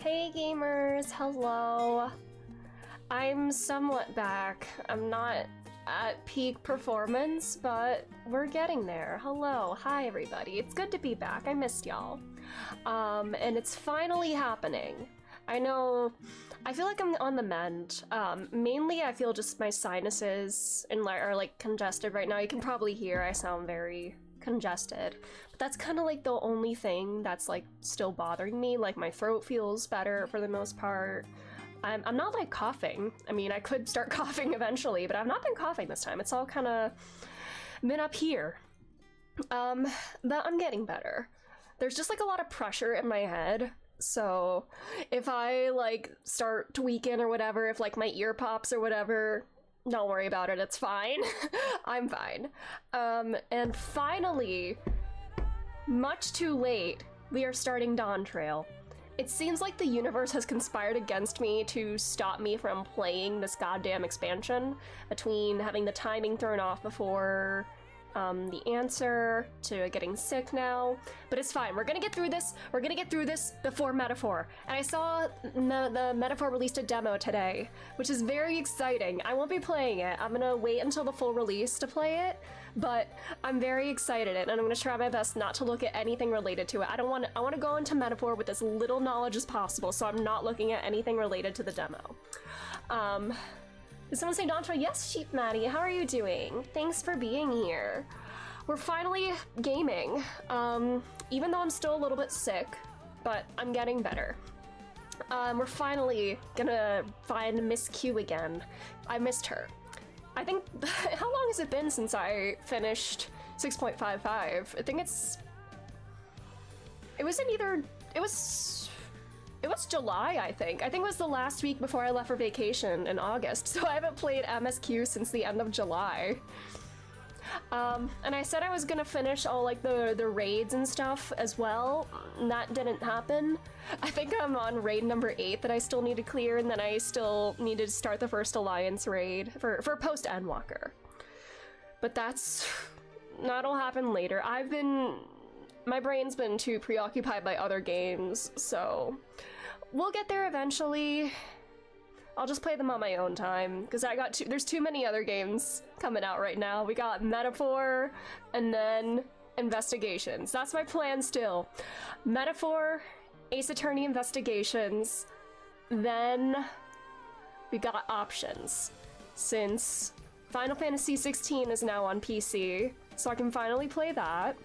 Hey gamers, hello. I'm somewhat back. I'm not at peak performance, but we're getting there. Hello, hi everybody. It's good to be back. I missed y'all. And it's finally happening. I know, I feel like I'm on the mend. Mainly I feel just my sinuses are like congested right now. You can probably hear I sound very congested, but that's kind of like the only thing that's like still bothering me. Like my throat feels better for the most part. I'm not like coughing. I mean, I could start coughing eventually, but I've not been coughing this time. It's all kind of been up here. But I'm getting better. There's just like a lot of pressure in my head. So if I like start tweaking or whatever, if like my ear pops or whatever, don't worry about it, it's fine. I'm fine. And finally, much too late, we are starting Dawntrail. It seems like the universe has conspired against me to stop me from playing this goddamn expansion, between having the timing thrown off before the answer to getting sick now, but it's fine. We're gonna get through this. We're gonna get through this before Metaphor. And I saw the Metaphor released a demo today, which is very exciting. I won't be playing it. I'm gonna wait until the full release to play it, but I'm very excited and I'm gonna try my best not to look at anything related to it. I want to go into Metaphor with as little knowledge as possible, so I'm not looking at anything related to the demo. Did someone say Dawntrail? Yes, Sheep Maddie, how are you doing? Thanks for being here. We're finally gaming, even though I'm still a little bit sick, but I'm getting better. We're finally gonna find Miss Q again. I missed her. I think, how long has it been since I finished 6.55? I think it was July, I think. I think it was the last week before I left for vacation in August, so I haven't played MSQ since the end of July. And I said I was gonna finish all like the raids and stuff as well, and that didn't happen. I think I'm on raid number 8 that I still need to clear, and then I still need to start the first Alliance raid for post-Endwalker. But that'll happen later. My brain's been too preoccupied by other games, so we'll get there eventually. I'll just play them on my own time, because there's too many other games coming out right now. We got Metaphor, and then Investigations. That's my plan still. Metaphor, Ace Attorney Investigations, then we got Options. Since Final Fantasy 16 is now on PC, so I can finally play that.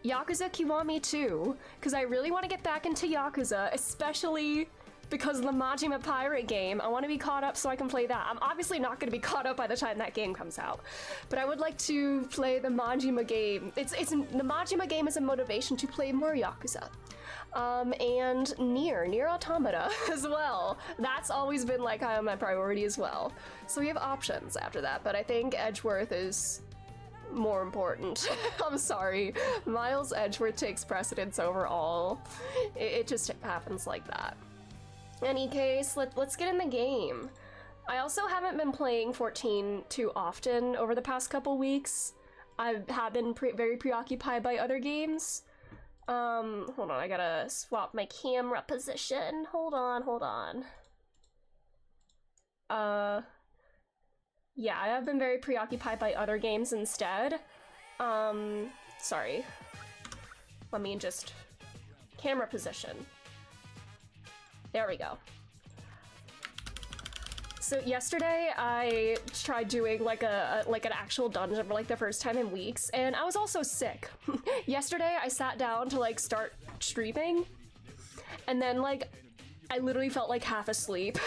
Yakuza Kiwami 2, because I really want to get back into Yakuza, especially because of the Majima Pirate game. I want to be caught up so I can play that. I'm obviously not going to be caught up by the time that game comes out, but I would like to play the Majima game. The Majima game is a motivation to play more Yakuza. And Nier Automata as well. That's always been like high on my priority as well. So we have Options after that, but I think Edgeworth is more important. I'm sorry. Miles Edgeworth takes precedence over all. It just happens like that. Any case, let's get in the game. I also haven't been playing 14 too often over the past couple weeks. I have been very preoccupied by other games. Hold on, I gotta swap my camera position. Hold on. Yeah, I have been very preoccupied by other games instead. Sorry. Let me just... camera position. There we go. So yesterday I tried doing like an actual dungeon for like the first time in weeks, and I was also sick. Yesterday I sat down to like start streaming, and then like I literally felt like half asleep.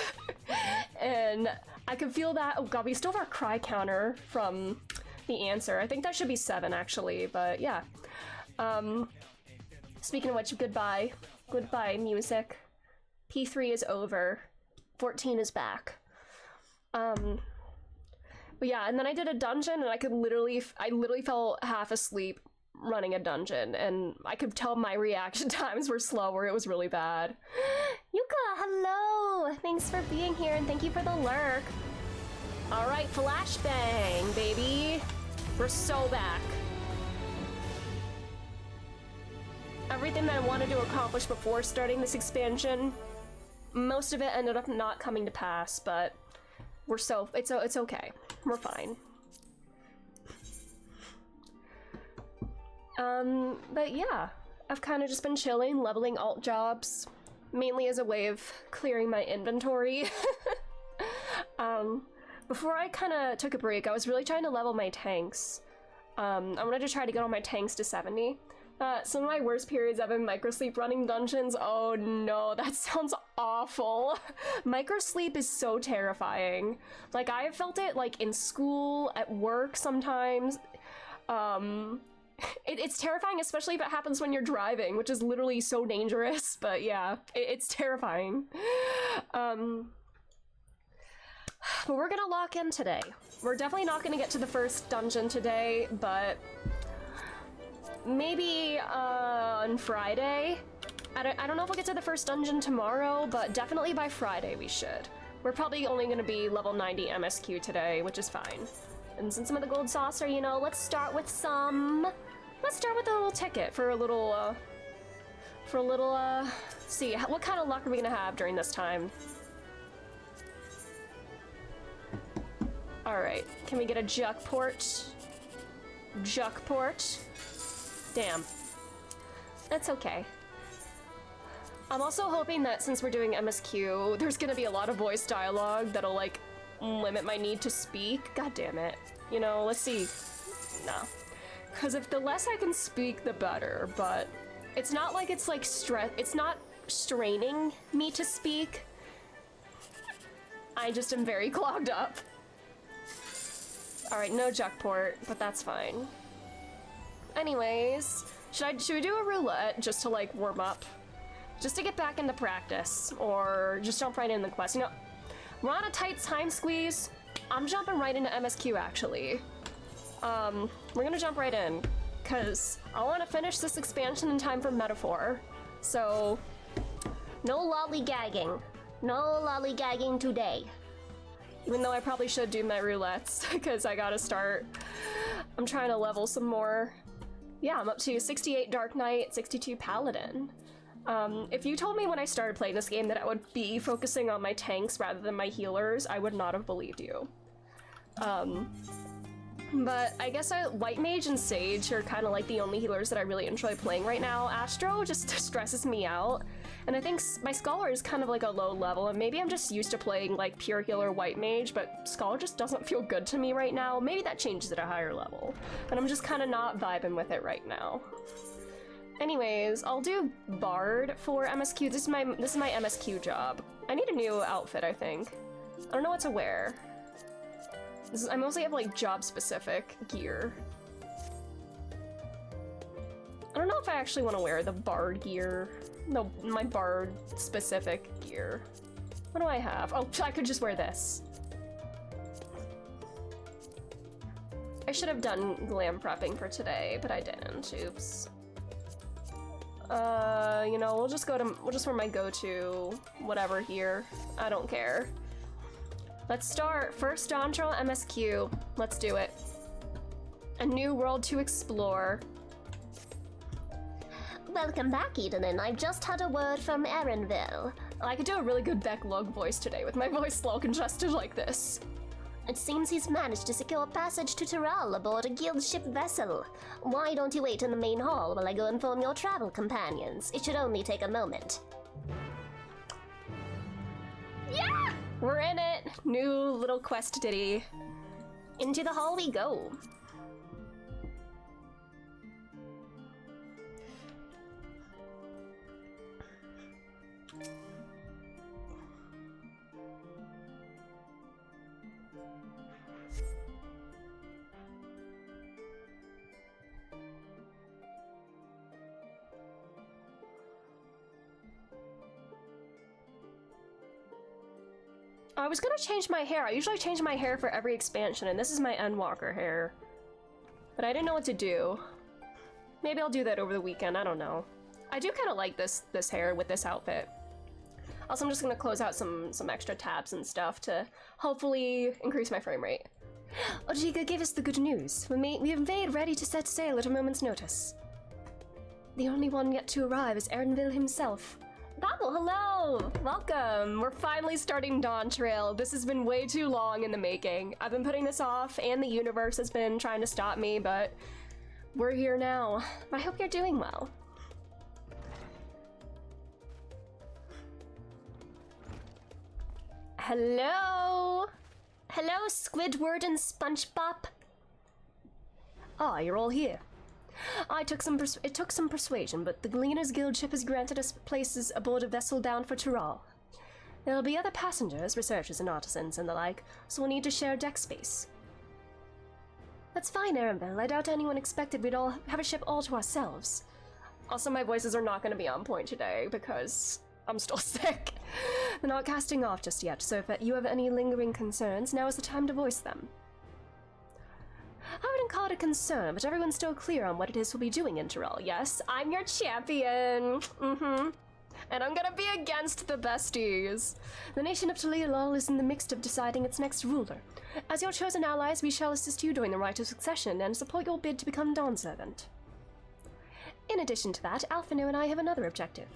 And I could feel that. Oh god, we still have our cry counter from the answer. I think that should be 7 actually, but yeah. Speaking of which, goodbye music. P3 is over. 14 is back. But yeah, and then I did a dungeon, and I literally felt half asleep running a dungeon, and I could tell my reaction times were slower. It was really bad. Yuka, hello! Thanks for being here, and thank you for the lurk. Alright, flashbang, baby! We're so back. everything that I wanted to accomplish before starting this expansion, most of it ended up not coming to pass, but it's okay. We're fine. But yeah, I've kind of just been chilling, leveling alt jobs, mainly as a way of clearing my inventory. Before I kind of took a break, I was really trying to level my tanks. I wanted to try to get all my tanks to 70. Some of my worst periods I've been microsleep running dungeons. Oh no, that sounds awful. Microsleep is so terrifying. Like, I have felt it like in school, at work sometimes. It's terrifying, especially if it happens when you're driving, which is literally so dangerous. But yeah, it's terrifying. But we're gonna lock in today. We're definitely not gonna get to the first dungeon today, but maybe on Friday. I don't know if we'll get to the first dungeon tomorrow, but definitely by Friday we should. We're probably only gonna be level 90 MSQ today, which is fine. And since some of the gold saucer, you know, let's start with a little ticket for a little, see, what kind of luck are we gonna have during this time? Alright, can we get a juck port? Juck port? Damn. That's okay. I'm also hoping that since we're doing MSQ, there's gonna be a lot of voice dialogue that'll, like, limit my need to speak. God damn it. You know, let's see. No. Because if the less I can speak, the better, but it's not like it's, like, it's not straining me to speak. I just am very clogged up. Alright, no juck port, but that's fine. Anyways, should we do a roulette just to, like, warm up? Just to get back into practice, or just jump right in the quest. You know, we're on a tight time squeeze. I'm jumping right into MSQ, actually. We're gonna jump right in, because I want to finish this expansion in time for Metaphor. So, no lollygagging. No lollygagging today. Even though I probably should do my roulettes, because I gotta start. I'm trying to level some more. Yeah, I'm up to 68 Dark Knight, 62 Paladin. If you told me when I started playing this game that I would be focusing on my tanks rather than my healers, I would not have believed you. But I guess White Mage and Sage are kind of like the only healers that I really enjoy playing right now. Astro just stresses me out, and I think my Scholar is kind of like a low level, and maybe I'm just used to playing like pure healer White Mage, but Scholar just doesn't feel good to me right now. Maybe that changes at a higher level, but I'm just kind of not vibing with it right now. Anyways, I'll do Bard for MSQ. This is my MSQ job. I need a new outfit, I think. I don't know what to wear. I mostly have like job-specific gear. I don't know if I actually want to wear the Bard gear. No, my Bard-specific gear. What do I have? Oh, I could just wear this. I should have done glam prepping for today, but I didn't. Oops. You know, we'll just wear my go-to whatever here. I don't care. Let's start. First Dawntrail MSQ. Let's do it. A new world to explore. Welcome back, Eden, and I've just had a word from Erenville. I could do a really good Becklog voice today with my voice all congested like this. It seems he's managed to secure passage to Tyrell aboard a guild ship vessel. Why don't you wait in the main hall while I go inform your travel companions? It should only take a moment. Yeah! We're in it! New little quest ditty. Into the hall we go. I was gonna change my hair. I usually change my hair for every expansion, and this is my Endwalker hair. But I didn't know what to do. Maybe I'll do that over the weekend, I don't know. I do kind of like this hair with this outfit. Also, I'm just gonna close out some extra tabs and stuff to hopefully increase my frame rate. Ojiga gave us the good news. We have made ready to set sail at a moment's notice. The only one yet to arrive is Erenville himself. Babel, hello! Welcome! We're finally starting Dawntrail. This has been way too long in the making. I've been putting this off, and the universe has been trying to stop me, but we're here now. I hope you're doing well. Hello? Hello, Squidward and SpongeBob? Ah, you're all here. It took some persuasion, but the Gleaners Guild ship has granted us places aboard a vessel bound for Tyrrell. There'll be other passengers, researchers and artisans and the like, so we'll need to share deck space. That's fine, Erenville. I doubt anyone expected we'd all have a ship all to ourselves. Also, my voices are not going to be on point today because I'm still sick. They're not casting off just yet, so if you have any lingering concerns, now is the time to voice them. I wouldn't call it a concern, but everyone's still clear on what it is we'll be doing in Tyrrell. Yes, I'm your champion. And I'm gonna be against the besties. The nation of Tyrrell is in the midst of deciding its next ruler. As your chosen allies, we shall assist you during the rite of succession and support your bid to become Dawnservant. In addition to that, Alphino and I have another objective.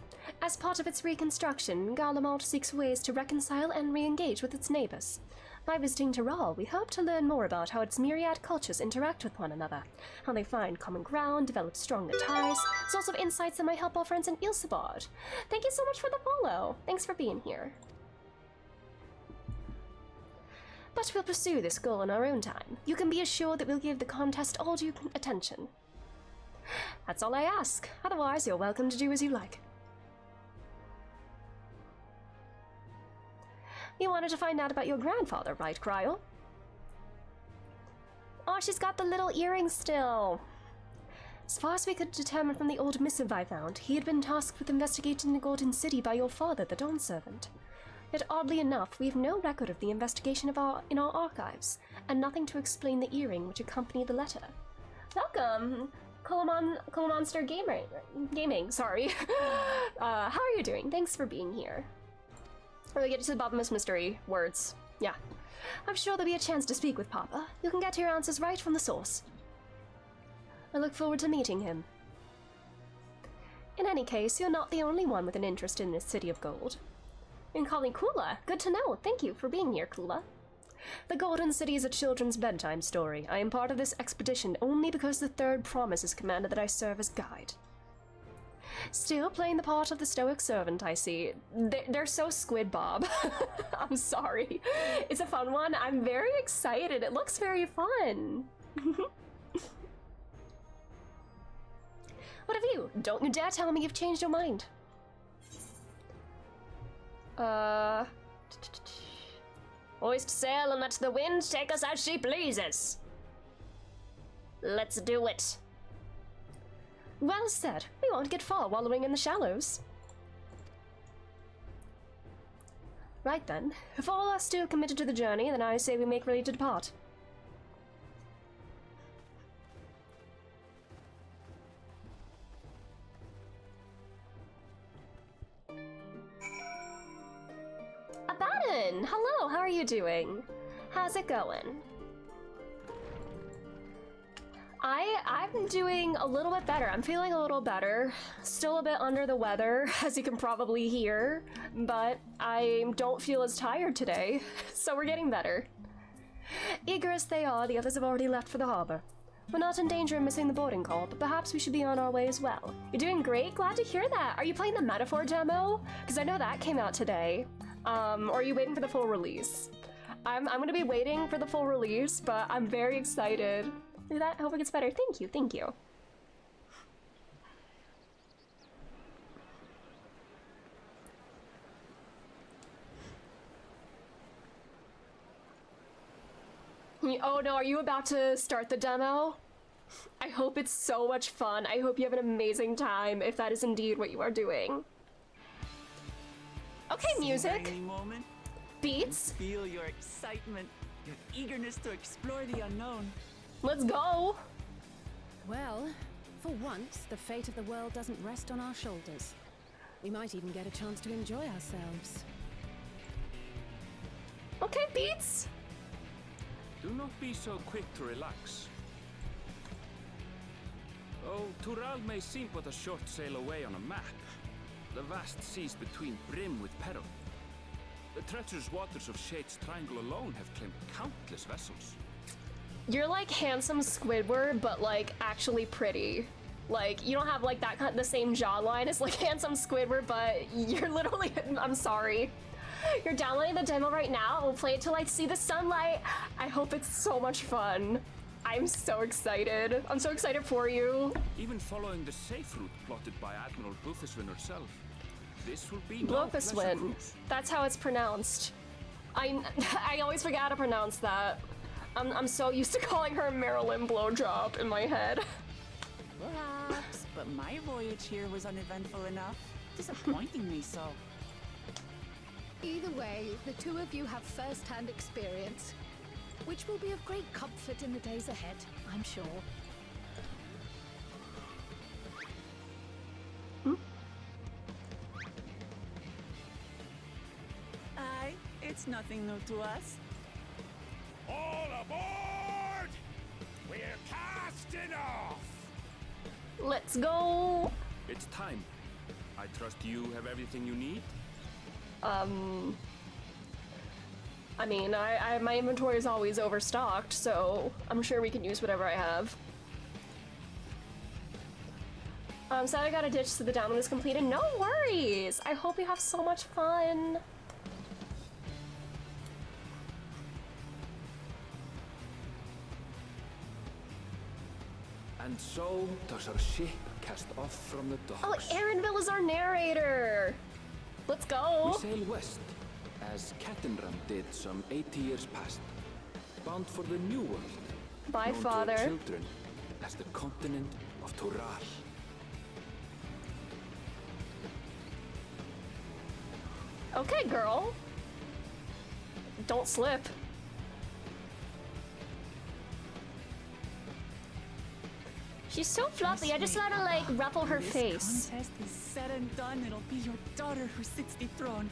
As part of its reconstruction, Garlemald seeks ways to reconcile and re-engage with its neighbors. By visiting Tyrrell, we hope to learn more about how its myriad cultures interact with one another, how they find common ground, develop stronger ties, sorts of insights that might help our friends in Ilsebard. Thank you so much for the follow. Thanks for being here. But we'll pursue this goal in our own time. You can be assured that we'll give the contest all due attention. That's all I ask. Otherwise, you're welcome to do as you like. You wanted to find out about your grandfather, right, Cryle? Oh, she's got the little earring still. As far as we could determine from the old missive I found, he had been tasked with investigating the Golden City by your father, the Dawn Servant. Yet oddly enough, we have no record of the investigation in our archives, and nothing to explain the earring which accompanied the letter. Welcome, Monster Gaming, sorry. How are you doing? Thanks for being here. We'll get to the bottom of this mystery. Words. Yeah. I'm sure there'll be a chance to speak with Papa. You can get your answers right from the source. I look forward to meeting him. In any case, you're not the only one with an interest in this city of gold. You can call me Kula. Good to know. Thank you for being here, Kula. The Golden City is a children's bedtime story. I am part of this expedition only because the Third Promise has commanded that I serve as guide. Still playing the part of the stoic servant, I see. They're so Squid Bob. I'm sorry. It's a fun one. I'm very excited. It looks very fun. What have you? Don't you dare tell me you've changed your mind. Hoist sail and let the wind take us as she pleases. Let's do it. Well said. We won't get far wallowing in the shallows. Right then. If all are still committed to the journey, then I say we make ready to depart. Abaddon! Hello, how are you doing? How's it going? I'm doing a little bit better. I'm feeling a little better. Still a bit under the weather, as you can probably hear, but I don't feel as tired today, so we're getting better. Eager as they are, the others have already left for the harbor. We're not in danger of missing the boarding call, but perhaps we should be on our way as well. You're doing great. Glad to hear that. Are you playing the Metaphor demo? Because I know that came out today. Or are you waiting for the full release? I'm going to be waiting for the full release, but I'm very excited. Look at that. I hope it gets better. Thank you. Thank you. Oh no, are you about to start the demo? I hope it's so much fun. I hope you have an amazing time if that is indeed what you are doing. Okay, music. Moment. Beats. Feel your excitement, your eagerness to explore the unknown. Let's go. Well, for once, the fate of the world doesn't rest on our shoulders. We might even get a chance to enjoy ourselves. Okay, Beats. Do not be so quick to relax. Though Tural may seem but a short sail away on a map, the vast seas between brim with peril. The treacherous waters of Shade's Triangle alone have claimed countless vessels. You're like handsome Squidward, but like actually pretty. Like, you don't have like that the same jawline as like handsome Squidward, but you're literally, I'm sorry. You're downloading the demo right now. We'll play it till I see the sunlight. I hope it's so much fun. I'm so excited. I'm so excited for you. Even following the safe route plotted by Admiral Bluffiswin herself, this will be Bluffiswin. That's how it's pronounced. I always forget how to pronounce that. I'm so used to calling her Marilyn Blowdrop in my head. Perhaps, but my voyage here was uneventful enough. Disappointingly so. Either way, the two of you have first-hand experience, which will be of great comfort in the days ahead, I'm sure. Aye, it's nothing new to us. All aboard! We're casting off! Let's go. It's time. I trust you have everything you need? I mean, my inventory is always overstocked, so I'm sure we can use whatever I have. Sad I got a ditch so the download is completed. No worries! I hope you have so much fun. And so does our ship cast off from the docks. Oh, Aaronville is our narrator! Let's go! We sail west, as Cattenram did some 80 years past, bound for the New World. Bye, known father. to our children as the continent of Tural. Okay, girl. Don't slip. She's so fluffy, I just wanna like ruffle her face. This contest is said and done. It'll be your daughter who sits the throne.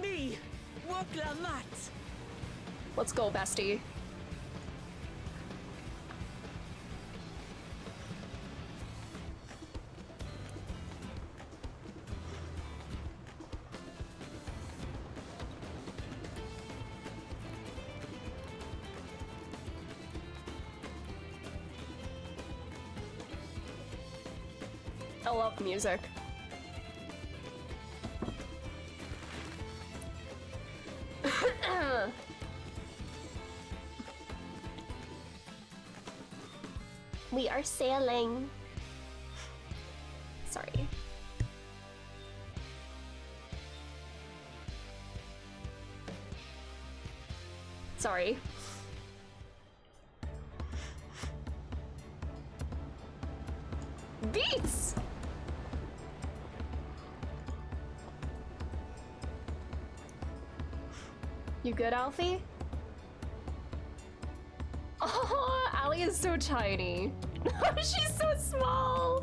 Me, Woklamat. Let's go, bestie. I love music. We are sailing. Sorry. Sorry. Beats! You good, Alfie? Oh, Allie is so tiny. She's so small.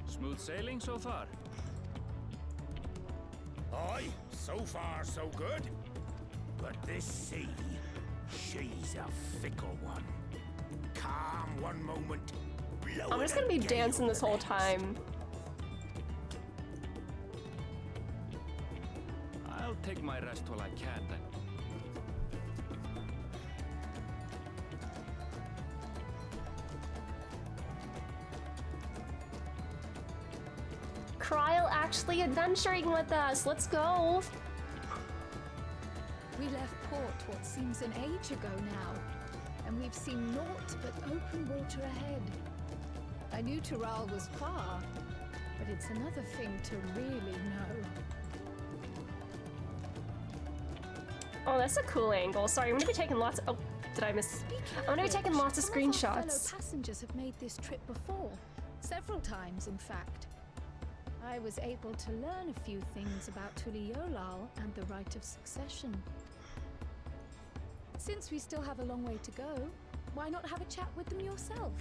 Smooth sailing so far? Aye, so far so good. But this sea, she's a fickle one. Calm one moment, I'm just gonna be dancing this whole time. I'll take my rest while I can then. Kryl actually adventuring with us. Let's go. We left port what seems an age ago now, and we've seen naught but open water ahead. I knew Tural was far, but it's another thing to really know. Oh, that's a cool angle. Sorry, I'm gonna be taking lots of. Oh, did I miss? I'm gonna be taking lots of Some our screenshots. fellow passengers have made this trip before, several times, in fact. I was able to learn a few things about Tuliolal and the right of succession. Since we still have a long way to go, why not have a chat with them yourself?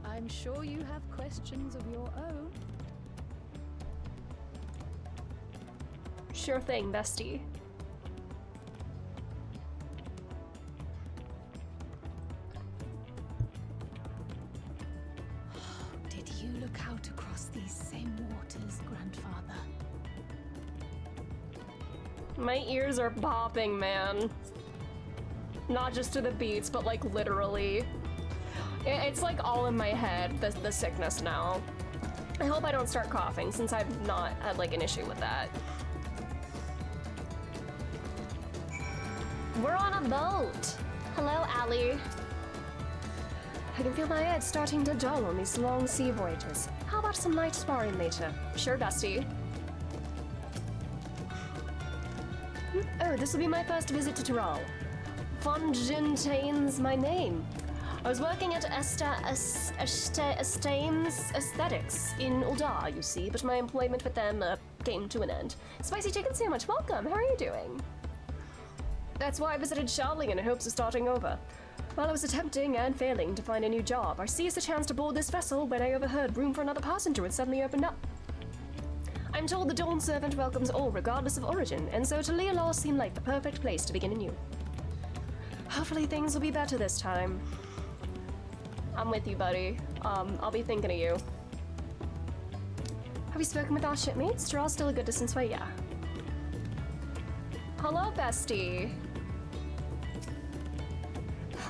I'm sure you have questions of your own. Sure thing, bestie. look out across these same waters, grandfather. My ears are popping, man. Not just to the beats, but like literally. It's like all in my head, the sickness now. I hope I don't start coughing since I've not had like an issue with that. We're on a boat. Hello, Allie. I can feel my head starting to dull on these long sea voyages. How about some light sparring later? Sure, bestie. Oh, this will be my first visit to Tyrol. Fontain's my name. I was working at Estames Aesthetics in Uldar, you see, but my employment with them came to an end. Spicy chicken sandwich, welcome. How are you doing? That's why I visited Charling in hopes of starting over. While I was attempting and failing to find a new job, I seized the chance to board this vessel when I overheard room for another passenger had suddenly opened up. I'm told the Dawn Servant welcomes all regardless of origin, and so Talia seemed like the perfect place to begin anew. Hopefully things will be better this time. I'm with you, buddy. I'll be thinking of you. Have you spoken with our shipmates? Tyrol's still a good distance away, yeah. Hello, bestie.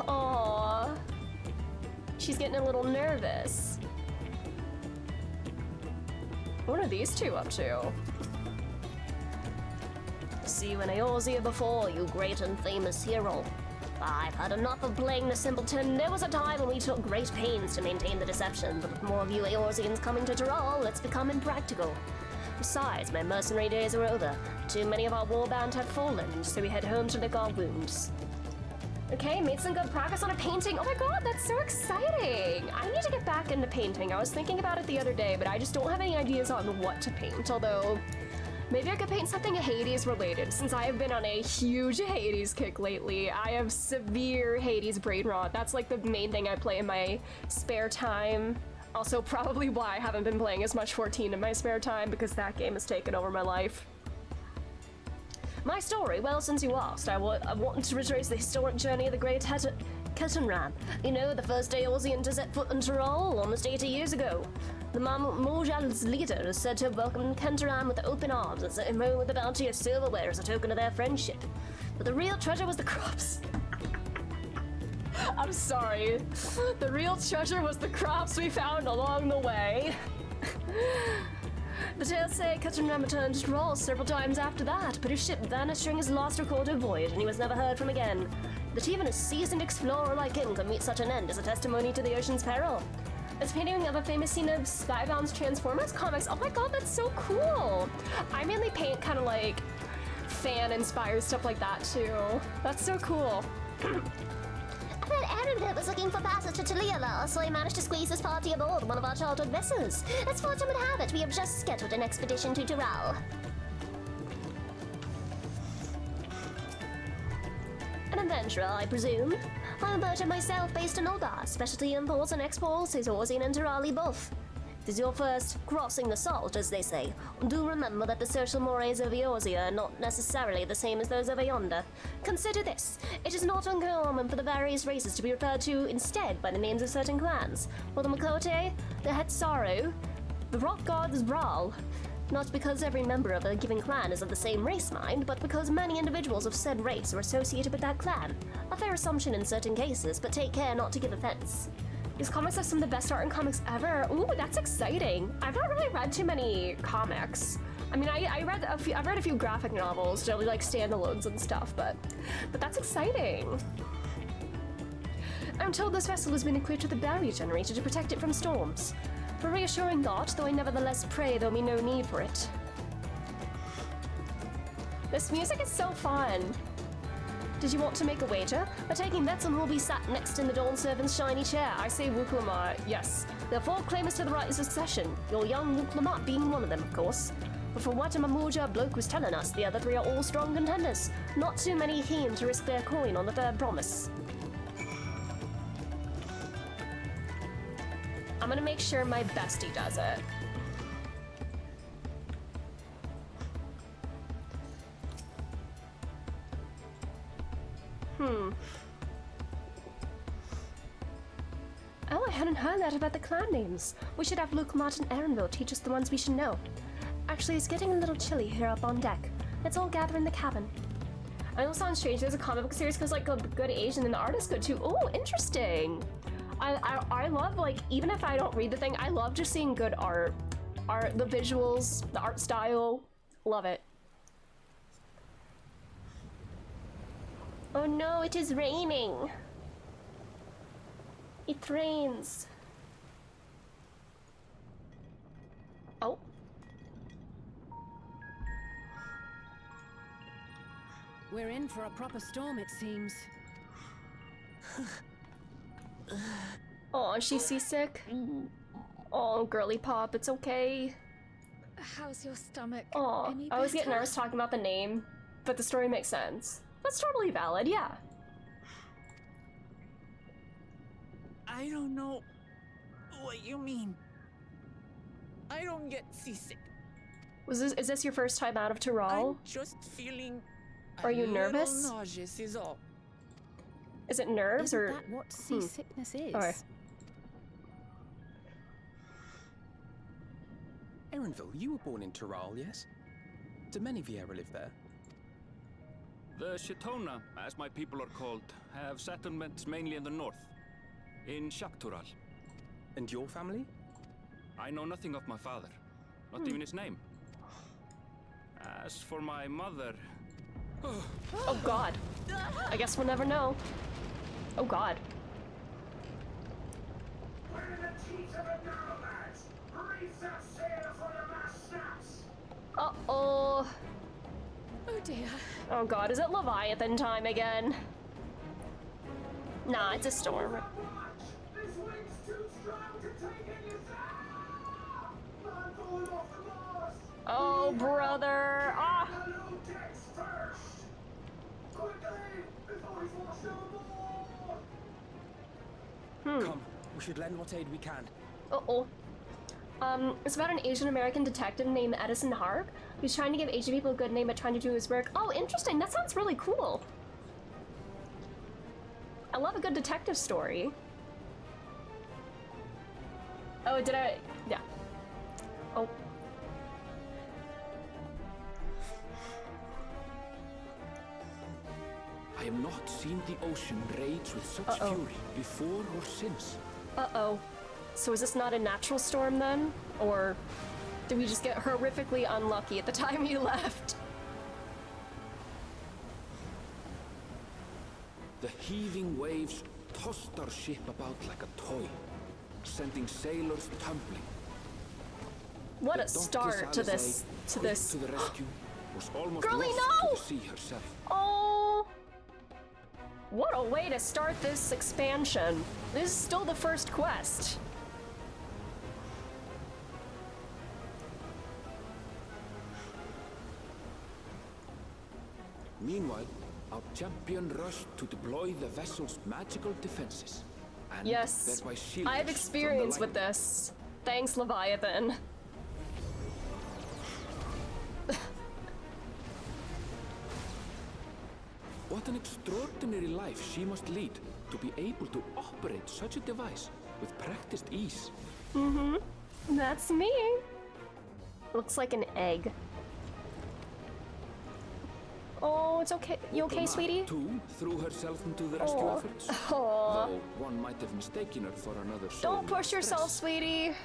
Aww. She's getting a little nervous. What are these two up to? See you in Eorzea before, you great and famous hero. I've had enough of playing the simpleton. There was a time when we took great pains to maintain the deception, but with more of you Eorzeans coming to Tyrol, it's become impractical. Besides, my mercenary days are over. Too many of our warband have fallen, so we head home to lick our wounds. Okay, made some good progress on a painting. Oh my god, that's so exciting! I need to get back into painting. I was thinking about it the other day, but I just don't have any ideas on what to paint, although maybe I could paint something Hades related, since I have been on a huge Hades kick lately. I have severe Hades brain rot. That's like the main thing I play in my spare time. Also probably why I haven't been playing as much 14 in my spare time, because that game has taken over my life. My story, well, since you asked, I wanted to retrace the historic journey of the great Kettenram. You know, the first Eorzean to set foot in Tyrol almost 80 years ago. The Mojal's leader is said to have welcomed Kettenram with open arms and sent him home with a bounty of silverware as a token of their friendship. But the real treasure was the crops. I'm sorry. The real treasure was the crops we found along the way. The tales say Kettenram returned to Tyrol several times after that, but his ship vanished during his last recorded voyage, and he was never heard from again. That even a seasoned explorer like him could meet such an end is a testimony to the ocean's peril. This painting of a famous scene of Skybound's Transformers comics. Oh my god, that's so cool! I mainly paint kind of like fan-inspired stuff like that too. That's so cool. I heard Aaron was looking for passage to Talia, so I managed to squeeze this party aboard one of our chartered vessels. As fortune would have it, we have just scheduled an expedition to Tyrol. An adventurer, I presume. I'm a boater myself based in Uldar. Specialty imports and exports is Eorzean and Tyrali both. This is your first crossing the salt, as they say. Do remember that the social mores of Eorzea are not necessarily the same as those over yonder. Consider this. It is not uncommon for the various races to be referred to instead by the names of certain clans. For the Makote, the Hetsaru, the rock gods Brawl. Not because every member of a given clan is of the same race, mind, but because many individuals of said race are associated with that clan. A fair assumption in certain cases, but take care not to give offense. These comics have some of the best art in comics ever. Ooh, that's exciting. I've not really read too many comics. I mean, I've read a few graphic novels, generally like standalones and stuff, but that's exciting. I'm told this vessel has been equipped with a barrier generator to protect it from storms. For reassuring thought, though I nevertheless pray there'll be no need for it. This music is so fun. Did you want to make a wager? By taking bets on who will be sat next in the Dawn Servant's shiny chair, I say Wuklamar, yes. There are 4 claimants to the right of succession, your young Wuklamar being one of them, of course. But from what a Mamuja bloke was telling us, the other 3 are all strong contenders. Not too many keen to risk their coin on the third promise. I'm gonna make sure my bestie does it. hadn't heard that about the clan names. We should have Luke, Martin, Aaronville teach us the ones we should know. Actually, it's getting a little chilly here up on deck. Let's all gather in the cabin. I know it sounds strange, there's a comic book series because like a good Asian and the art is good too. Oh, interesting. I love, like, even if I don't read the thing, I love just seeing good art. The visuals, the art style. Love it. Oh no, it is raining. It rains. Oh. We're in for a proper storm, it seems. Oh, she's seasick. Oh, girly pop, it's okay. How's your stomach? Oh, Any I always get better? nervous talking about the name, but the story makes sense. That's totally valid, yeah. I don't know what you mean. I don't get seasick. Is this your first time out of Tyrol? I'm just feeling Are you a nervous? little nauseous is all. Is it nerves Isn't or? that what seasickness is? Okay. Aaronville, you were born in Tyrol, yes? Do many Vieira live there? The Chitona, as my people are called, have settlements mainly in the north, in Shaktural. And your family? I know nothing of my father, not even his name. As for my mother... Oh god. I guess we'll never know. Oh god. Where are the teeth of the narrow lads? Reef that sail for the mast snaps! Uh-oh. Oh dear. Oh god, is it Leviathan time again? Nah, it's a storm. Watch! This wind's too strong to take any sound! I'm falling off the mast! Oh, brother. Ah. The low decks first! Quickly! Before he's washed overboard! Come, we should lend what aid we can. Uh-oh. It's about an Asian American detective named Edison Harp who's trying to give Asian people a good name but trying to do his work. Oh, interesting. That sounds really cool. I love a good detective story. Oh, did I? Yeah. Oh. I have not seen the ocean rage with such fury before or since. Uh-oh. So is this not a natural storm then? Or did we just get horrifically unlucky at the time you left? The heaving waves tossed our ship about like a toy, sending sailors tumbling. What a The start Donkey to this, Alizé, to quick this. to the rescue, was almost Girly, lost no! to the sea herself. Oh! What a way to start this expansion. This is still the first quest. Meanwhile, our champion rushed to deploy the vessel's magical defenses. And Yes, thereby shield I have us from the experience with lightning. this. Thanks, Leviathan. What an extraordinary life she must lead to be able to operate such a device with practiced ease. That's me. Looks like an egg. Oh, it's okay. You okay, Diplomat, sweetie? too, threw herself into the rescue Aw. efforts. Aw. Though one might have mistaken her for another soul. Don't in push yourself, distress. sweetie.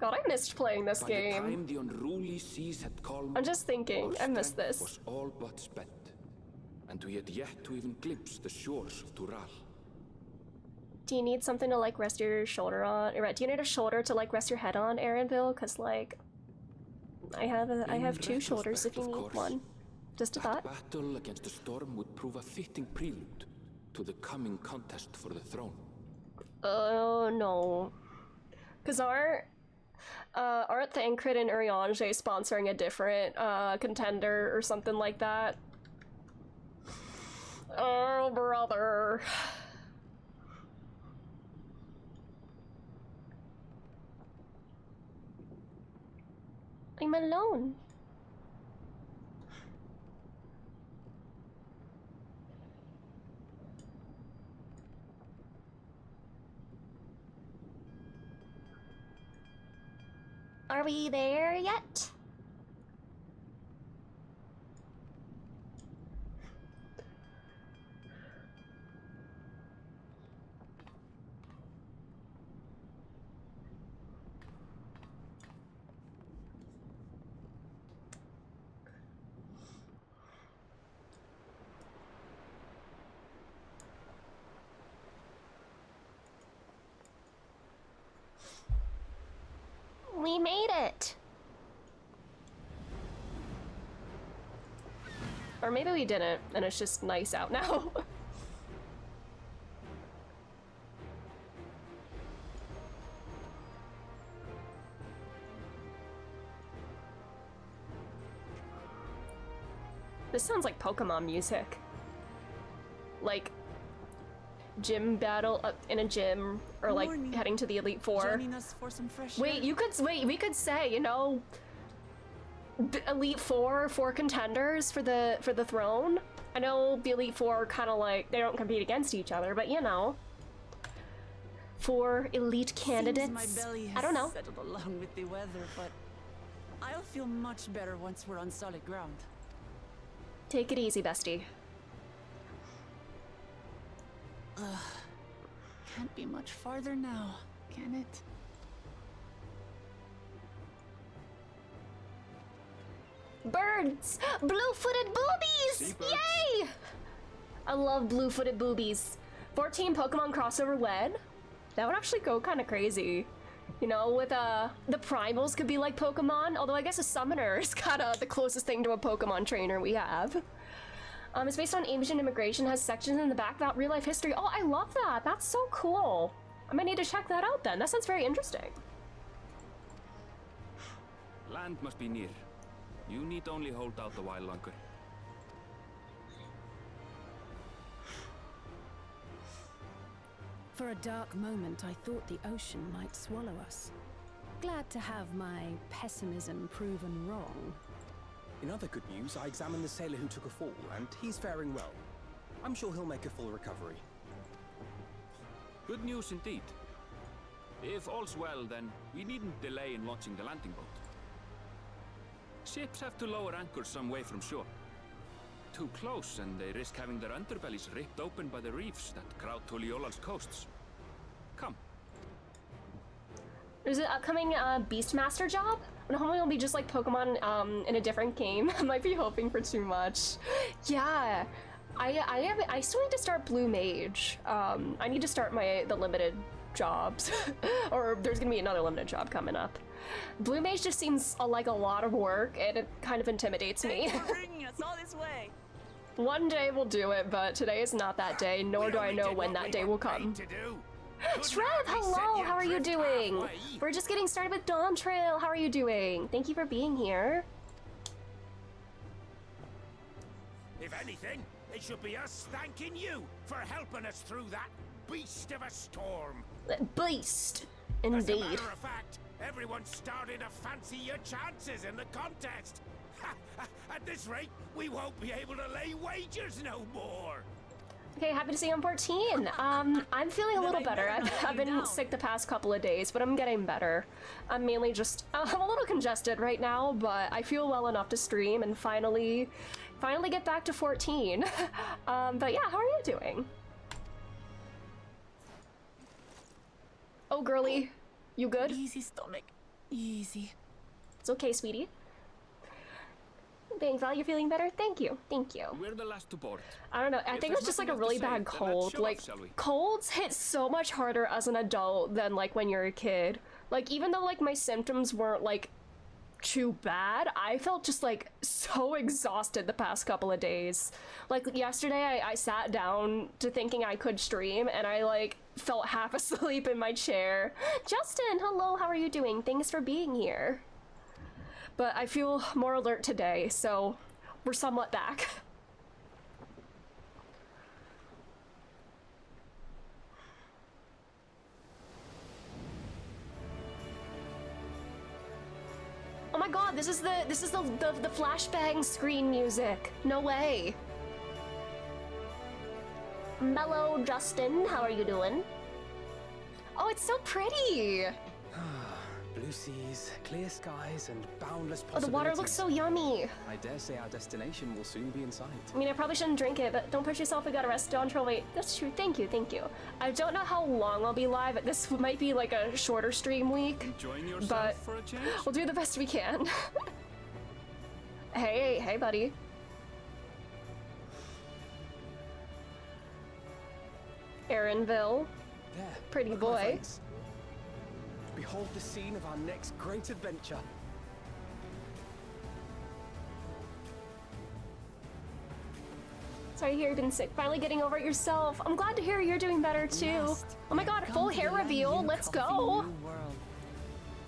God, I missed playing this By the game. time the unruly seas had calmed, I'm just thinking, our I missed strength this. was all but spent, and we had yet to even glimpse the shores of Tural. Do you need something to like rest your shoulder on? Or, do you need a shoulder to like rest your head on, Aaronville? Cause like, I have two shoulders if you retrospect, need of course, one. Just a That thought. battle against the storm would prove a fitting prelude to the coming contest for the throne. Oh no. Cause aren't Thancred and Urianger sponsoring a different contender or something like that? Oh brother. I'm alone. Are we there yet? We made it. Or maybe we didn't, and it's just nice out now. This sounds like Pokemon music. Like gym battle in a gym, or like Morning. heading to the Elite Four. Joining us for some fresh Wait, air? we could say, you know, the Elite Four, 4 contenders for the throne. I know the Elite Four are kind of like, they don't compete against each other, but you know, 4 elite candidates. Seems my belly has I don't know. settled along with the weather, but I'll feel much better once we're on solid ground. Take it easy, bestie. Can't be much farther now, can it? Birds! Blue-footed boobies! Seabirds. Yay! I love blue-footed boobies. 14 Pokemon crossover led. That would actually go kind of crazy. You know, with the primals could be like Pokemon, although I guess a summoner is kind of the closest thing to a Pokemon trainer we have. It's based on Asian immigration, has sections in the back about real-life history. Oh, I love that! That's so cool! I might need to check that out then. That sounds very interesting. Land must be near. You need only hold out a while longer. For a dark moment, I thought the ocean might swallow us. Glad to have my pessimism proven wrong. In other good news, I examined the sailor who took a fall, and he's faring well. I'm sure he'll make a full recovery. Good news indeed. If all's well, then we needn't delay in launching the landing boat. Ships have to lower anchors some way from shore. Too close, and they risk having their underbellies ripped open by the reefs that crowd Tuliola's coasts. Come. There's an upcoming Beastmaster job. And hopefully it'll be just like Pokemon in a different game. I might be hoping for too much. Yeah, I still need to start Blue Mage. I need to start the limited jobs, or there's gonna be another limited job coming up. Blue Mage just seems like a lot of work, and it kind of intimidates me. Thanks for bringing us all this way. One day we'll do it, but today is not that day, nor do I know when that day will come. Trev, hello, how are you doing? We're just getting started with Dawntrail. How are you doing? Thank you for being here. If anything, it should be us thanking you for helping us through that beast of a storm. Beast, As a indeed. matter of fact, everyone's starting to fancy your chances in the contest. At this rate, we won't be able to lay wagers no more. Okay, happy to see you on 14. I'm feeling a little better. I've been sick the past couple of days, but I'm getting better. I'm mainly just, I'm a little congested right now, but I feel well enough to stream and finally get back to 14. But yeah, how are you doing? Oh, girly, you good? Easy stomach. Easy. It's okay, sweetie. Thanks, Val, you're feeling better? Thank you, thank you. We're the last to board. I don't know, I If think it was there's just like a nothing really else to say, bad then let's cold. show Like, off, shall we? colds hit so much harder as an adult than like when you're a kid. Like, even though like my symptoms weren't like too bad, I felt just like so exhausted the past couple of days. Like yesterday I sat down to thinking I could stream and I like felt half asleep in my chair. Justin, hello, how are you doing? Thanks for being here. But I feel more alert today, so we're somewhat back. my god, this is the flashbang screen music. No way. Mellow Justin, how are you doing? Oh, it's so pretty. Blue seas, clear skies, and boundless Oh, possibilities. the water looks so yummy. I dare say our destination will soon be in sight. I mean, I probably shouldn't drink it, but don't push yourself. We gotta rest. Dawntrail, wait. That's true. Thank you, thank you. I don't know how long I'll be live. This might be like a shorter stream week. Enjoying yourself But for a change? we'll do the best we can. Hey, buddy. Aaronville. There, Pretty look, my boy. friends. Behold the scene of our next great adventure. Sorry to hear you've been sick. Finally getting over it yourself. I'm glad to hear you're doing better too. Last, Oh my I've god, come full to hair the reveal. new Let's coffee go. new world,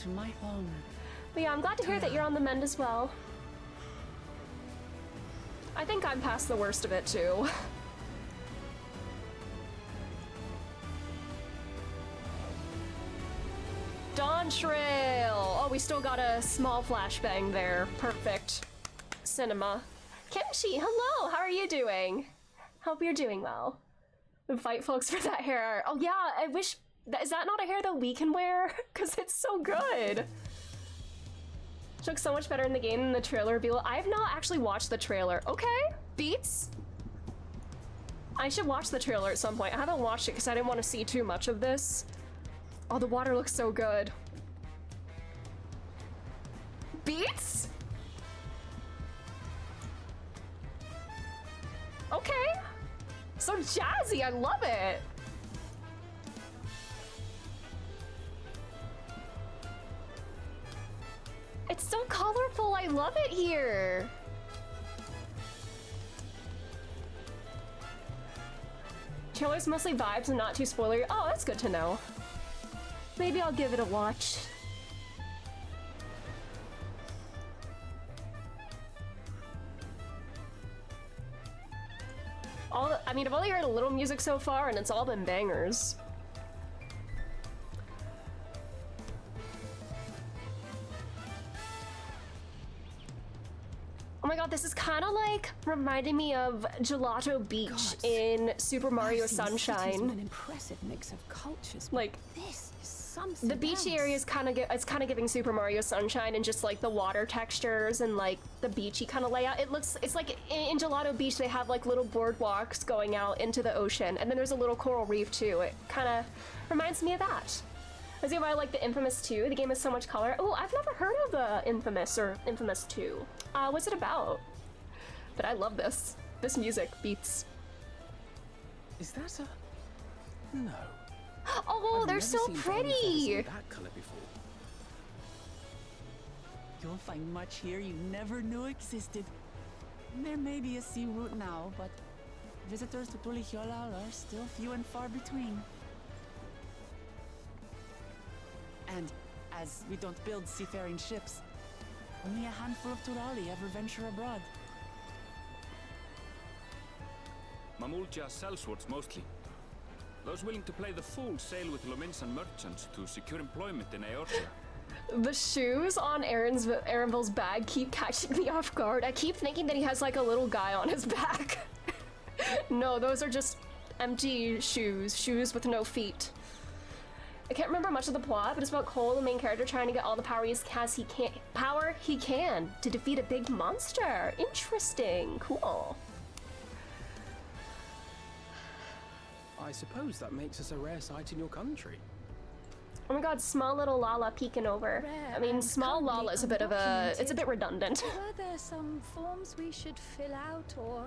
to my home. But yeah, I'm glad to hear that you're on the mend as well. I think I'm past the worst of it too. Dawntrail! Oh, we still got a small flashbang there. Perfect. Cinema. Kimchi, hello! How are you doing? Hope you're doing well. We fight folks for that hair art. Oh yeah, I wish... Is that not a hair that we can wear? Because it's so good. It looks so much better in the game than the trailer reveal. I have not actually watched the trailer. Okay, Beats? I should watch the trailer at some point. I haven't watched it because I didn't want to see too much of this. Oh, the water looks so good. Beats? Okay. So jazzy, I love it. It's so colorful, I love it here. Trailer's mostly vibes and not too spoilery. Oh, that's good to know. Maybe I'll give it a watch. I mean, I've only heard a little music so far, and it's all been bangers. Oh my god, this is kind of like reminding me of Gelato Beach Gods. in Super Mario I've seen cities with Sunshine. an impressive mix of cultures. Like, This is something the beachy else. area is kind of giving Super Mario Sunshine and just like the water textures and like the beachy kind of layout. It's like in Gelato Beach they have like little boardwalks going out into the ocean, and then there's a little coral reef too. It kind of reminds me of that. That's why I like the Infamous 2. The game has so much color. Oh, I've never heard of the Infamous or Infamous 2. What's it about? But I love this. This music beats. Is that a... No. Oh, I've they're never so seen Final Fantasy pretty. in that color before. You'll find much here you never knew existed. There may be a sea route now, but visitors to Tulihiolal are still few and far between. And as we don't build seafaring ships, only a handful of Turali ever venture abroad. Mamulja sellswords mostly. Those willing to play the fool sail with Lominsan merchants to secure employment in Eorzea. The shoes on Aaronville's bag keep catching me off guard. I keep thinking that he has like a little guy on his back. No, those are just empty shoes with no feet. I can't remember much of the plot, but it's about Cole, the main character, trying to get all the power he can to defeat a big monster. Interesting, cool. I suppose that makes us a rare sight in your country. Oh my god, small little Lala peeking over. Rare I mean, and small currently Lala is a bit of a, it's a bit redundant. Were there some forms we should fill out, or...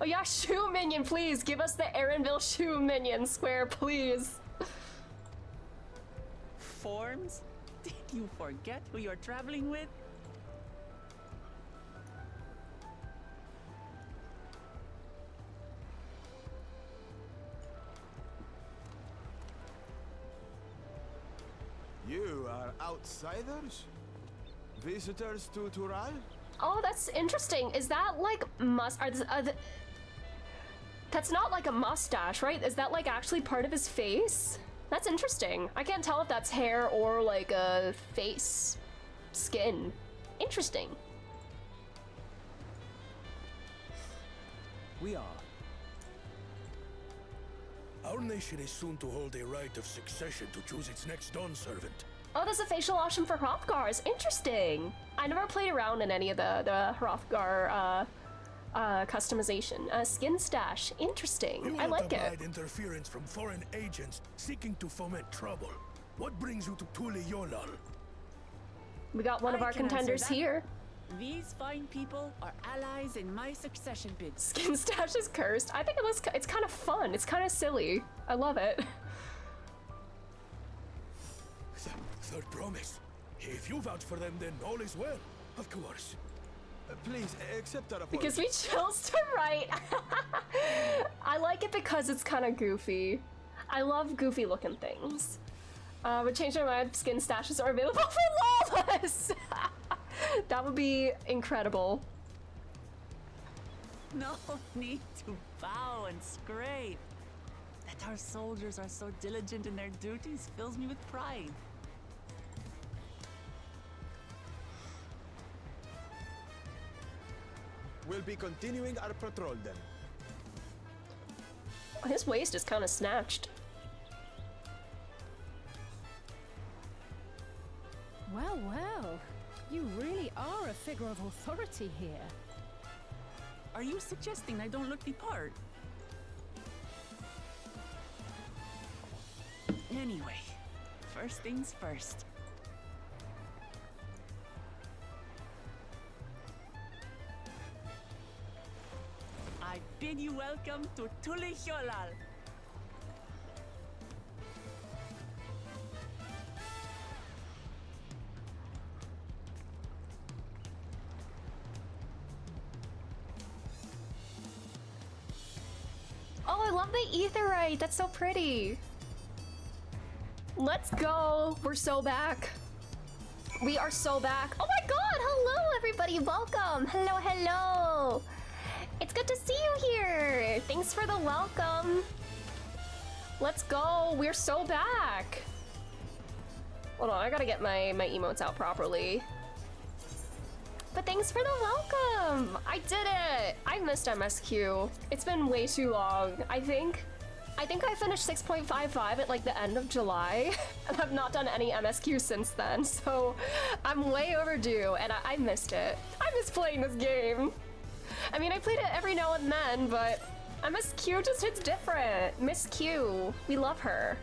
Oh yeah, shoe minion, please, give us the Aaronville shoe minion square, please. Forms? Did you forget who you're traveling with? You are outsiders? Visitors to Tural? Oh, that's interesting. Is that like that's not like a mustache, right? Is that like actually part of his face? That's interesting. I can't tell if that's hair or like a face skin. Interesting. We are. Our nation is soon to hold a right of succession to choose its next Dawn servant. Oh, there's a facial option for Hrothgar's. Interesting. I never played around in any of the Hrothgar customization. Skin stash. Interesting. I like it. You interference from foreign agents seeking to foment trouble. What brings you to Tule Yolal? We got one of our contenders here. These fine people are allies in my succession bid. Skin stash is cursed. I think it's kind of fun. It's kind of silly. I love it. Third promise. If you vouch for them, then all is well. Of course. Please, accept our apology. Because we chose to write. I like it because it's kind of goofy. I love goofy looking things. But change my mind, skin stashes are available for Lawless! That would be incredible. No need to bow and scrape. That our soldiers are so diligent in their duties fills me with pride. We'll be continuing our patrol then. His waist is kind of snatched. Well, well. You really are a figure of authority here. Are you suggesting I don't look the part? Anyway, first things first. I bid you welcome to Tule Yolal. Oh, I love the etherite. That's so pretty. Let's go. We're so back. We are so back. Oh my god. Hello, everybody. Welcome. Hello, hello. It's good to see you here. Thanks for the welcome. Let's go. We're so back. Hold on. I gotta get my emotes out properly. But thanks for the welcome! I did it! I missed MSQ. It's been way too long. I think I finished 6.55 at like the end of July, and I've not done any MSQ since then, so I'm way overdue, and I missed it. I miss playing this game. I mean, I played it every now and then, but MSQ just hits different. Miss Q, we love her.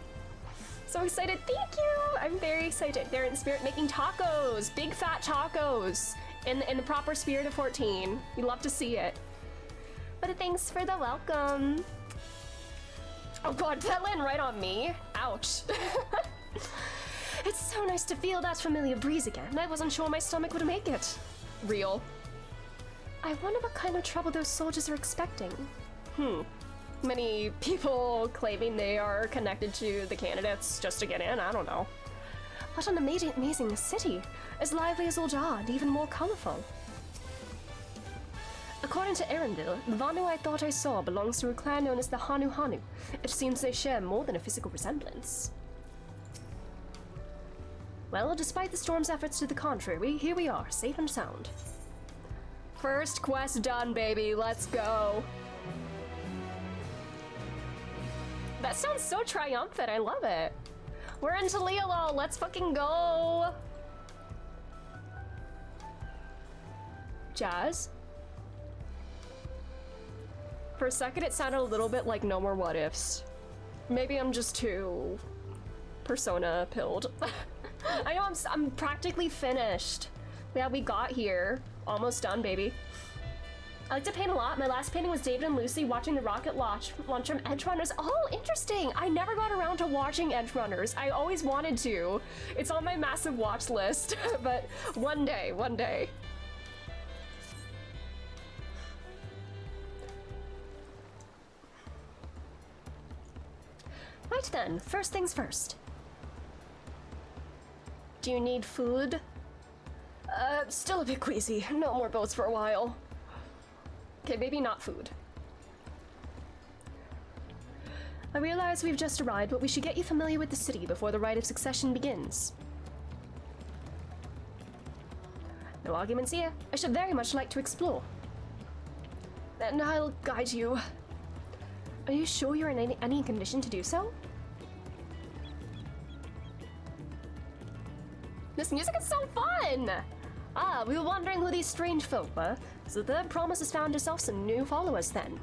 So excited, thank you! I'm very excited. They're in spirit making tacos, big fat tacos. In the proper spirit of 14. We love to see it. But thanks for the welcome. Oh god, that landed right on me. Ouch. It's so nice to feel that familiar breeze again. I wasn't sure my stomach would make it. Real. I wonder what kind of trouble those soldiers are expecting. Many people claiming they are connected to the candidates just to get in, I don't know. What an amazing city. As lively as Ul'dah and even more colorful. According to Arendelle, the Vanu I thought I saw belongs to a clan known as the Hanu Hanu. It seems they share more than a physical resemblance. Well, despite the storm's efforts to the contrary, here we are, safe and sound. First quest done, baby. Let's go. That sounds so triumphant. I love it. We're into Leolol. Let's fucking go. Jazz? For a second, it sounded a little bit like No More What Ifs. Maybe I'm just too Persona pilled. I know I'm practically finished. Yeah, we got here. Almost done, baby. I like to paint a lot. My last painting was David and Lucy watching the rocket launch from Edge Runners. Oh, interesting. I never got around to watching Edge Runners. I always wanted to. It's on my massive watch list, but one day. Right then, first things first. Do you need food? Still a bit queasy. No more boats for a while. Okay, maybe not food. I realize we've just arrived, but we should get you familiar with the city before the rite of succession begins. No arguments here. I should very much like to explore. Then I'll guide you. Are you sure you're in any condition to do so? This music is so fun! Ah, we were wondering who these strange folk were, so the third promise has found herself some new followers then.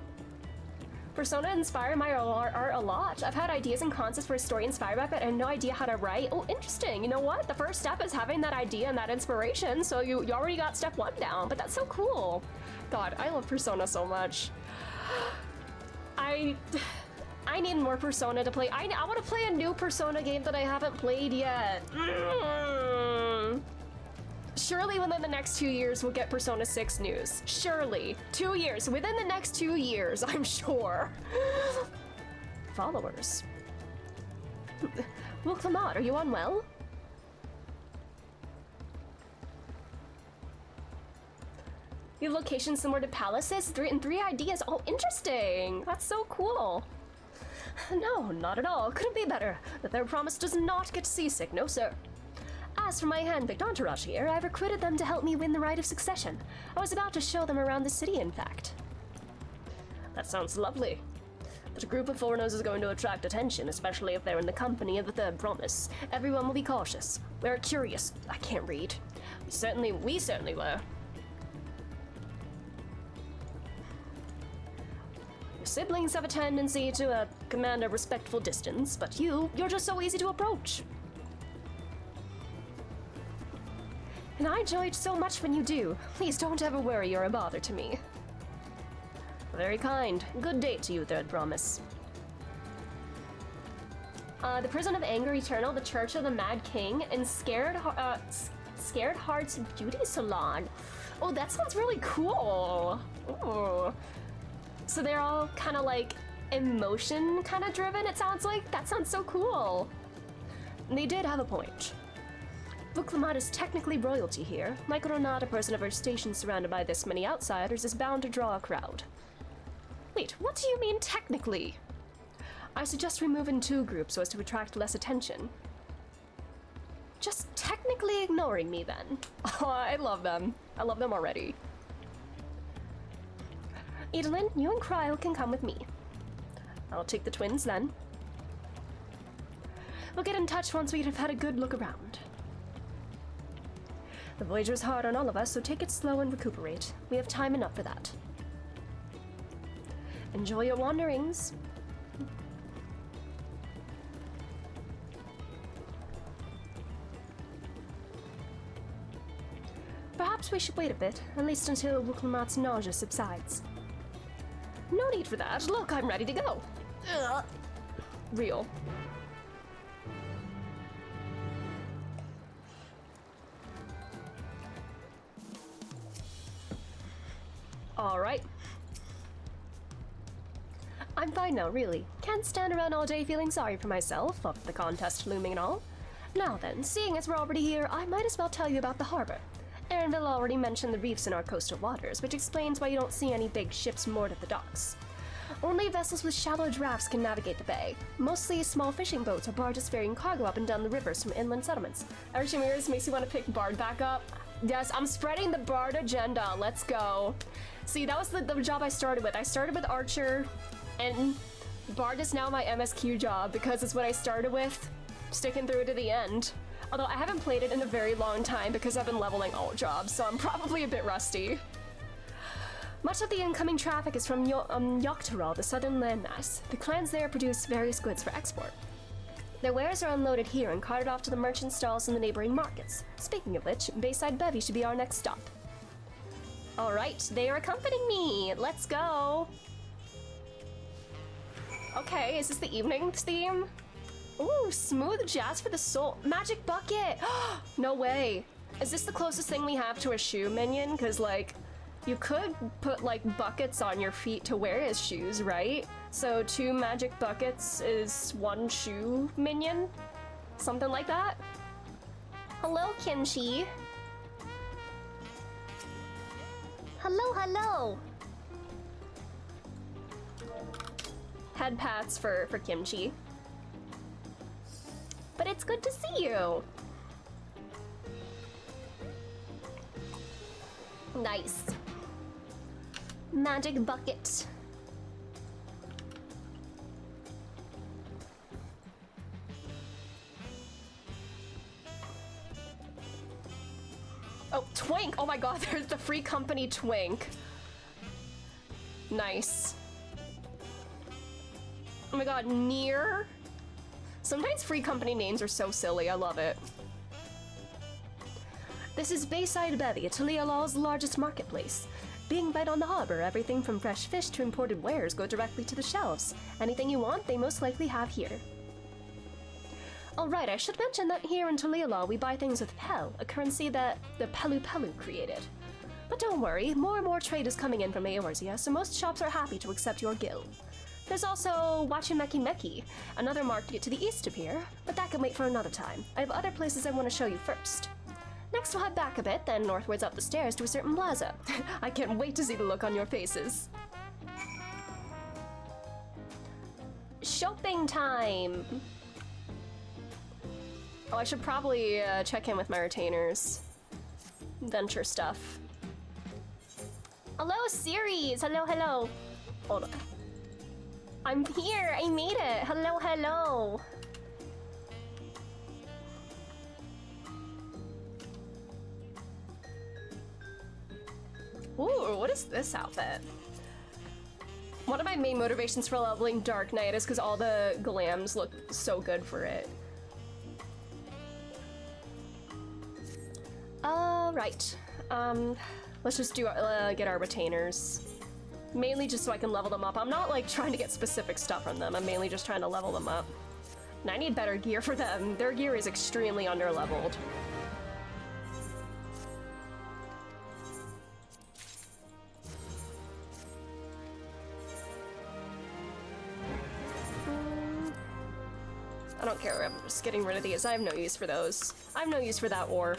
Persona inspired my art a lot. I've had ideas and concepts for a story inspired by it, but I had no idea how to write. Oh, interesting. You know what? The first step is having that idea and that inspiration, so you already got step 1 down, but that's so cool. God, I love Persona so much. I need more Persona to play. I want to play a new Persona game that I haven't played yet. Surely within the next 2 years we'll get Persona 6 news. Surely. 2 years. Within the next 2 years, I'm sure. Followers. Well, Clamart, are you unwell? Your location similar to palaces? 3 ideas. Oh, interesting. That's so cool. No, not at all. Couldn't be better. The third promise does not get seasick. No, sir. As for my hand-picked entourage here, I've recruited them to help me win the right of succession. I was about to show them around the city, in fact. That sounds lovely. But a group of foreigners is going to attract attention, especially if they're in the company of the third promise. Everyone will be cautious. We're curious. I can't read. We certainly were. Your siblings have a tendency to command a respectful distance, but you're just so easy to approach. And I enjoy it so much when you do. Please don't ever worry you're a bother to me. Very kind. Good day to you, third promise. The Prison of Anger Eternal, the Church of the Mad King, and Scared Hearts Beauty Salon. Oh, that sounds really cool. Ooh. So they're all kind of like emotion kind of driven, it sounds like. That sounds so cool. And they did have a point. Vuklamat is technically royalty here. Like it or not, a person of her station surrounded by this many outsiders is bound to draw a crowd. Wait, what do you mean technically? I suggest we move in 2 groups so as to attract less attention. Just technically ignoring me then. Oh, I love them. I love them already. Edelyn, you and Cryle can come with me. I'll take the twins then. We'll get in touch once we've had a good look around. The voyage was hard on all of us, so take it slow and recuperate. We have time enough for that. Enjoy your wanderings. Perhaps we should wait a bit, at least until Wuklamat's nausea subsides. No need for that. Look, I'm ready to go. Ugh. Real. Alright. I'm fine now, really. Can't stand around all day feeling sorry for myself, up the contest looming and all. Now then, seeing as we're already here, I might as well tell you about the harbor. Erinville already mentioned the reefs in our coastal waters, which explains why you don't see any big ships moored at the docks. Only vessels with shallow drafts can navigate the bay. Mostly small fishing boats or barges ferrying cargo up and down the rivers from inland settlements. Archimedes makes you want to pick Bard back up. Yes, I'm spreading the Bard agenda. Let's go. See, that was the job I started with. I started with Archer, and Bard is now my MSQ job because it's what I started with, sticking through to the end. Although I haven't played it in a very long time because I've been leveling all jobs, so I'm probably a bit rusty. Much of the incoming traffic is from Yoctorol, the southern landmass. The clans there produce various goods for export. Their wares are unloaded here and carted off to the merchant stalls in the neighboring markets. Speaking of which, Bayside Bevy should be our next stop. Alright, they are accompanying me! Let's go! Okay, is this the evening theme? Ooh, smooth jazz for the soul. Magic bucket! No way. Is this the closest thing we have to a shoe minion? Because, like, you could put, like, buckets on your feet to wear as shoes, right? So 2 magic buckets is 1 shoe minion? Something like that? Hello, Kimchi. Hello, hello. Head pats for Kimchi. But it's good to see you. Nice. Magic bucket. Oh, Twink! Oh my god, there's the free company Twink. Nice. Oh my god, Near? Sometimes free company names are so silly, I love it. This is Bayside Bevy, Tulialaw's largest marketplace. Being right on the harbor, everything from fresh fish to imported wares go directly to the shelves. Anything you want, they most likely have here. Alright, I should mention that here in Tulialaw we buy things with Pel, a currency that the Pelu Pelu created. But don't worry, more and more trade is coming in from Eorzea, so most shops are happy to accept your gil. There's also Wachimeki Meki, another market to the east of here, but that can wait for another time. I have other places I want to show you first. Next we'll head back a bit, then northwards up the stairs to a certain plaza. I can't wait to see the look on your faces. Shopping time! Oh, I should probably check in with my retainers. Venture stuff. Hello, Ceres! Hello, hello! Hold on. I'm here! I made it! Hello, hello! Ooh, what is this outfit? One of my main motivations for leveling Dark Knight is because all the glams look so good for it. Right. Let's just do get our retainers. Mainly just so I can level them up. I'm not like trying to get specific stuff from them. I'm mainly just trying to level them up. And I need better gear for them. Their gear is extremely underleveled. I don't care, I'm just getting rid of these. I have no use for those. I have no use for that ore.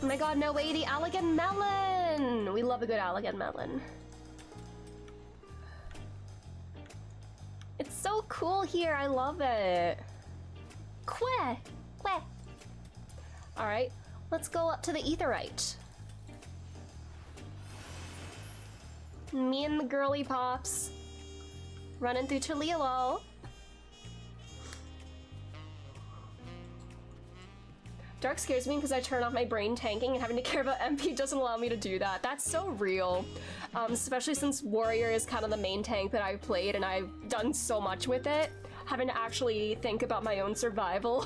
Oh my god, no way, the Allegan Melon! We love a good Allegan Melon. It's so cool here, I love it. Queh! Queh! Alright, let's go up to the Aetheryte. Me and the girly pops. Running through Tulialaw. Dark scares me because I turn off my brain tanking, and having to care about MP doesn't allow me to do that. That's so real. Especially since Warrior is kind of the main tank that I've played and I've done so much with it. Having to actually think about my own survival,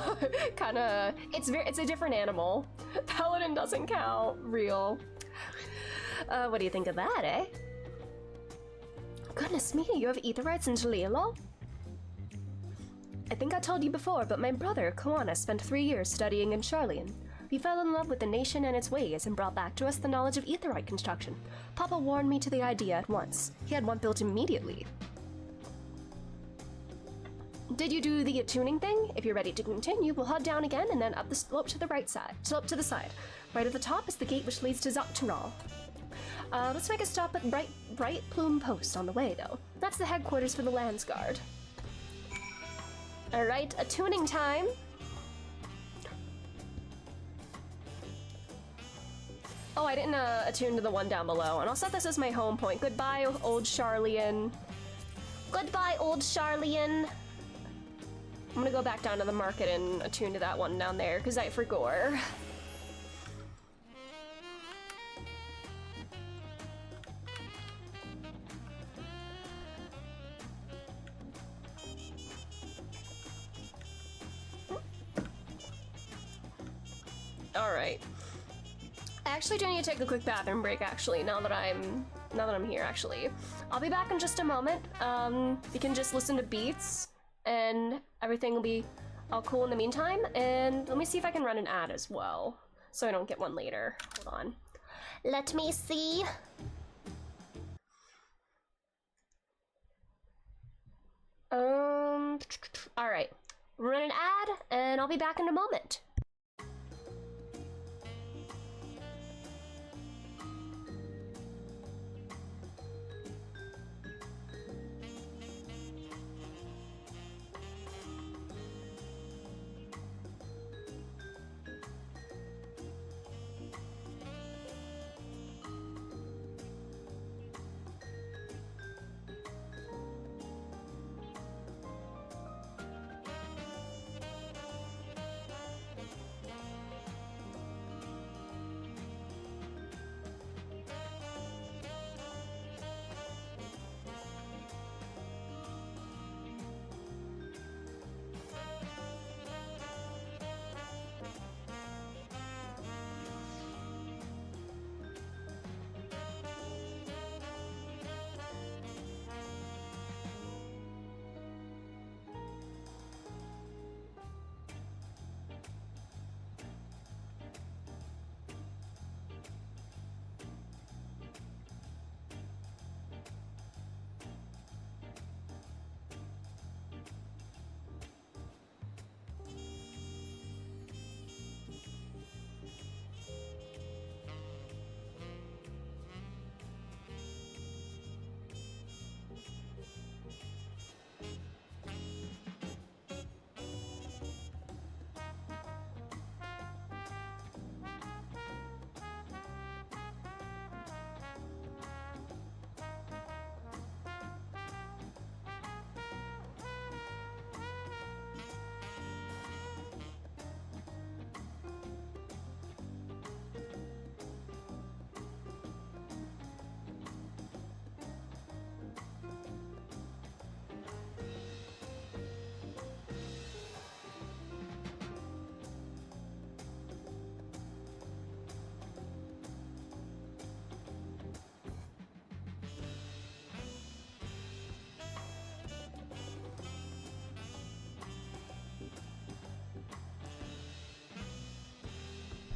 it's a different animal. Paladin doesn't count. Real. What do you think of that, eh? Goodness me, you have Aetherites in Tulialaw? I think I told you before, but my brother, Koana, spent 3 years studying in Charlian. We fell in love with the nation and its ways and brought back to us the knowledge of Aetherite construction. Papa warned me to the idea at once. He had one built immediately. Did you do the attuning thing? If you're ready to continue, we'll head down again and then up the slope to the right side. Slope to the side. Right at the top is the gate which leads to Dawntrail. Let's make a stop at Bright Plume Post on the way, though. That's the headquarters for the Landsguard. Alright, attuning time. Oh, I didn't attune to the one down below, and I'll set this as my home point. Goodbye, old Charlian. Goodbye, old Charlian. I'm gonna go back down to the market and attune to that one down there, because I forgot. Alright. I actually do need to take a quick bathroom break, actually, now that I'm here, actually. I'll be back in just a moment. You can just listen to beats, and everything will be all cool in the meantime. And let me see if I can run an ad as well, so I don't get one later. Hold on. Let me see. Alright. Run an ad, and I'll be back in a moment.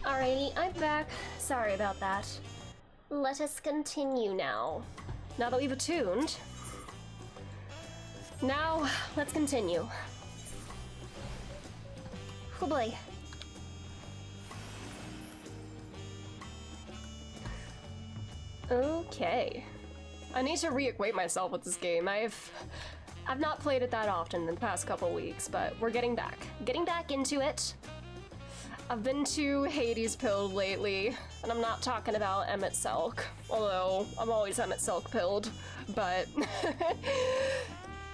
Alrighty, I'm back. Sorry about that. Let us continue now. Now that we've attuned. Now, let's continue. Oh boy. Okay. I need to reacquaint myself with this game. I've not played it that often in the past couple weeks, but we're getting back. Getting back into it. I've been too Hades pilled lately, and I'm not talking about Emmett Selk, although I'm always Emmett Selk pilled, but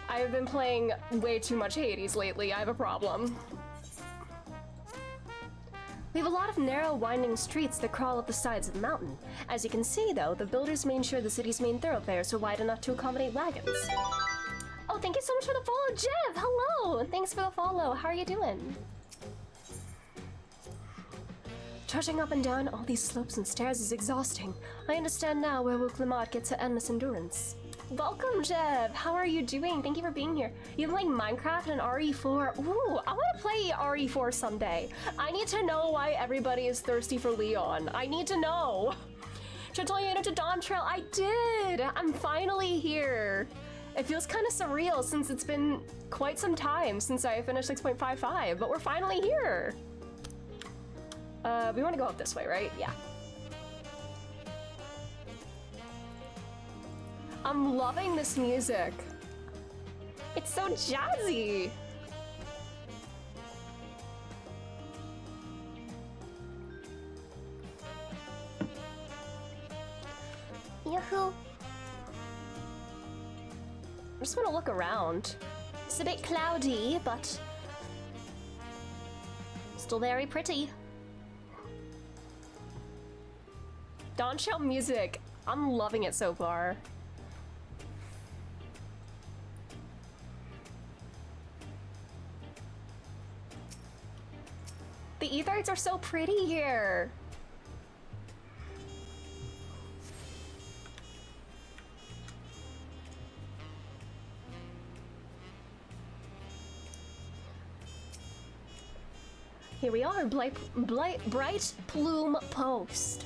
I've been playing way too much Hades lately. I have a problem. We have a lot of narrow, winding streets that crawl up the sides of the mountain. As you can see, though, the builders made sure the city's main thoroughfares are wide enough to accommodate wagons. Oh, thank you so much for the follow, Jeff! Hello! Thanks for the follow. How are you doing? Trudging up and down all these slopes and stairs is exhausting. I understand now where Wuklamot gets her endless endurance. Welcome, Jeff! How are you doing? Thank you for being here. You've been playing Minecraft and RE4. Ooh, I want to play RE4 someday. I need to know why everybody is thirsty for Leon. I need to know. Should I tell you to Dawntrail? I did! I'm finally here. It feels kind of surreal since it's been quite some time since I finished 6.55, but we're finally here. We want to go up this way, right? Yeah. I'm loving this music. It's so jazzy. Yahoo! I just want to look around. It's a bit cloudy, but still very pretty. Dawntrail music. I'm loving it so far. The Aetherites are so pretty here. Here we are, Bright Plume Post.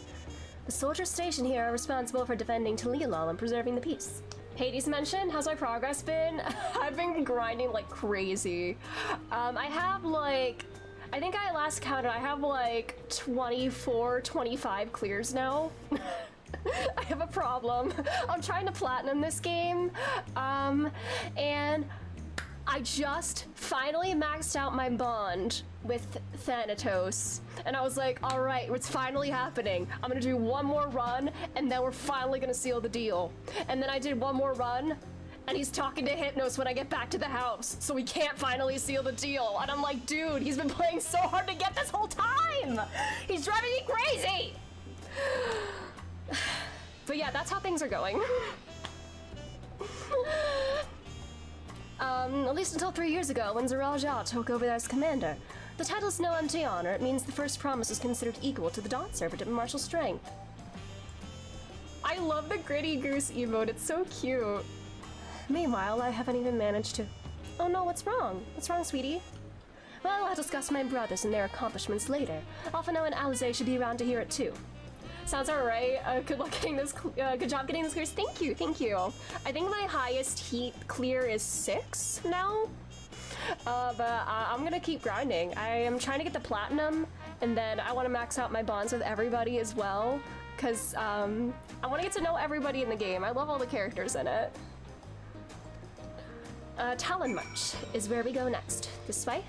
The soldiers stationed here are responsible for defending Talilal and preserving the peace. Hades mentioned, how's my progress been? I've been grinding like crazy. I have like, I think I last counted, I have like 24, 25 clears now. I have a problem. I'm trying to platinum this game, and I just finally maxed out my bond with Thanatos, and I was like, all right, it's finally happening. I'm gonna do one more run, and then we're finally gonna seal the deal. And then I did one more run, and he's talking to Hypnos when I get back to the house, so we can't finally seal the deal. And I'm like, dude, he's been playing so hard to get this whole time! He's driving me crazy! But yeah, that's how things are going. At least until 3 years ago, when Zerajah took over as commander. The title's no empty honor. It means the first promise is considered equal to the Dawn Serpent in martial strength. I love the gritty goose emote. It's so cute. Meanwhile, I haven't even managed to... Oh no, what's wrong? What's wrong, sweetie? Well, I'll discuss my brothers and their accomplishments later. Alphino and Alize should be around to hear it too. Sounds alright. Good luck getting this. Good job getting this clears. Thank you, thank you. I think my highest heat clear is 6 now. But I'm gonna keep grinding. I am trying to get the platinum, and then I want to max out my bonds with everybody as well, because I want to get to know everybody in the game. I love all the characters in it. Talon March is where we go next. This way?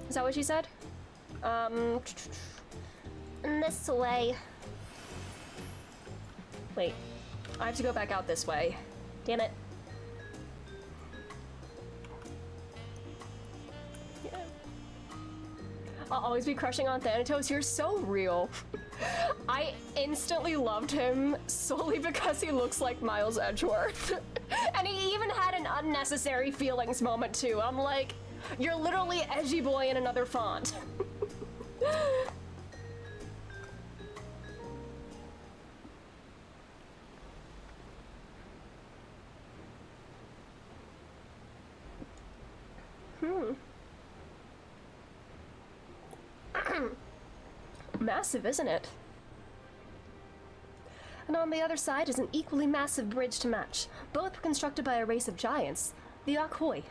Is that what she said? This way. Wait, I have to go back out this way. Damn it. Yeah. I'll always be crushing on Thanatos. You're so real. I instantly loved him solely because he looks like Miles Edgeworth. And he even had an unnecessary feelings moment too. I'm like, you're literally Edgy Boy in another font. massive, isn't it? And on the other side is an equally massive bridge to match. Both were constructed by a race of giants, the Yakhoi.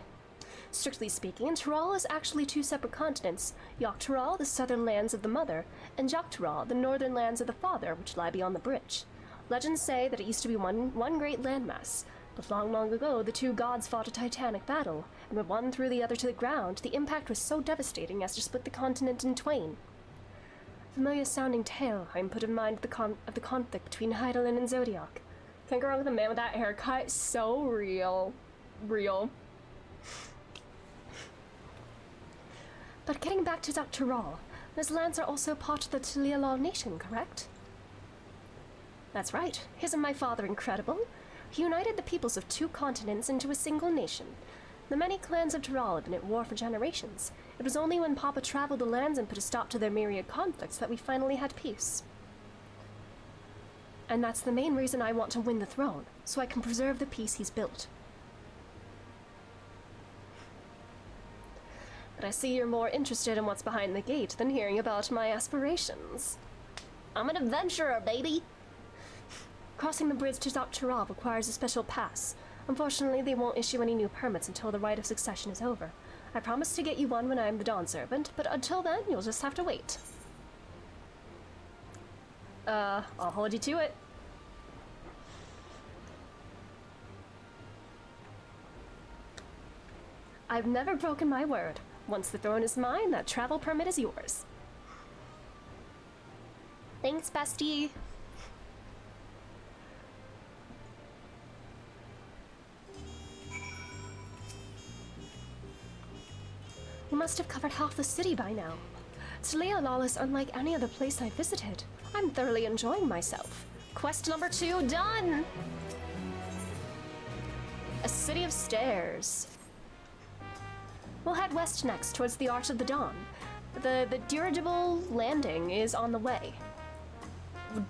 Strictly speaking, Tural is actually two separate continents, Yaktural, the southern lands of the mother, and Jaktural, the northern lands of the father, which lie beyond the bridge. Legends say that it used to be one great landmass, but long ago the two gods fought a titanic battle, and when one threw the other to the ground, the impact was so devastating as to split the continent in twain. Familiar-sounding tale, I'm put in mind of the conflict between Heidelin and Zodiac. Can't go wrong with a man with that haircut. So real. Real. But getting back to Dr. Rawl, those lands are also part of the Talialal nation, correct? That's right. Isn't my father incredible? He united the peoples of two continents into a single nation. The many clans of Tural have been at war for generations. It was only when Papa traveled the lands and put a stop to their myriad conflicts that we finally had peace. And that's the main reason I want to win the throne, so I can preserve the peace he's built. But I see you're more interested in what's behind the gate than hearing about my aspirations. I'm an adventurer, baby! Crossing the bridge to Tural requires a special pass. Unfortunately, they won't issue any new permits until the rite of succession is over. I promise to get you one when I'm the Dawn Servant, but until then, you'll just have to wait. I'll hold you to it. I've never broken my word. Once the throne is mine, that travel permit is yours. Thanks, bestie. We must have covered half the city by now. Talialal is unlike any other place I've visited. I'm thoroughly enjoying myself. Quest number 2 done! A city of stairs. We'll head west next, towards the Arch of the Dawn. The dirigible landing is on the way.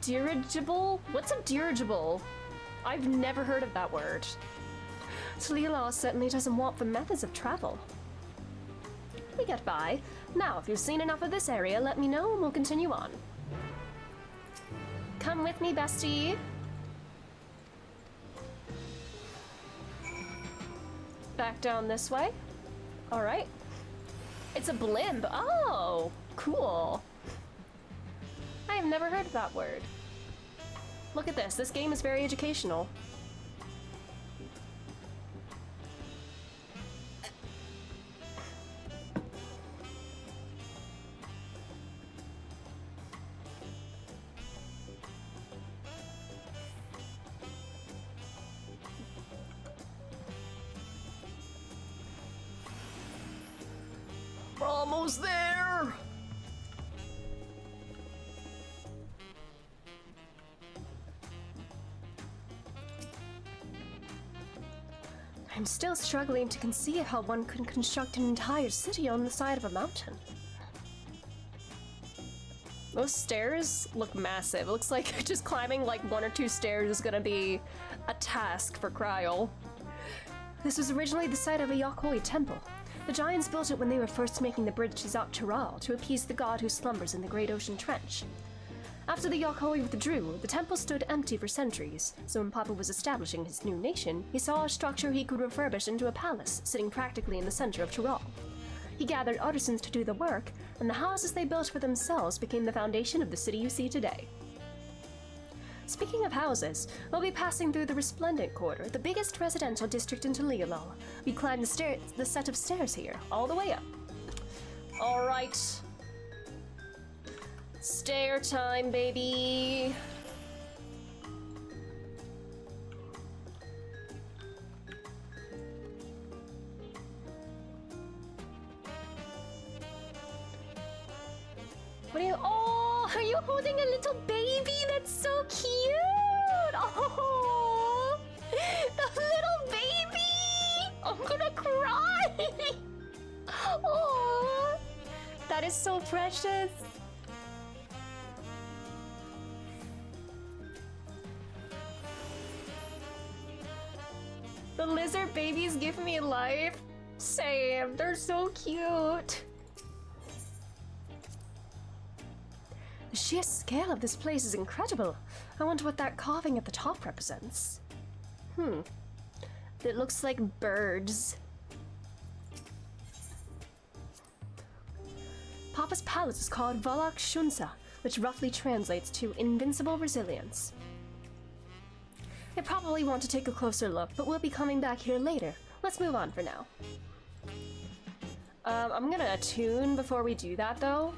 Dirigible? What's a dirigible? I've never heard of that word. Talialal certainly doesn't want the methods of travel. We get by. Now, if you've seen enough of this area, let me know and we'll continue on. Come with me, bestie. Back down this way. Alright. It's a blimp. Oh, cool. I have never heard of that word. Look at this. This game is very educational. We're almost there! I'm still struggling to conceive how one could construct an entire city on the side of a mountain. Those stairs look massive. It looks like just climbing like 1 or 2 stairs is gonna be a task for Kryl. This was originally the site of a Yakhoi temple. The Giants built it when they were first making the bridge to Zaktural to appease the god who slumbers in the Great Ocean Trench. After the Yakhoi withdrew, the temple stood empty for centuries, so when Papa was establishing his new nation, he saw a structure he could refurbish into a palace, sitting practically in the center of Tural. He gathered artisans to do the work, and the houses they built for themselves became the foundation of the city you see today. Speaking of houses, we'll be passing through the Resplendent Quarter, the biggest residential district in Talialal. We climb the set of stairs here, all the way up. Alright. Stair time, baby! What are you- Oh! Are you holding a little baby? That's so cute! Oh! The little baby! I'm gonna cry! Oh! That is so precious! The lizard babies give me life. Same, they're so cute. The sheer scale of this place is incredible. I wonder what that carving at the top represents. It looks like birds. Papa's palace is called Valak Shunsa, which roughly translates to invincible resilience. I probably want to take a closer look, but we'll be coming back here later. Let's move on for now. I'm gonna attune before we do that, though.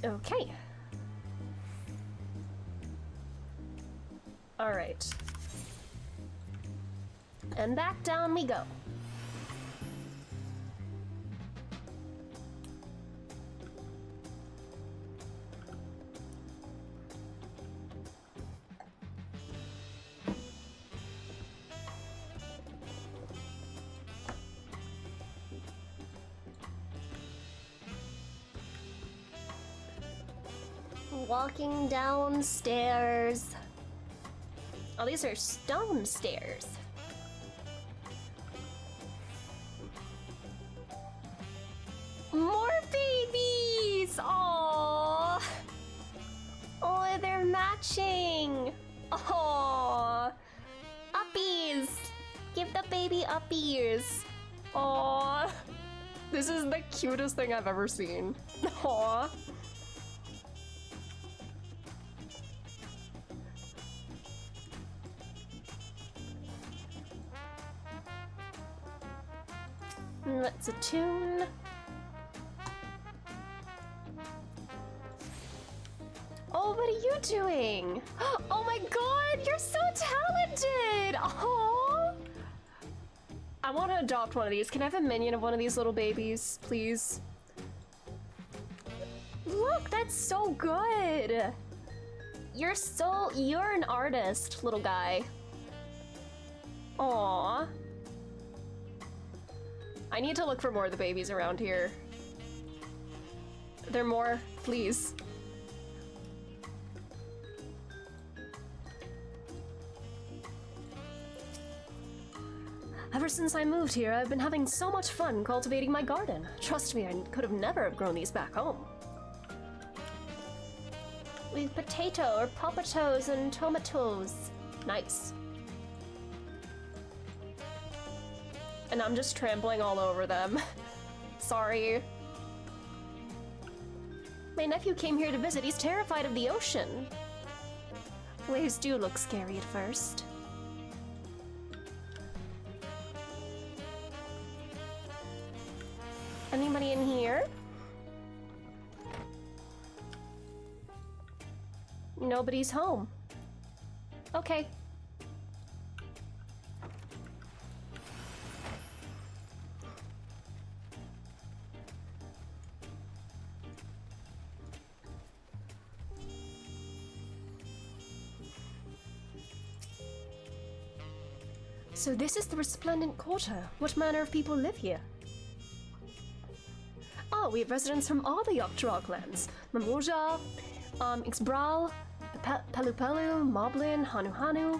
Okay. All right. And back down we go. Walking downstairs. Oh, these are stone stairs. More babies! Aww! Oh, they're matching. Aww! Uppies. Give the baby uppies. Aww! This is the cutest thing I've ever seen. Aww! Let's attune. Oh, what are you doing? Oh my god, you're so talented! Oh! I want to adopt one of these. Can I have a minion of one of these little babies, please? Look, that's so good! You're an artist, little guy. Aww. I need to look for more of the babies around here. Are there more? Please. Ever since I moved here, I've been having so much fun cultivating my garden. Trust me, I could have never have grown these back home. With potato or potatoes and tomatoes. Nice. And I'm just trampling all over them. Sorry. My nephew came here to visit. He's terrified of the ocean. Waves do look scary at first. Anybody in here? Nobody's home. Okay. So this is the Resplendent Quarter. What manner of people live here? Oh, we have residents from all the Yogg-Trog clans. Mamoja, Ixbral, Pelupelu, Moblin, Hanu.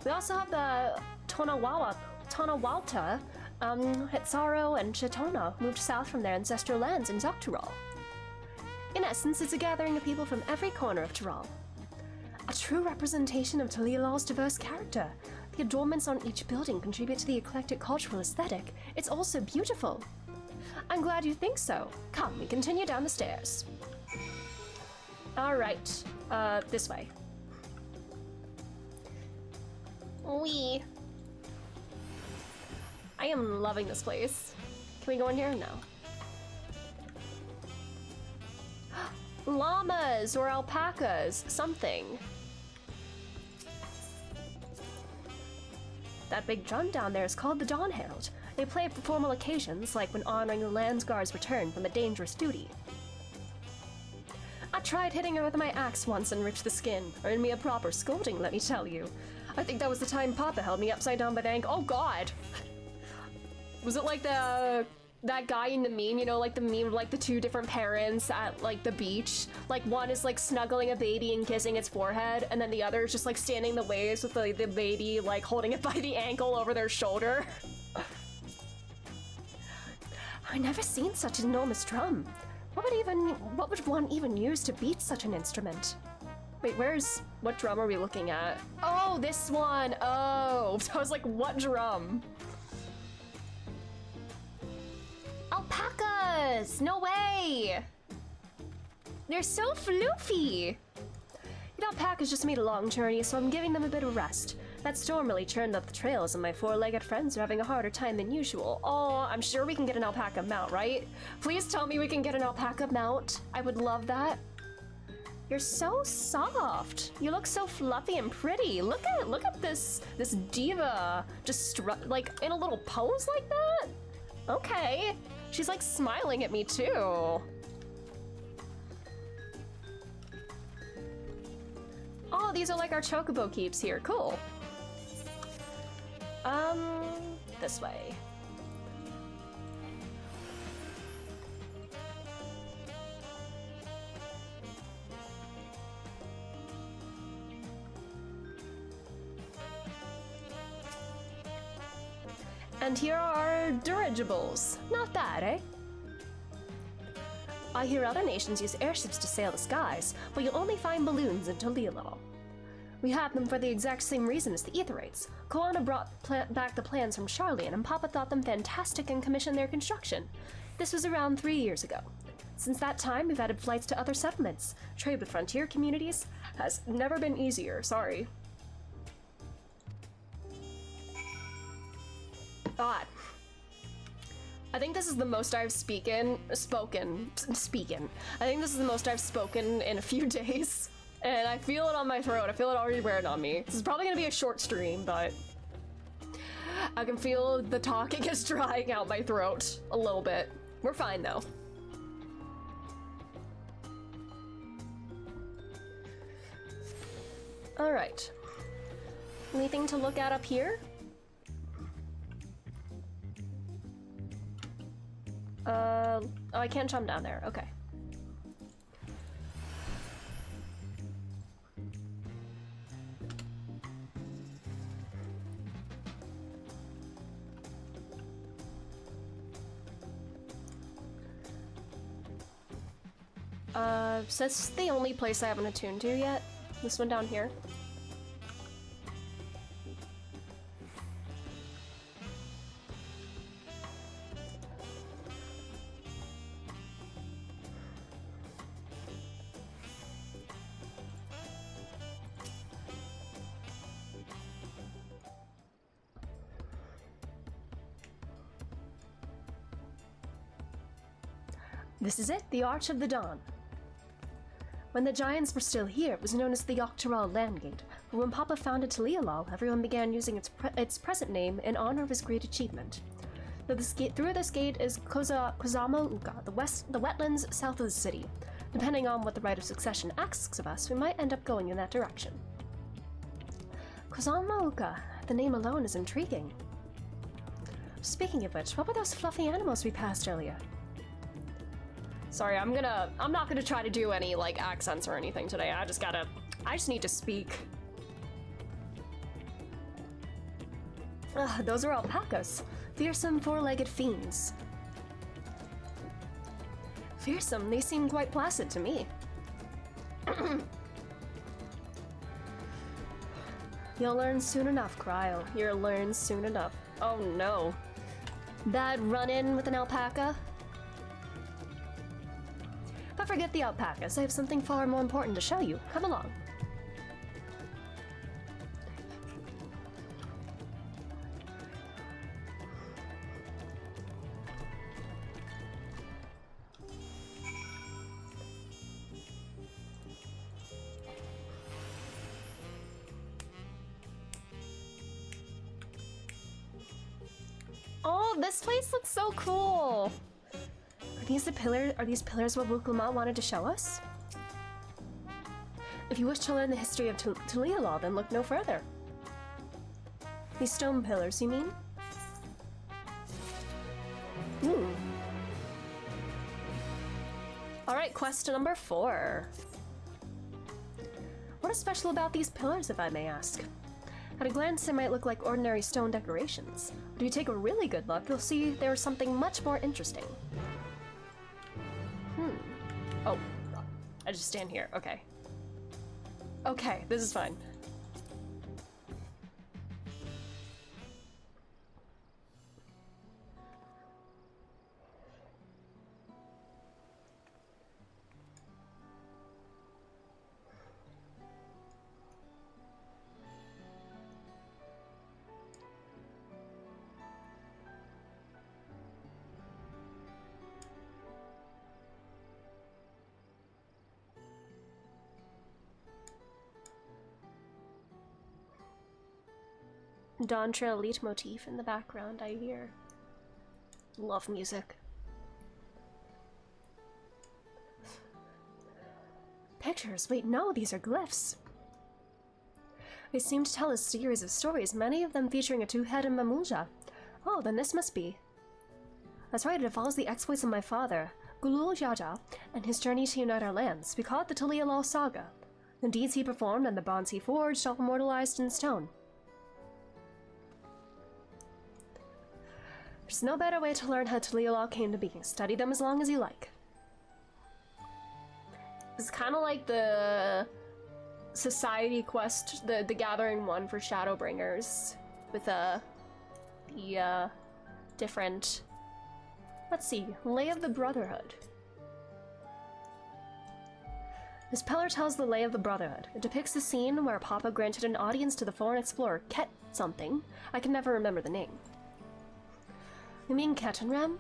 We also have the Tonawalta, Hetsaro, and Chetona moved south from their ancestral lands in Yogg-Trog. In essence, it's a gathering of people from every corner of Tyrol. A true representation of Talialal's diverse character. The adornments on each building contribute to the eclectic cultural aesthetic. It's also beautiful. I'm glad you think so. Come, we continue down the stairs. Alright, this way. I am loving this place. Can we go in here? No. Llamas or alpacas, something. That big drum down there is called the Dawn Herald. They play it for formal occasions, like when honoring the Landsguard's return from a dangerous duty. I tried hitting her with my axe once and ripped the skin. Earned me a proper scolding, let me tell you. I think that was the time Papa held me upside down by the ankle. Oh god! Was it like the that guy in the meme, you know, like the meme of like the two different parents at like the beach. Like one is like snuggling a baby and kissing its forehead, and then the other is just like standing in the waves with the baby like holding it by the ankle over their shoulder. I've never seen such an enormous drum. What would one even use to beat such an instrument? Wait, what drum are we looking at? Oh, this one. Oh, so I was like, what drum? Alpacas! No way! They're so floofy! The alpacas just made a long journey, so I'm giving them a bit of rest. That storm really churned up the trails, and my four-legged friends are having a harder time than usual. Oh, I'm sure we can get an alpaca mount, right? Please tell me we can get an alpaca mount. I would love that. You're so soft. You look so fluffy and pretty. Look at this diva just like in a little pose like that. Okay. She's like smiling at me too. Oh, these are like our chocobo keeps here. Cool. This way. And here are our dirigibles. Not bad, eh? I hear other nations use airships to sail the skies, but you'll only find balloons in Tolilo. We have them for the exact same reason as the Aetherites. Koana brought back the plans from Charlian, and Papa thought them fantastic and commissioned their construction. This was around 3 years ago. Since that time, we've added flights to other settlements. Trade with frontier communities has never been easier, sorry. God. I think this is the most I've spoken. I think this is the most I've spoken in a few days. And I feel it on my throat. I feel it already wearing on me. This is probably gonna be a short stream, but I can feel the talking is drying out my throat a little bit. We're fine though. All right. Anything to look at up here? Oh, I can't jump down there. Okay. So that's the only place I haven't attuned to yet. This one down here. This is it, the Arch of the Dawn. When the Giants were still here, it was known as the Yoctoral Landgate, but when Papa founded Talialal, everyone began using its present name in honor of his great achievement. Through this gate is Kozama Uka, the wetlands south of the city. Depending on what the Rite of Succession asks of us, we might end up going in that direction. Kozama Uka, the name alone is intriguing. Speaking of which, what were those fluffy animals we passed earlier? Sorry, I'm not gonna try to do any, like, accents or anything today. I just need to speak. Those are alpacas. Fearsome four-legged fiends. Fearsome, they seem quite placid to me. You'll learn soon enough, Cryle. You'll learn soon enough. Oh no. Bad run-in with an alpaca? But forget the alpacas, I have something far more important to show you. Come along. Oh, this place looks so cool! Are these pillars what Wukuma wanted to show us? If you wish to learn the history of Talialal, then look no further. These stone pillars, you mean? Alright, quest number 4. What is special about these pillars, if I may ask? At a glance, they might look like ordinary stone decorations. But if you take a really good look, you'll see there's something much more interesting. Oh, I just stand here. Okay. Okay, this is fine. Dawntrail leitmotif in the background, I hear. Love music. Pictures? Wait, no, these are glyphs. They seem to tell a series of stories, many of them featuring a two-headed Mamuja. Oh, then this must be. That's right, it follows the exploits of my father, Gulul Jaja, and his journey to unite our lands. We call it the Tulialal Saga. The deeds he performed and the bonds he forged, all immortalized in stone. There's no better way to learn how Tulialal came to be. Study them as long as you like. It's kind of like the society quest, the gathering one for Shadowbringers, with the different. Let's see, Lay of the Brotherhood. This pillar tells the Lay of the Brotherhood. It depicts the scene where Papa granted an audience to the foreign explorer Ket something. I can never remember the name. You mean Ketanram?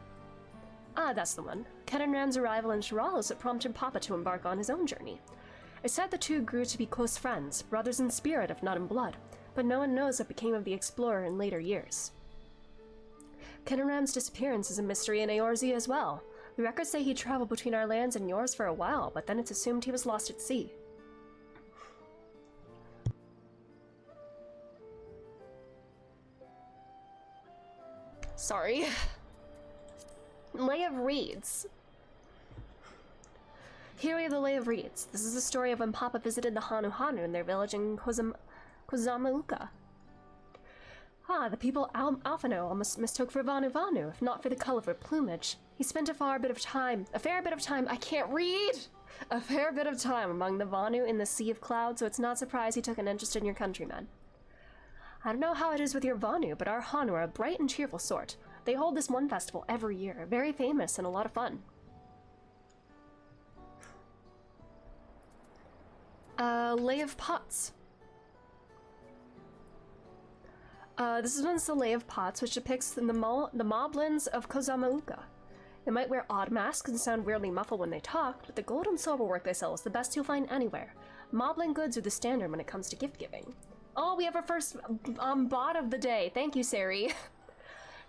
Ah, that's the one. Ketanram's arrival in Shiral is what prompted Papa to embark on his own journey. It said the two grew to be close friends, brothers in spirit if not in blood, but no one knows what became of the explorer in later years. Ketanram's disappearance is a mystery in Eorzea as well. The records say he traveled between our lands and yours for a while, but then it's assumed he was lost at sea. Sorry. Lay of Reeds. Here we have the Lay of Reeds. This is the story of when Papa visited the Hanu Hanu in their village in Kozamauka. Ah, the people Alphano almost mistook for Vanu Vanu, if not for the colorful plumage. He spent a fair bit of time, I can't read! A fair bit of time among the Vanu in the Sea of Clouds, so it's not surprised he took an interest in your countrymen. I don't know how it is with your Vanu, but our Hanu are a bright and cheerful sort. They hold this one festival every year, very famous and a lot of fun. Lay of Pots. This one's the Lay of Pots, which depicts the moblins of Kozamauka. They might wear odd masks and sound weirdly muffled when they talk, but the gold and silver work they sell is the best you'll find anywhere. Moblin goods are the standard when it comes to gift giving. Oh, we have our first bot of the day. Thank you, Sari.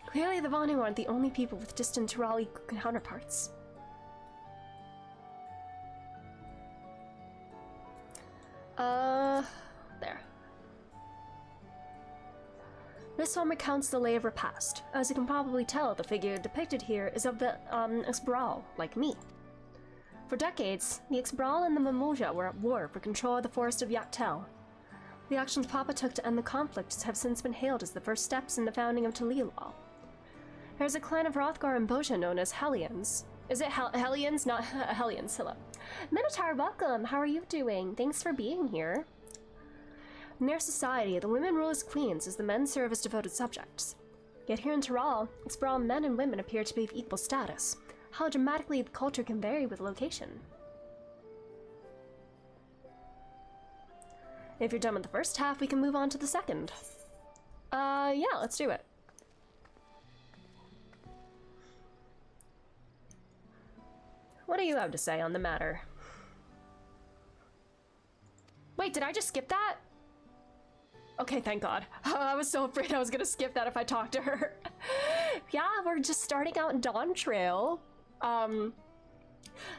Clearly the Vanu aren't the only people with distant Tirali counterparts. There. This one recounts the Lay of her past. As you can probably tell, the figure depicted here is of the Xbral, like me. For decades, the Xbral and the Mamuja were at war for control of the forest of Yaktel. The actions Papa took to end the conflicts have since been hailed as the first steps in the founding of Tulialal. There's a clan of Hrothgar and Boja known as Hellions. Is it Hellions? Not Hellions, hello. Minotaur, welcome! How are you doing? Thanks for being here. In their society, the women rule as queens as the men serve as devoted subjects. Yet here in Tiral, Xbral men and women appear to be of equal status. How dramatically the culture can vary with location. If you're done with the first half, we can move on to the second. Yeah, let's do it. What do you have to say on the matter? Wait, did I just skip that? Okay, thank God. I was so afraid I was gonna skip that if I talked to her. Yeah, we're just starting out in Dawntrail.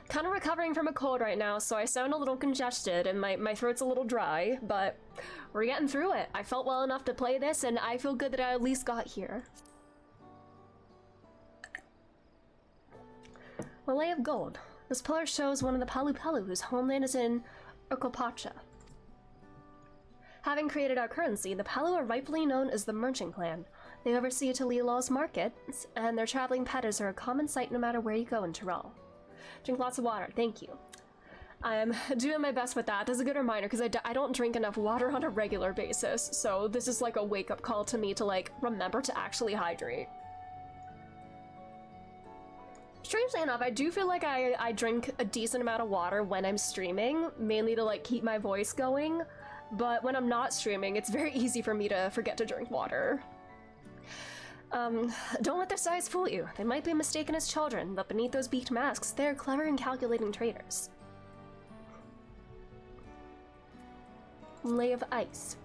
Kind of recovering from a cold right now, so I sound a little congested and my throat's a little dry, but we're getting through it. I felt well enough to play this, and I feel good that I at least got here. The Lay of Gold. This pillar shows one of the Palu Palu whose homeland is in Urkopacha. Having created our currency, the Palu are rightfully known as the Merchant Clan. They oversee Talilaw's markets, and their traveling peddlers are a common sight no matter where you go in Tyrol. Drink lots of water, thank you. I'm doing my best with that. That's a good reminder, because I don't drink enough water on a regular basis, so this is like a wake-up call to me to, like, remember to actually hydrate. Strangely enough, I do feel like I drink a decent amount of water when I'm streaming, mainly to, like, keep my voice going, but when I'm not streaming, it's very easy for me to forget to drink water. Don't let their size fool you. They might be mistaken as children, but beneath those beaked masks, they're clever and calculating traders. Lay of Ice.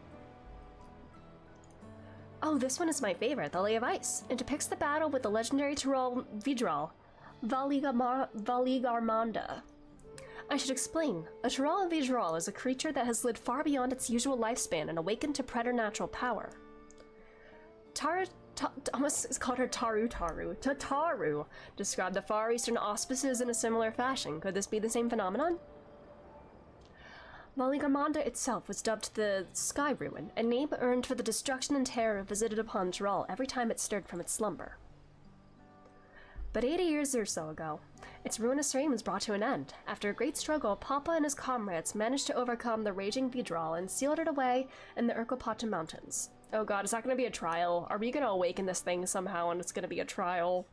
Oh, this one is my favorite, the Lay of Ice. It depicts the battle with the legendary Tyrol Vidral, Valigarmanda. I should explain. A Tyrol Vidral is a creature that has lived far beyond its usual lifespan and awakened to preternatural power. Almost called her Tataru described the Far Eastern auspices in a similar fashion. Could this be the same phenomenon? Valigarmanda itself was dubbed the Sky Ruin, a name earned for the destruction and terror visited upon Tyrol every time it stirred from its slumber. But 80 years or so ago, its ruinous reign was brought to an end. After a great struggle, Papa and his comrades managed to overcome the raging Vidral and sealed it away in the Urkopacha Mountains. Oh god, is that gonna be a trial? Are we gonna awaken this thing somehow and it's gonna be a trial?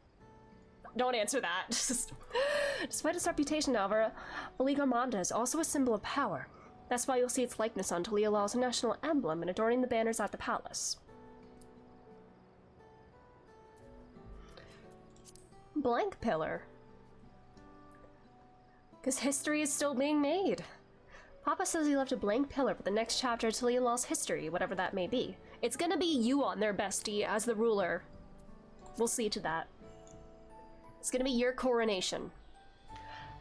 Don't answer that. Despite its reputation, however, Valigarmanda is also a symbol of power. That's why you'll see its likeness on Talilaw's national emblem and adorning the banners at the palace. Blank pillar. Because history is still being made. Papa says he left a blank pillar for the next chapter of Talilaw's history, whatever that may be. It's gonna be you on there, bestie, as the ruler. We'll see to that. It's gonna be your coronation.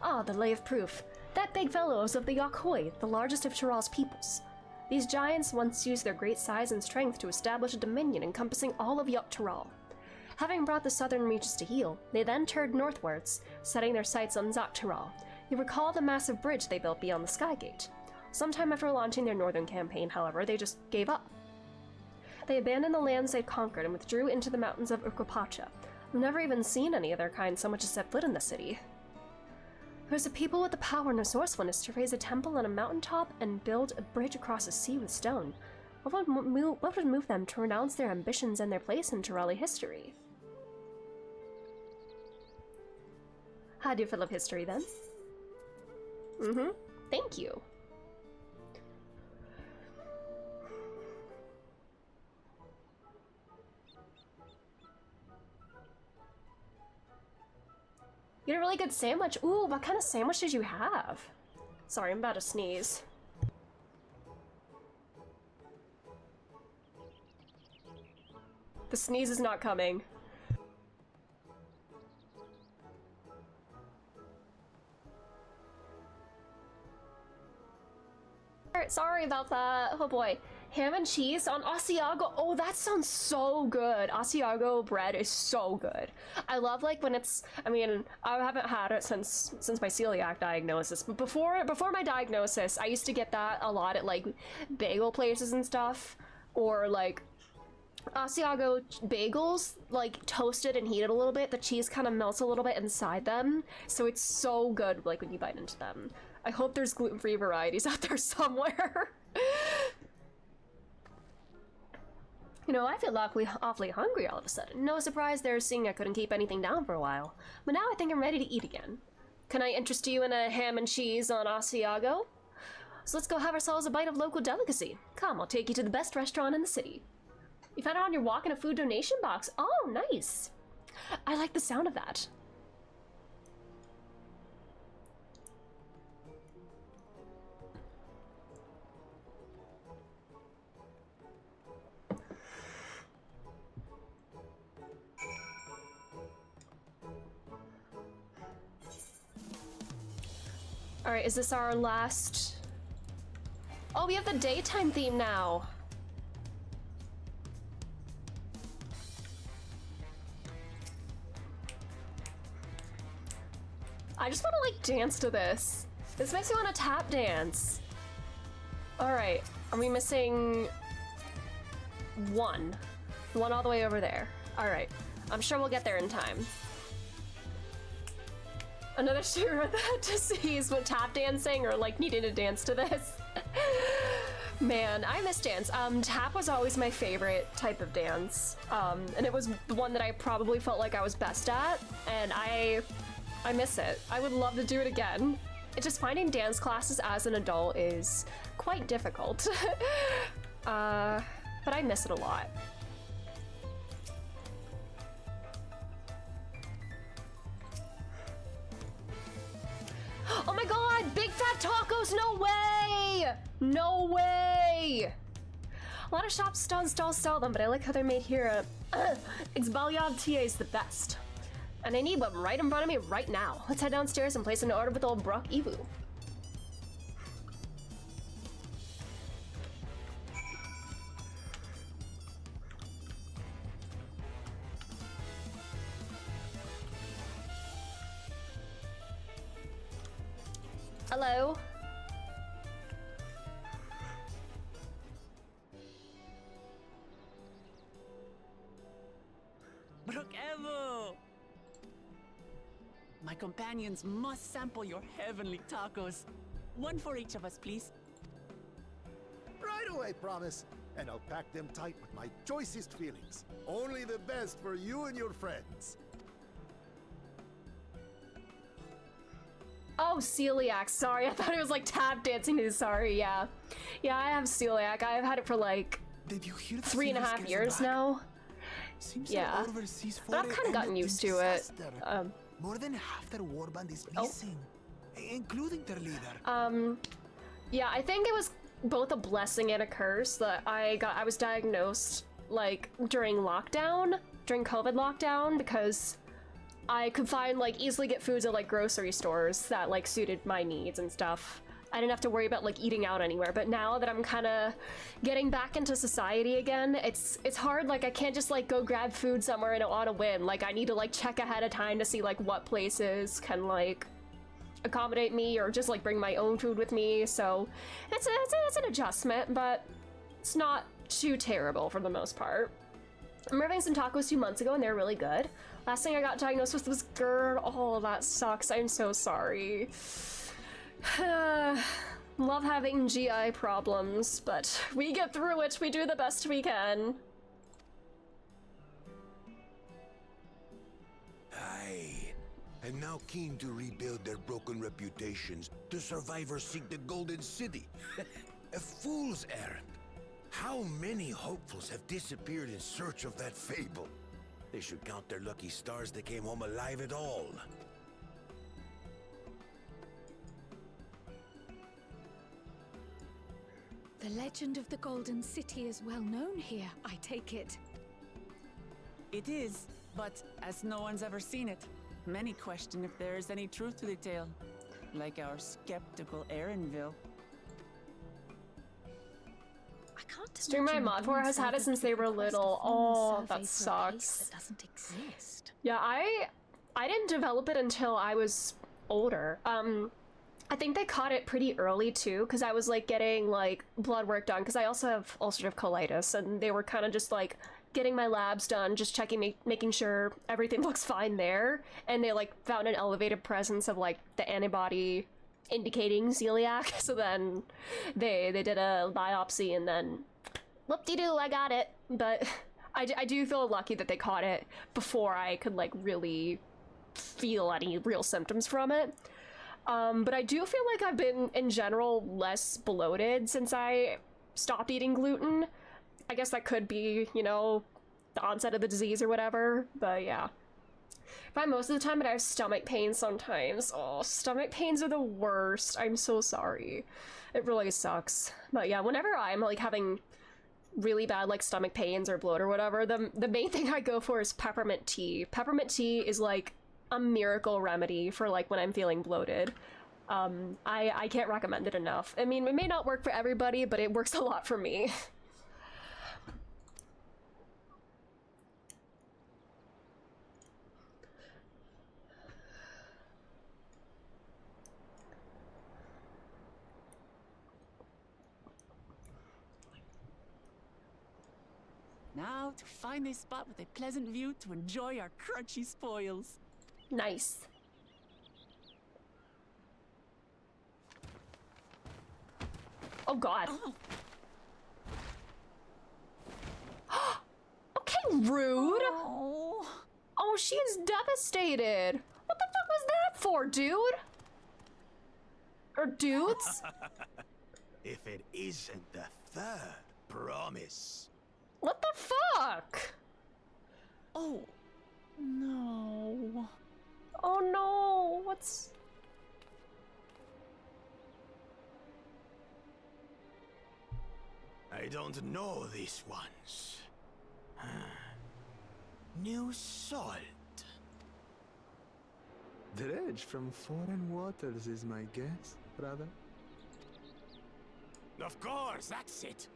Ah, the Lay of Proof. That big fellow is of the Yakhoi, the largest of Tyrol's peoples. These giants once used their great size and strength to establish a dominion encompassing all of Yok Tyrol. Having brought the southern reaches to heel, they then turned northwards, setting their sights on Zok Tyrol. You recall the massive bridge they built beyond the Skygate. Sometime after launching their northern campaign, however, they just gave up. They abandoned the lands they'd conquered and withdrew into the mountains of Urkopacha. I've never even seen any of their kind so much as set foot in the city. There's a people with the power and resourcefulness to raise a temple on a mountaintop and build a bridge across a sea with stone. What would move them to renounce their ambitions and their place in Tyroli history? How do you feel of history, then? Thank you. You had a really good sandwich. Ooh, what kind of sandwich did you have? Sorry, I'm about to sneeze. The sneeze is not coming. Sorry about that. Oh boy. Ham and cheese on Asiago. Oh, that sounds so good. Asiago bread is so good. I love like when it's, I mean, I haven't had it since my celiac diagnosis, but before my diagnosis, I used to get that a lot at like bagel places and stuff, or like Asiago bagels, like toasted and heated a little bit. The cheese kind of melts a little bit inside them, so it's so good like when you bite into them. I hope there's gluten-free varieties out there somewhere. You know, I feel awfully hungry all of a sudden. No surprise there, seeing I couldn't keep anything down for a while. But now I think I'm ready to eat again. Can I interest you in a ham and cheese on Asiago? So let's go have ourselves a bite of local delicacy. Come, I'll take you to the best restaurant in the city. You found it on your walk in a food donation box. Oh, nice. I like the sound of that. Alright, is this our last? Oh, we have the daytime theme now. I just want to like dance to this. This makes me want to tap dance. All right, are we missing one? One all the way over there. All right, I'm sure we'll get there in time. Another shooter with that disease with tap dancing or like needing to dance to this. Man, I miss dance. Tap was always my favorite type of dance. And it was the one that I probably felt like I was best at, and I miss it. I would love to do it again. It's just finding dance classes as an adult is quite difficult. But I miss it a lot. Oh my god, big fat tacos, no way! No way! A lot of shops still sell them, but I like how they're made here. Xbalyad is the best. And I need one right in front of me right now. Let's head downstairs and place an order with old Brock Evu. Hello? Brook Evo! My companions must sample your heavenly tacos. One for each of us, please. Right away, promise. And I'll pack them tight with my choicest feelings. Only the best for you and your friends. Oh, celiac. Sorry, I thought it was like tap dancing. Sorry, yeah. Yeah, I have celiac. I've had it for like 3.5 years now. Yeah. But I've kind of gotten used to it. More than half their warband is missing, including their leader. Yeah, I think it was both a blessing and a curse that I was diagnosed like during COVID lockdown, because I could find like easily get foods at like grocery stores that like suited my needs and stuff. I didn't have to worry about like eating out anywhere. But now that I'm kind of getting back into society again, it's hard. Like I can't just like go grab food somewhere and on a whim. Like I need to like check ahead of time to see like what places can like accommodate me or just like bring my own food with me. So it's an adjustment, but it's not too terrible for the most part. I'm having some tacos 2 months ago and they're really good. Last thing I got diagnosed with was GERD. Oh, that sucks. I'm so sorry. Love having GI problems, but we get through it. We do the best we can. Aye. And now keen to rebuild their broken reputations, the survivors seek the Golden City. A fool's errand. How many hopefuls have disappeared in search of that fable? They should count their lucky stars they came home alive at all. The legend of the Golden City is well known here, I take it. It is, but as no one's ever seen it, many question if there is any truth to the tale, like our skeptical Erinville. Stream my mod for has had it since they were little. Oh, that sucks. That doesn't exist. Yeah, I didn't develop it until I was older. I think they caught it pretty early too, because I was like getting like blood work done, because I also have ulcerative colitis, and they were kind of just like getting my labs done, just checking, making sure everything looks fine there, and they like found an elevated presence of like the antibody indicating celiac. So then they did a biopsy, and then whoop-de-doo, I got it. But I do feel lucky that they caught it before I could like really feel any real symptoms from it. But I do feel like I've been in general less bloated since I stopped eating gluten. I guess that could be, you know, the onset of the disease or whatever, but yeah. I find most of the time that I have stomach pains sometimes. Oh, stomach pains are the worst. I'm so sorry. It really sucks. But yeah, whenever I'm like having really bad like stomach pains or bloat or whatever, the main thing I go for is peppermint tea. Peppermint tea is like a miracle remedy for like when I'm feeling bloated. I can't recommend it enough. I mean, it may not work for everybody, but it works a lot for me. Now to find a spot with a pleasant view to enjoy our crunchy spoils. Nice. Oh god. Oh. Okay, rude. Oh, she is devastated. What the fuck was that for, dude? Or dudes? If it isn't the third promise. What the fuck? Oh, no. Oh no, what's... I don't know these ones. New salt. Dredge from foreign waters is my guess, brother. Of course, that's it.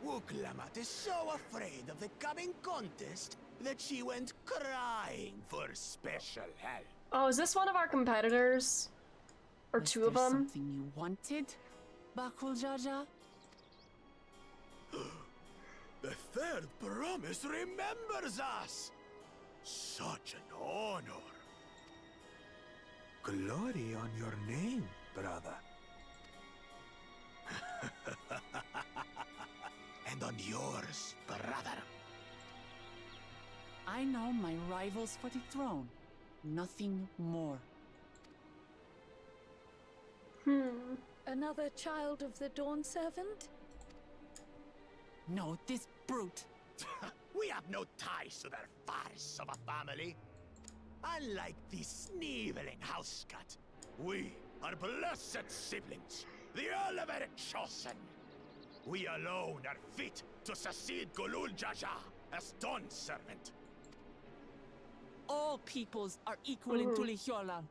Wuklamat is so afraid of the coming contest that she went crying for special help. Oh, is this one of our competitors? Or two of them? Something you wanted, Bakul Jaja? The third promise remembers us. Such an honor. Glory on your name, brother. And on yours, brother. I know my rivals for the throne. Nothing more. Another child of the Dawn Servant? No, this brute. We have no ties to their farce of a family. Unlike the sneevling house cat, we are blessed siblings, the elevated chosen. We alone are fit to succeed Gulul Jaja as Dawn Servant. All peoples are equal in Tulihiola.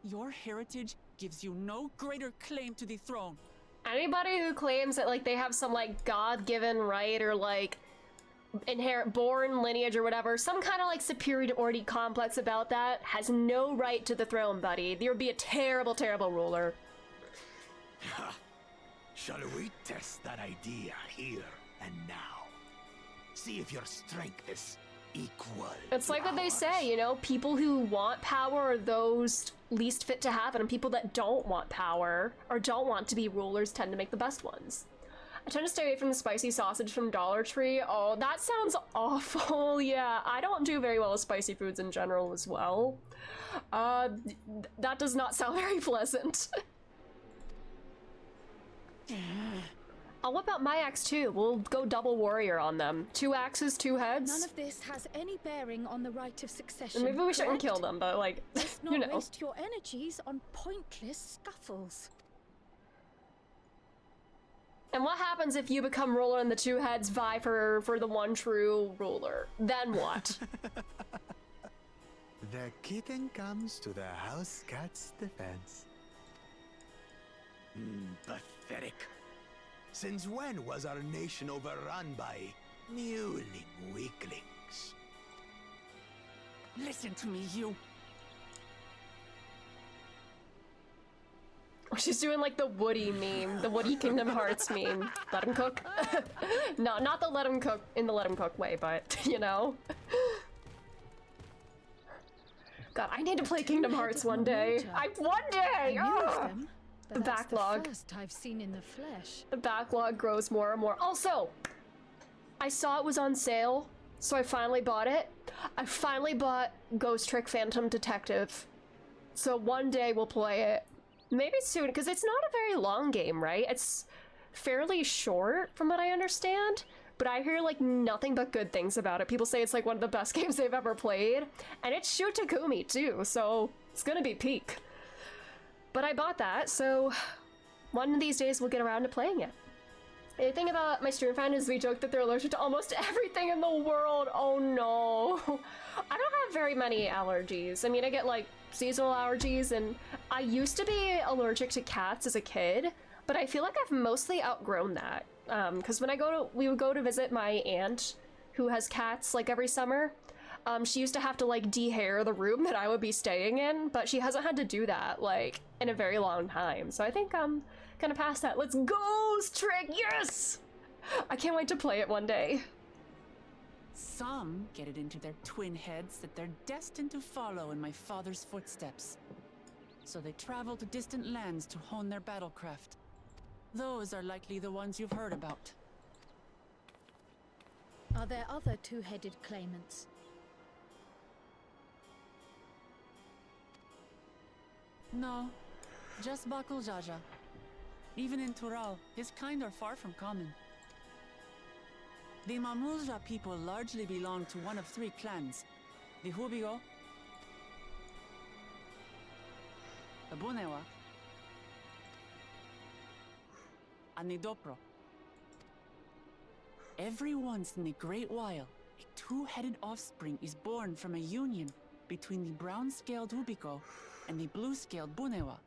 Your heritage gives you no greater claim to the throne. Anybody who claims that like they have some like God-given right or like inherent born lineage or whatever, some kind of like superiority complex about that, has no right to the throne, buddy. You'll be a terrible, terrible ruler. Shall we test that idea here and now? See if your strength is equal. It's like to what they ours. say, you know, people who want power are those least fit to have it, and people that don't want power or don't want to be rulers tend to make the best ones. I tend to stay away from the spicy sausage from Dollar Tree. Oh, that sounds awful. Yeah, I don't do very well with spicy foods in general as well. That does not sound very pleasant. I'll whip out my axe too. We'll go double warrior on them. 2 axes, 2 heads. None of this has any bearing on the right of succession. Maybe we shouldn't correct? kill them, but like, Let's not you know. waste your energies on pointless scuffles. And what happens if you become ruler and the 2 heads vie for the one true ruler? Then what? The kitten comes to the house cat's defense. Pathetic. Since when was our nation overrun by mewling weaklings? Listen to me, you. She's doing like the Woody meme, the Woody Kingdom Hearts meme. Let him cook. No, not the let him cook in the let him cook way, but you know. God, I need to play Kingdom Hearts one day. One day! I knew of them, but The that's backlog. The first I've seen in the flesh. The backlog grows more and more. Also, I saw it was on sale, so I finally bought it. I finally bought Ghost Trick Phantom Detective. So one day we'll play it. Maybe soon, because it's not a very long game, right? It's fairly short, from what I understand. But I hear, like, nothing but good things about it. People say it's, like, one of the best games they've ever played. And it's Shu Takumi, too, so it's gonna be peak. But I bought that, so one of these days we'll get around to playing it. The thing about my stream friend is we joke that they're allergic to almost everything in the world. Oh no. I don't have very many allergies. I mean, I get like seasonal allergies, and I used to be allergic to cats as a kid, but I feel like I've mostly outgrown that. Because when we would go to visit my aunt who has cats like every summer. She used to have to like de-hair the room that I would be staying in, but she hasn't had to do that like in a very long time. So I think I'm gonna pass that. Let's Ghost Trick, yes! I can't wait to play it one day. Some get it into their twin heads that they're destined to follow in my father's footsteps. So they travel to distant lands to hone their battlecraft. Those are likely the ones you've heard about. Are there other two-headed claimants? No, just Bakul Jaja. Even in Tural, his kind are far from common. The Mamulja people largely belong to one of three clans. The Hubigo, the Bunewa, and the Dopro. Every once in a great while, a two-headed offspring is born from a union between the brown-scaled Hubigo and the blue-scaled Bunewa.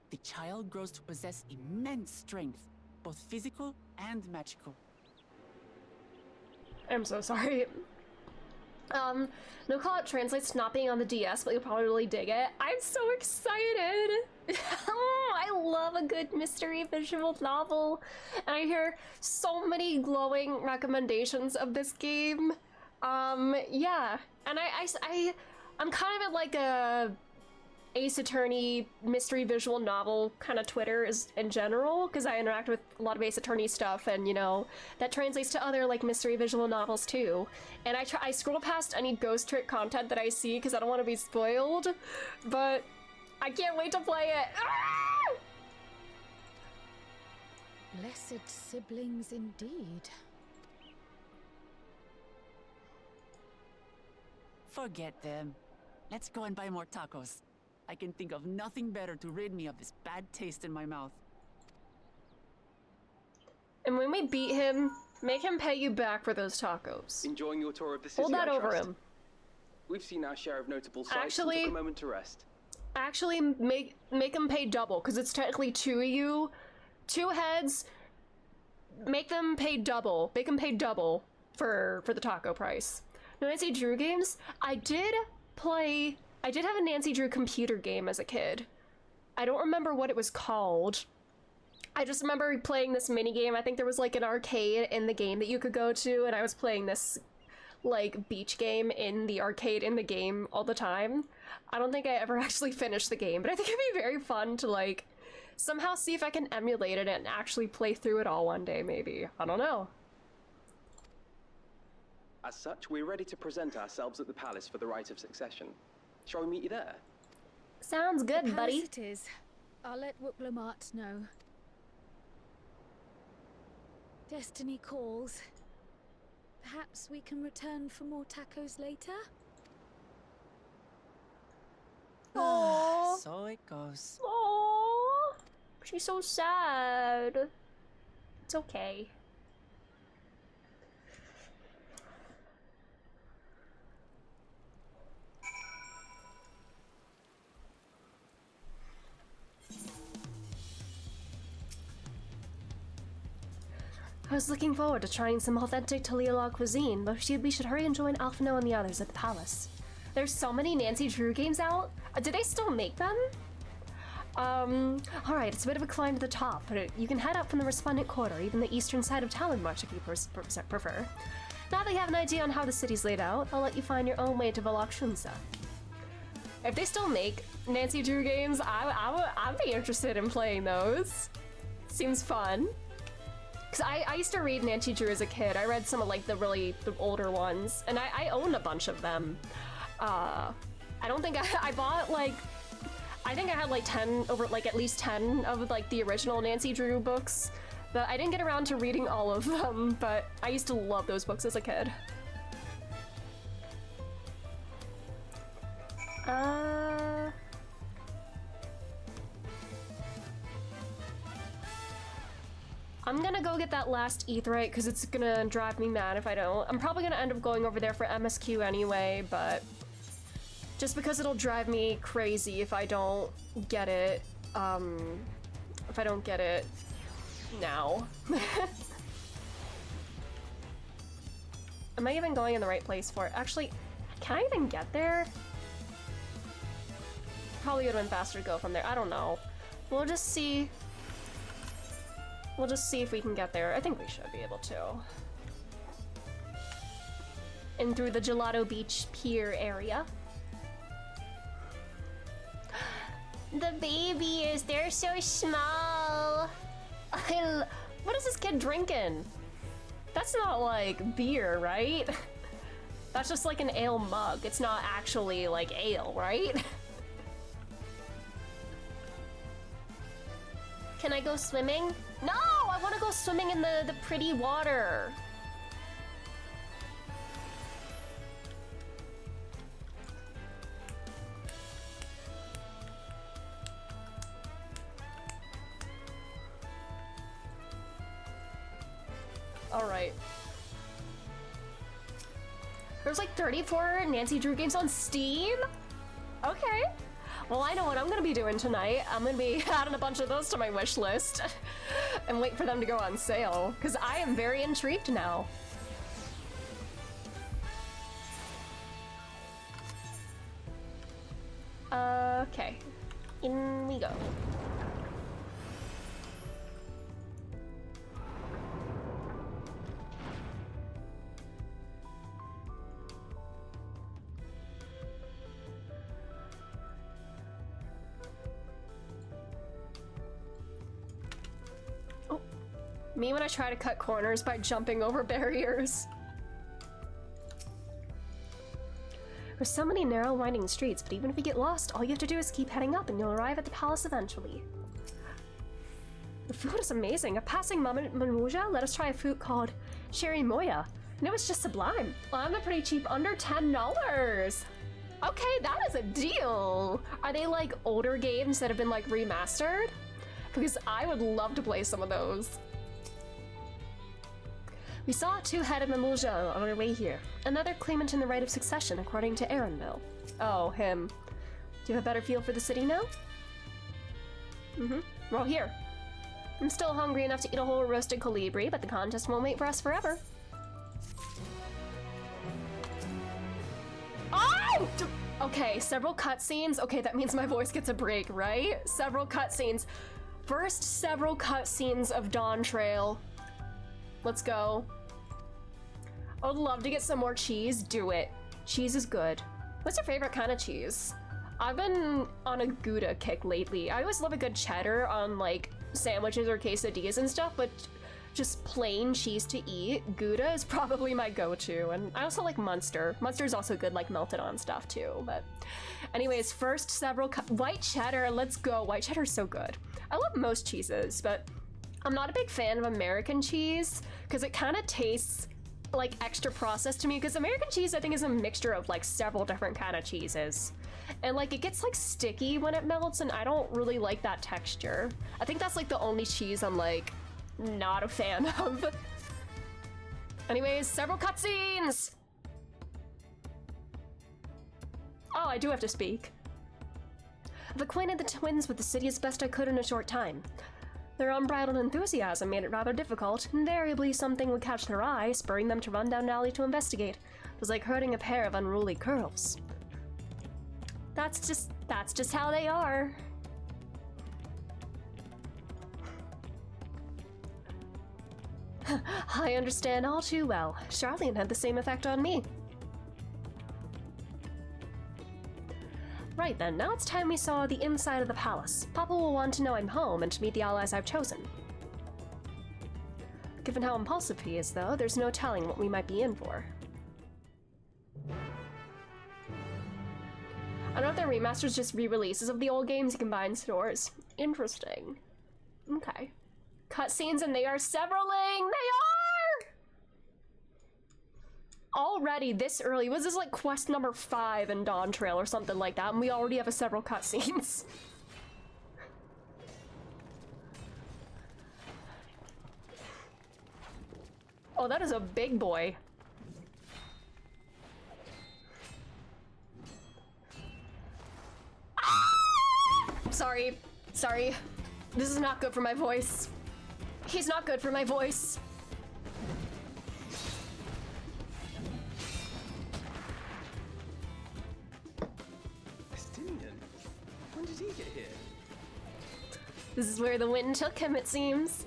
The child grows to possess immense strength, both physical and magical. I'm so sorry. No call it translates to not being on the DS, but you'll probably really dig it. I'm so excited! I love a good mystery visual novel. And I hear so many glowing recommendations of this game. Yeah. And I'm kind of at like a Ace Attorney mystery visual novel kind of Twitter is in general, because I interact with a lot of Ace Attorney stuff, and you know that translates to other like mystery visual novels too. And I scroll past any ghost trick content that I see because I don't want to be spoiled, but I can't wait to play it. Ah! Blessed siblings indeed. Forget them. Let's go and buy more tacos. I can think of nothing better to rid me of this bad taste in my mouth. And when we beat him, make him pay you back for those tacos. Enjoying your tour of the city, Hold that I over trust. him. We've seen our share of notable sights and took a moment to rest. Actually, make him pay double, because it's technically two of you. Two heads. Make them pay double. Make them pay double for the taco price. Nancy Drew games? I did have a Nancy Drew computer game as a kid. I don't remember what it was called. I just remember playing this mini game. I think there was like an arcade in the game that you could go to, and I was playing this like beach game in the arcade in the game all the time. I don't think I ever actually finished the game, but I think it'd be very fun to like somehow see if I can emulate it and actually play through it all one day, maybe. I don't know. As such, we're ready to present ourselves at the palace for the rite of succession. Shall we meet you there? Sounds good, The buddy. palace it is. I'll let Wuklamart know. Destiny calls. Perhaps we can return for more tacos later? Aww. So it goes. Aww. She's so sad. It's okay. I was looking forward to trying some authentic Taliala cuisine, but we should hurry and join Alphino and the others at the palace. There's so many Nancy Drew games out. Do they still make them? Alright, it's a bit of a climb to the top, but you can head up from the Resplendent Quarter, even the eastern side of Talonmarch if you prefer. Now that you have an idea on how the city's laid out, I'll let you find your own way to Valakshunsa. If they still make Nancy Drew games, I'd be interested in playing those. Seems fun. Because I used to read Nancy Drew as a kid. I read some of like the older ones, and I own a bunch of them. I don't think I bought like, I think I had like 10, at least 10 of like the original Nancy Drew books, but I didn't get around to reading all of them, but I used to love those books as a kid. I'm gonna go get that last Aetheryte because it's gonna drive me mad if I don't. I'm probably gonna end up going over there for MSQ anyway, but just because it'll drive me crazy if I don't get it, if I don't get it now. Am I even going in the right place for it? Actually, can I even get there? Probably would have been faster to go from there. I don't know. We'll just see. We'll just see if we can get there. I think we should be able to. in through the Gelato Beach Pier area. The babies, they're so small. What is this kid drinking? That's not like beer, right? That's just like an ale mug. It's not actually like ale, right? Can I go swimming? No, I want to go swimming in the pretty water. All right. There's like 34 Nancy Drew games on Steam? Okay. Well, I know what I'm gonna be doing tonight. I'm gonna be adding a bunch of those to my wish list and wait for them to go on sale, because I am very intrigued now. Okay. In we go. Me when I try to cut corners by jumping over barriers. There's so many narrow winding streets, but even if you get lost, all you have to do is keep heading up and you'll arrive at the palace eventually. The food is amazing. A passing Mamuja let us try a food called Sherry Moya, and it was just sublime. Well, I'm pretty cheap, under $10. Okay, that is a deal. Are they like older games that have been like remastered? Because I would love to play some of those. We saw a two-headed Mamuja on our way here. Another claimant in the right of succession, according to Aaronville. Oh, him. Do you have a better feel for the city now? Well, here. I'm still hungry enough to eat a whole roasted colibri, but the contest won't wait for us forever. Oh! Okay, several cutscenes. Okay, that means my voice gets a break, right? Several cutscenes. First, several cutscenes of Dawntrail. Let's go. I would love to get some more cheese. Do it. Cheese is good. What's your favorite kind of cheese? I've been on a Gouda kick lately. I always love a good cheddar on like sandwiches or quesadillas and stuff, but just plain cheese to eat, Gouda is probably my go-to. And I also like Munster. Munster's also good like melted on stuff too. But anyways, first several white cheddar. Let's go. White cheddar's so good. I love most cheeses, but I'm not a big fan of American cheese because it kind of tastes like extra processed to me, because American cheese I think is a mixture of like several different kind of cheeses, and like it gets like sticky when it melts, and I don't really like that texture. I think that's like the only cheese I'm like not a fan of. Anyways, several cutscenes. Oh, I do have to speak. I've acquainted the twins with the city as best I could in a short time. Their unbridled enthusiasm made it rather difficult. Invariably, something would catch their eye, spurring them to run down an alley to investigate. It was like herding a pair of unruly curls. That's just how they are. I understand all too well. Charlene had the same effect on me. Right then, now it's time we saw the inside of the palace. Papa will want to know I'm home and to meet the allies I've chosen. Given how impulsive he is, though, there's no telling what we might be in for. I don't know if their remasters just re-releases of the old games you can buy in stores. Interesting. Okay. Cutscenes, and they are several-ing! They are! Already this early. Was this like quest number 5 in Dawntrail or something like that, and we already have several cutscenes. Oh, that is a big boy. Ah! Sorry. This is not good for my voice. He's not good for my voice. When did he get here? This is where the wind took him, it seems.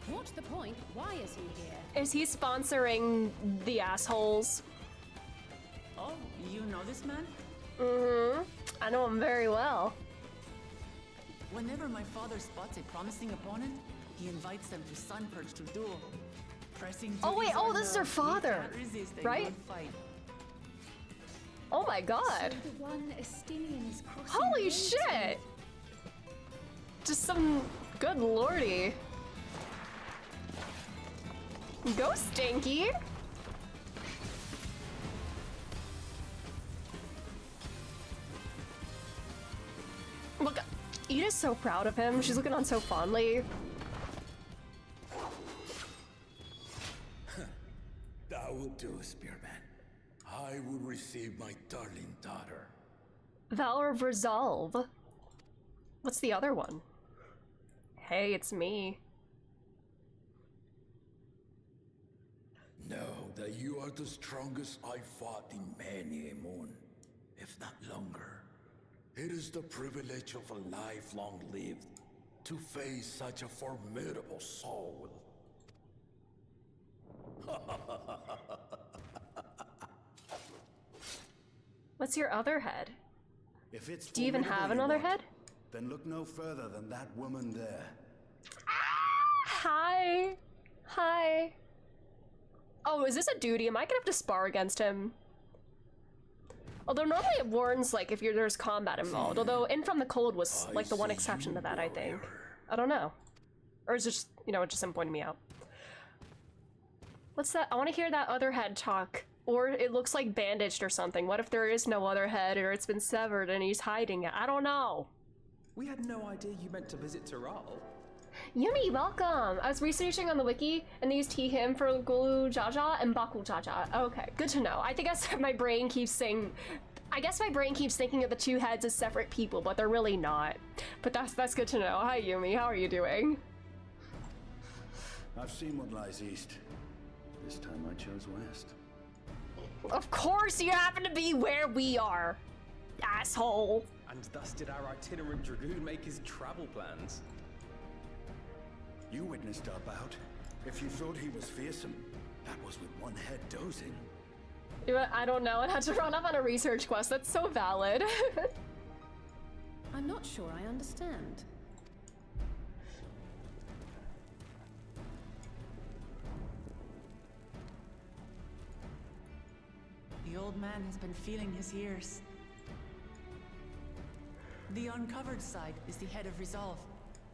What's the point? Why is he here? Is he sponsoring the assholes? Oh, you know this man? Mm-hmm. I know him very well. Whenever my father spots a promising opponent, he invites them to Sunperch to duel. Pressing Oh wait, oh, duties this is her father, right? Oh my god. So the one Estinian's crossing Holy the shit! Just some good lordy. Go Stinky! Look, Ida's so proud of him. She's looking on so fondly. That will do, Spearman. I will receive my darling daughter. Valor of Resolve. What's the other one? Hey, it's me. Know that you are the strongest I fought in many a moon, if not longer. It is the privilege of a life long lived to face such a formidable soul. What's your other head? If it's Do you even have another head? Then look no further than that woman there. Hi. Hi. Oh, is this a duty? Am I gonna have to spar against him? Although normally it warns like if there's combat involved. Although In From the Cold was like the one exception to that, I think. I don't know. Or is it just, you know, just him pointing me out. What's that? I want to hear that other head talk. Or it looks like bandaged or something. What if there is no other head or it's been severed and he's hiding it? I don't know. We had no idea you meant to visit Taral. Yumi, welcome! I was researching on the wiki and they used him for Gulu Jaja and Baku Jaja. Okay, good to know. I think my brain keeps saying... I guess my brain keeps thinking of the two heads as separate people, but they're really not. But that's good to know. Hi Yumi, how are you doing? I've seen what lies east. This time I chose west. Of course you happen to be where we are, asshole. And thus did our itinerant dragoon make his travel plans. You witnessed our bout. If you thought he was fearsome, that was with one head dozing. I don't know, I had to run up on a research quest. That's so valid. I'm not sure I understand. The old man has been feeling his years. The uncovered side is the head of resolve,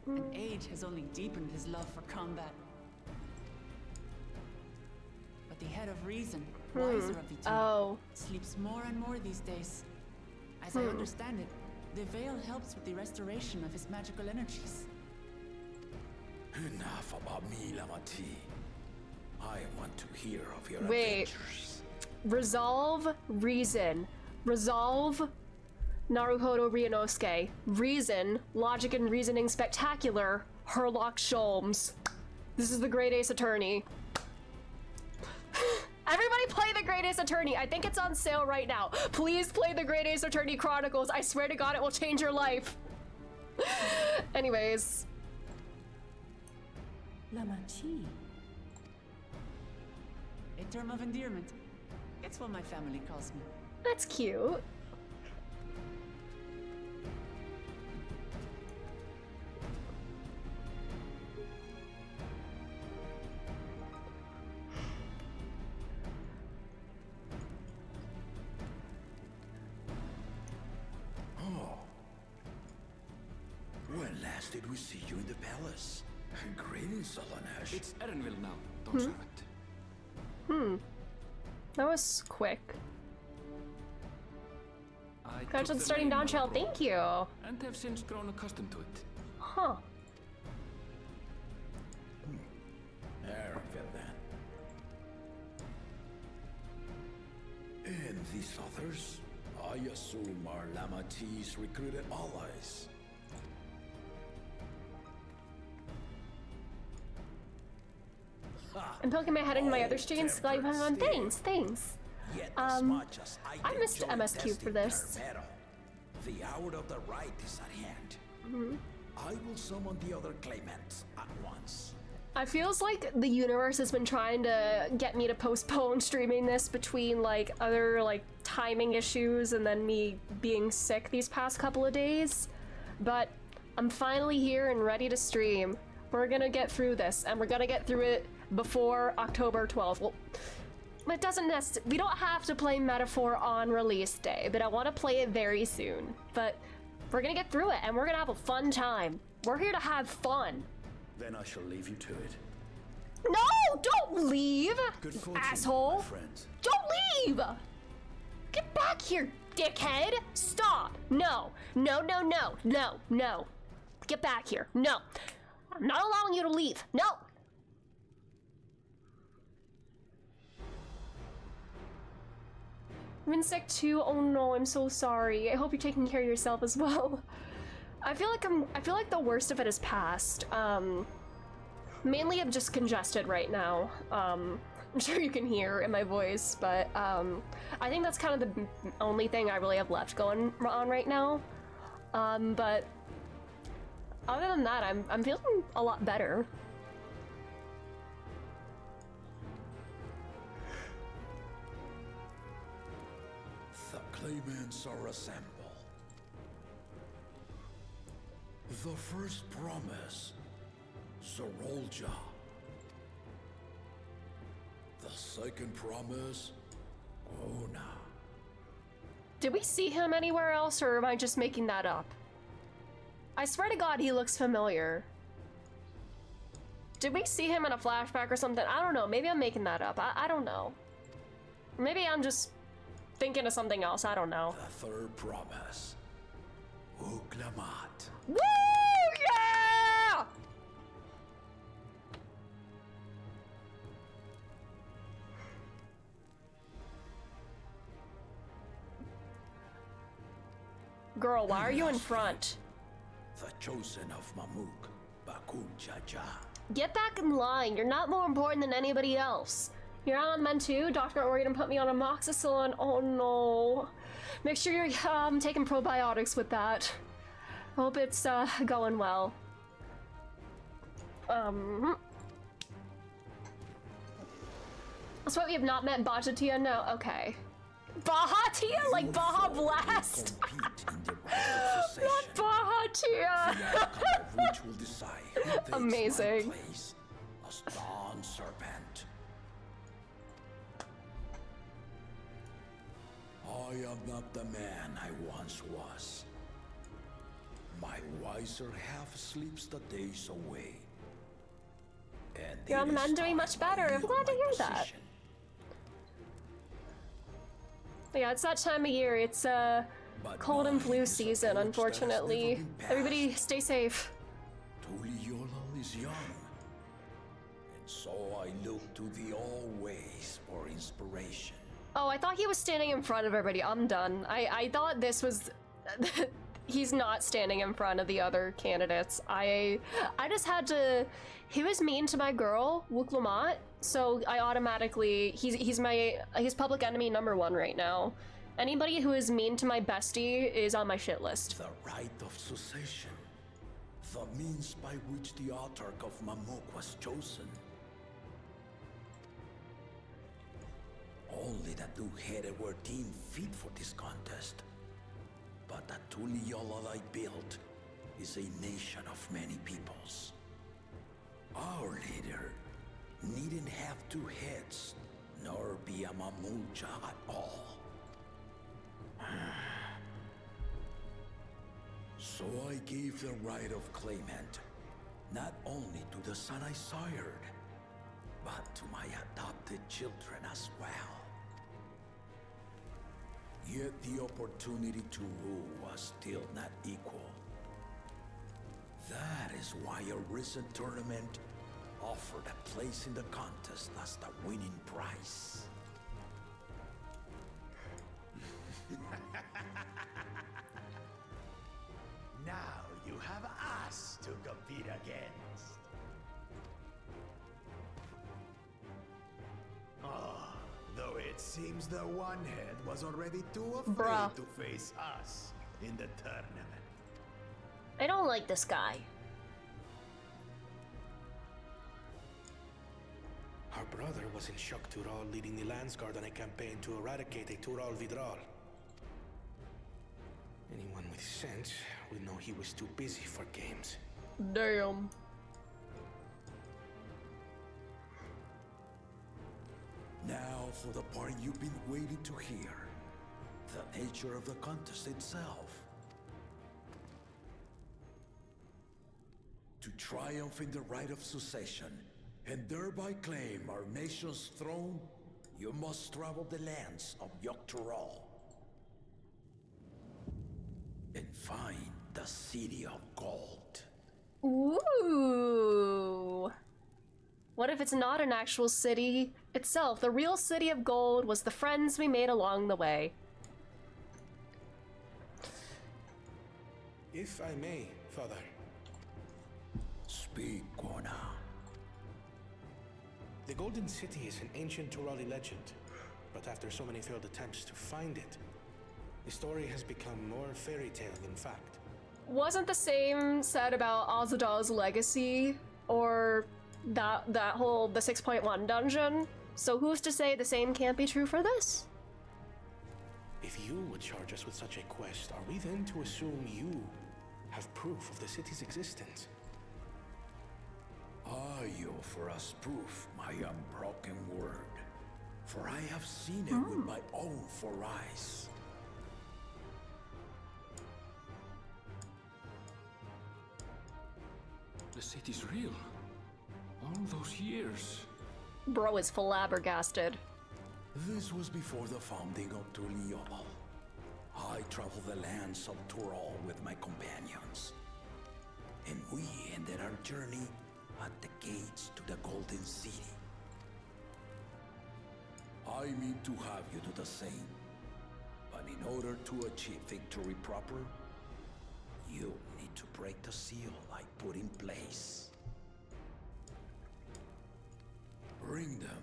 and age has only deepened his love for combat. But the head of reason, wiser of the two, sleeps more and more these days. As I understand it, the veil helps with the restoration of his magical energies. Enough about me, Lamati. I want to hear of your adventures. Resolve, reason. Resolve, Naruhodo Ryunosuke. Reason, logic and reasoning spectacular, Herlock Sholmes. This is the Great Ace Attorney. Everybody play the Great Ace Attorney. I think it's on sale right now. Please play the Great Ace Attorney Chronicles. I swear to God, it will change your life. Anyways. Lamachi. A term of endearment. It's what my family calls me. That's cute. When last did we see you in the palace? Greetings, Solanash. It's Erenville now, don't you it? That was quick. I Congrats on took the starting name Dawntrail, of thank you. and have since grown accustomed to it. Huh. Erenville, then. And these others? I assume are Lamati's recruited allies. I'm poking my head in my other streams. Like, thanks. Yet as much as I missed enjoy MSQ for testing this. their mettle, the hour of the right is at hand. I will summon the other claimants at once. I feels like the universe has been trying to get me to postpone streaming this between like other like timing issues and then me being sick these past couple of days. But I'm finally here and ready to stream. We're gonna get through this, and we're gonna get through it before October 12th. Well, it doesn't we don't have to play Metaphor on release day, but I want to play it very soon. But we're gonna get through it, and we're gonna have a fun time. We're here to have fun. Then I shall leave you to it. No, don't leave, Good fortune, asshole. my friends. Don't leave. Get back here, dickhead. Stop. No, no, no, no, no, no. Get back here. No, I'm not allowing you to leave. No. I've been sick too. Oh no, I'm so sorry. I hope you're taking care of yourself as well. I feel like the worst of it is past. Mainly I'm just congested right now. I'm sure you can hear in my voice, but I think that's kind of the only thing I really have left going on right now. But other than that, I'm feeling a lot better. The claimants are assembled. The first promise, Zorolja. The second promise, Ona. Did we see him anywhere else, or am I just making that up? I swear to God, he looks familiar. Did we see him in a flashback or something? I don't know. Maybe I'm making that up. I don't know. Maybe I'm just thinking of something else. I don't know. The third promise, Uklamat. Woo! Yeah! Girl, why are you in front? The chosen of Mamuk, Bakun Jaja. Get back in line. You're not more important than anybody else. You're on men too? Doctor got worried and put me on amoxicillin. Oh no. Make sure you're taking probiotics with that. Hope it's going well. That's why we have not met Bajatia? No, okay. Bajatia? Like Baja Blast? Not Bajatia! Which will decide who takes Amazing. my place as Dawn Serpent. I am not the man I once was. My wiser half sleeps the days away. And You're on the man doing much better. I'm glad to hear that. But yeah, it's that time of year. It's cold and flu season, unfortunately. Everybody stay safe. Tuliyola is young. And so I look to thee always for inspiration. Oh, I thought he was standing in front of everybody. I'm done. I thought this was... He's not standing in front of the other candidates. I just had to... He was mean to my girl, Wuklamot, so I automatically... He's public enemy #1 right now. Anybody who is mean to my bestie is on my shit list. The right of succession. The means by which the autarch of Mamuk was chosen. Only the two-headed were deemed fit for this contest. But the Tuliyola I built is a nation of many peoples. Our leader needn't have two heads, nor be a Mamulja at all. So I gave the right of claimant, not only to the son I sired, but to my adopted children as well. Yet the opportunity to rule was still not equal. That is why a recent tournament offered a place in the contest as the winning prize. Now you have us to compete against. Though it seems the one-head was already too afraid to face us in the tournament. I don't like this guy. Our brother was in Shock Tural leading the Landsguard on a campaign to eradicate a Tural Vidral. Anyone with sense would know he was too busy for games. Damn. Now for the part you've been waiting to hear. The nature of the contest itself. To triumph in the right of succession, and thereby claim our nation's throne, you must travel the lands of Yogg-Tural and find the City of Gold. Ooh. What if it's not an actual city itself? The real City of Gold was the friends we made along the way. If I may, Father. Speak, Gona. The Golden City is an ancient Turali legend, but after so many failed attempts to find it, the story has become more fairy tale than fact. Wasn't the same said about Azadah's legacy or the 6.1 dungeon? So who's to say the same can't be true for this? If you would charge us with such a quest, are we then to assume you have proof of the city's existence? Are you for us proof, my unbroken word? For I have seen it with my own 4 eyes. The city's real. All those years. Bro is flabbergasted. This was before the founding of Tuliobal. I traveled the lands of Tural with my companions. And we ended our journey at the gates to the Golden City. I mean to have you do the same. But in order to achieve victory proper, you need to break the seal I put in place. Bring them.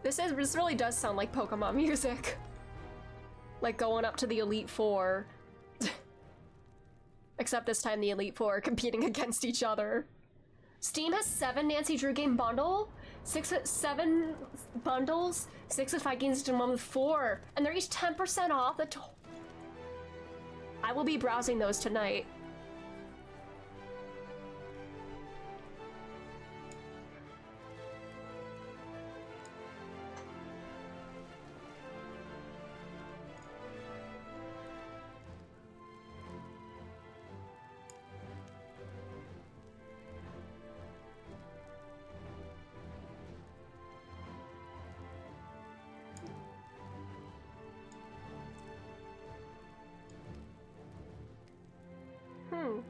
This really does sound like Pokemon music. Like going up to the Elite Four. Except this time the Elite Four are competing against each other. Steam has 7 Nancy Drew game bundle, 7 bundles, 6 with 5 games and 1 with 4, and they're each 10% off. I will be browsing those tonight.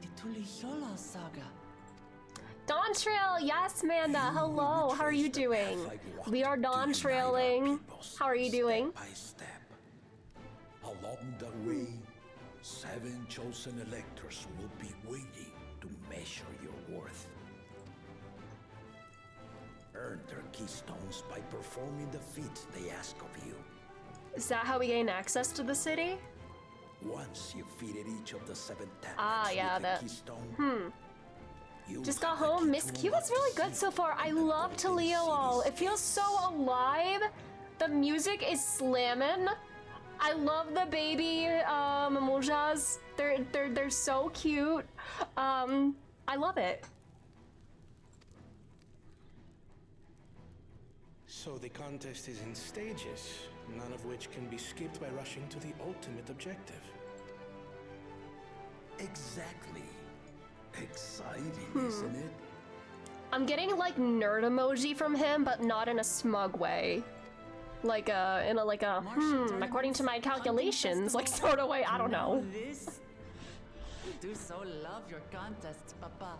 The Tuliyola saga. Dawntrail, yes, Manda. Hello, how are you doing? We are Dawntrailing. How are you doing? By step. Along the way, 7 chosen electors will be waiting to measure your worth. Earn their keystones by performing the feats they ask of you. Is that how we gain access to the city? Once you've defeated each of the 7 yeah, with that. a keystone, Just got home. Miss Q is really good so far. I love Tuliyola. It feels so alive. The music is slamming. I love the baby Mimojas. They're so cute. I love it. So the contest is in stages, none of which can be skipped by rushing to the ultimate objective. Exactly. Exciting, isn't it? I'm getting like nerd emoji from him, but not in a smug way. Like according to my calculations, like sort of way, I don't know. This? We do so love your contests, Papa.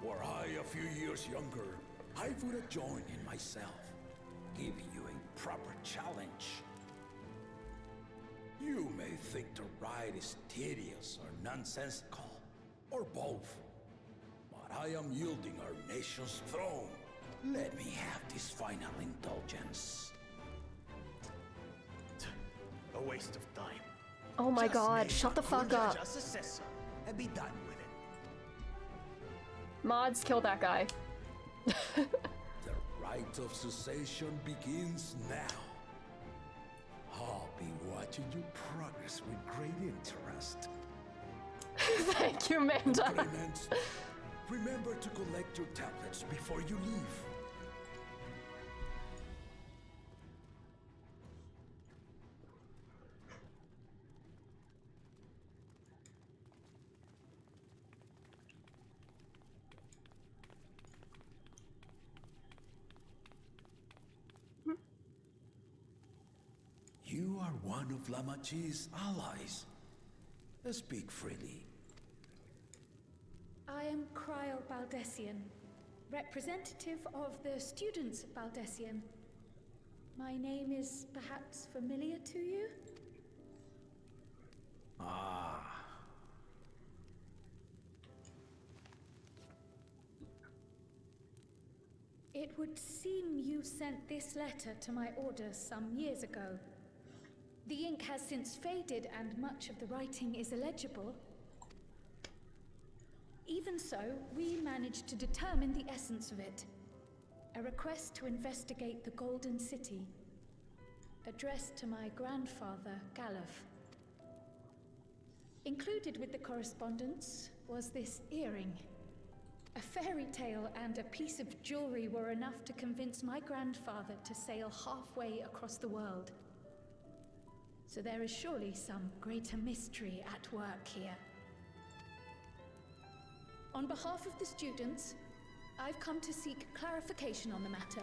Were I a few years younger, I would have joined in myself, giving you a proper challenge. You may think the ride is tedious or nonsensical, or both, but I am yielding our nation's throne. Let me have this final indulgence. A waste of time. Oh my god, shut the fuck up. And be done with it. Mods, kill that guy. The rite of cessation begins now. I'll be watching your progress with great interest. Thank you, Manda. Remember to collect your tablets before you leave. You are one of Lamachi's allies. Speak freely. I am Cryle Baldessian, representative of the students of Baldessian. My name is perhaps familiar to you? Ah. It would seem you sent this letter to my orders some years ago. The ink has since faded and much of the writing is illegible. Even so, we managed to determine the essence of it. A request to investigate the Golden City, addressed to my grandfather, Galuf. Included with the correspondence was this earring. A fairy tale and a piece of jewelry were enough to convince my grandfather to sail halfway across the world. So there is surely some greater mystery at work here. On behalf of the students, I've come to seek clarification on the matter.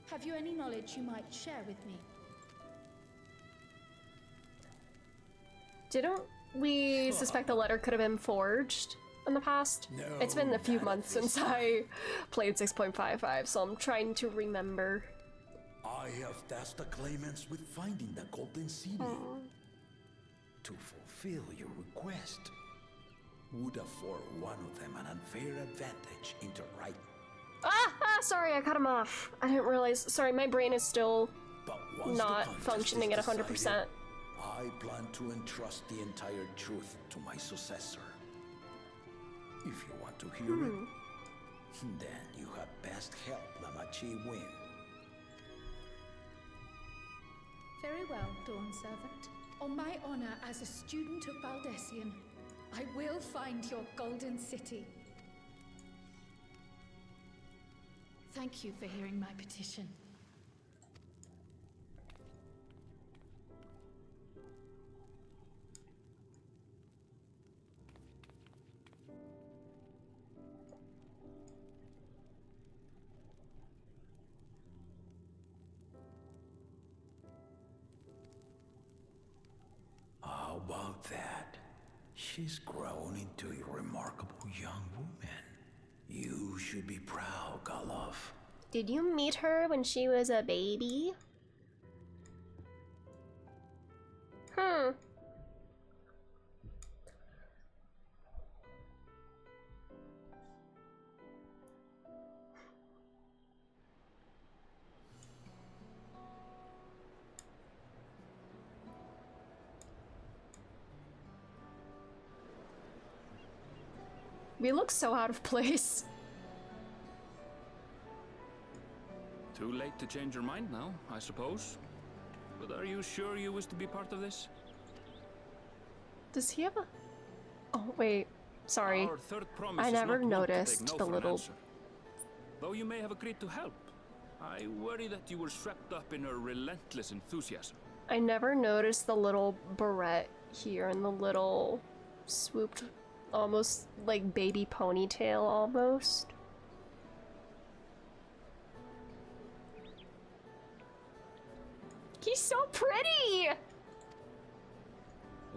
Have you any knowledge you might share with me? Didn't we suspect the letter could have been forged in the past? No, it's been a few months since I played 6.55, so I'm trying to remember. I have tasked the claimants with finding the Golden City. To fulfill your request, would afford one of them an unfair advantage into right. Sorry, I cut him off. I didn't realize. Sorry, my brain is still not functioning at 100%. I plan to entrust the entire truth to my successor. If you want to hear it, then you had best help Lamachi win. Very well, Dawn Servant. On my honor as a student of Baldessian, I will find your Golden City. Thank you for hearing my petition. How about that? She's grown into a remarkable young woman. You should be proud, Galuf. Did you meet her when she was a baby? We look so out of place. Too late to change your mind now, I suppose. But are you sure you wish to be part of this? Does he have a... Oh, wait. Sorry. Our third promise I is never not one to take noticed no the for an little... answer. Though you may have agreed to help, I worry that you were swept up in her relentless enthusiasm. I never noticed the little barrette here and the little swooped, almost like baby ponytail almost. He's so pretty!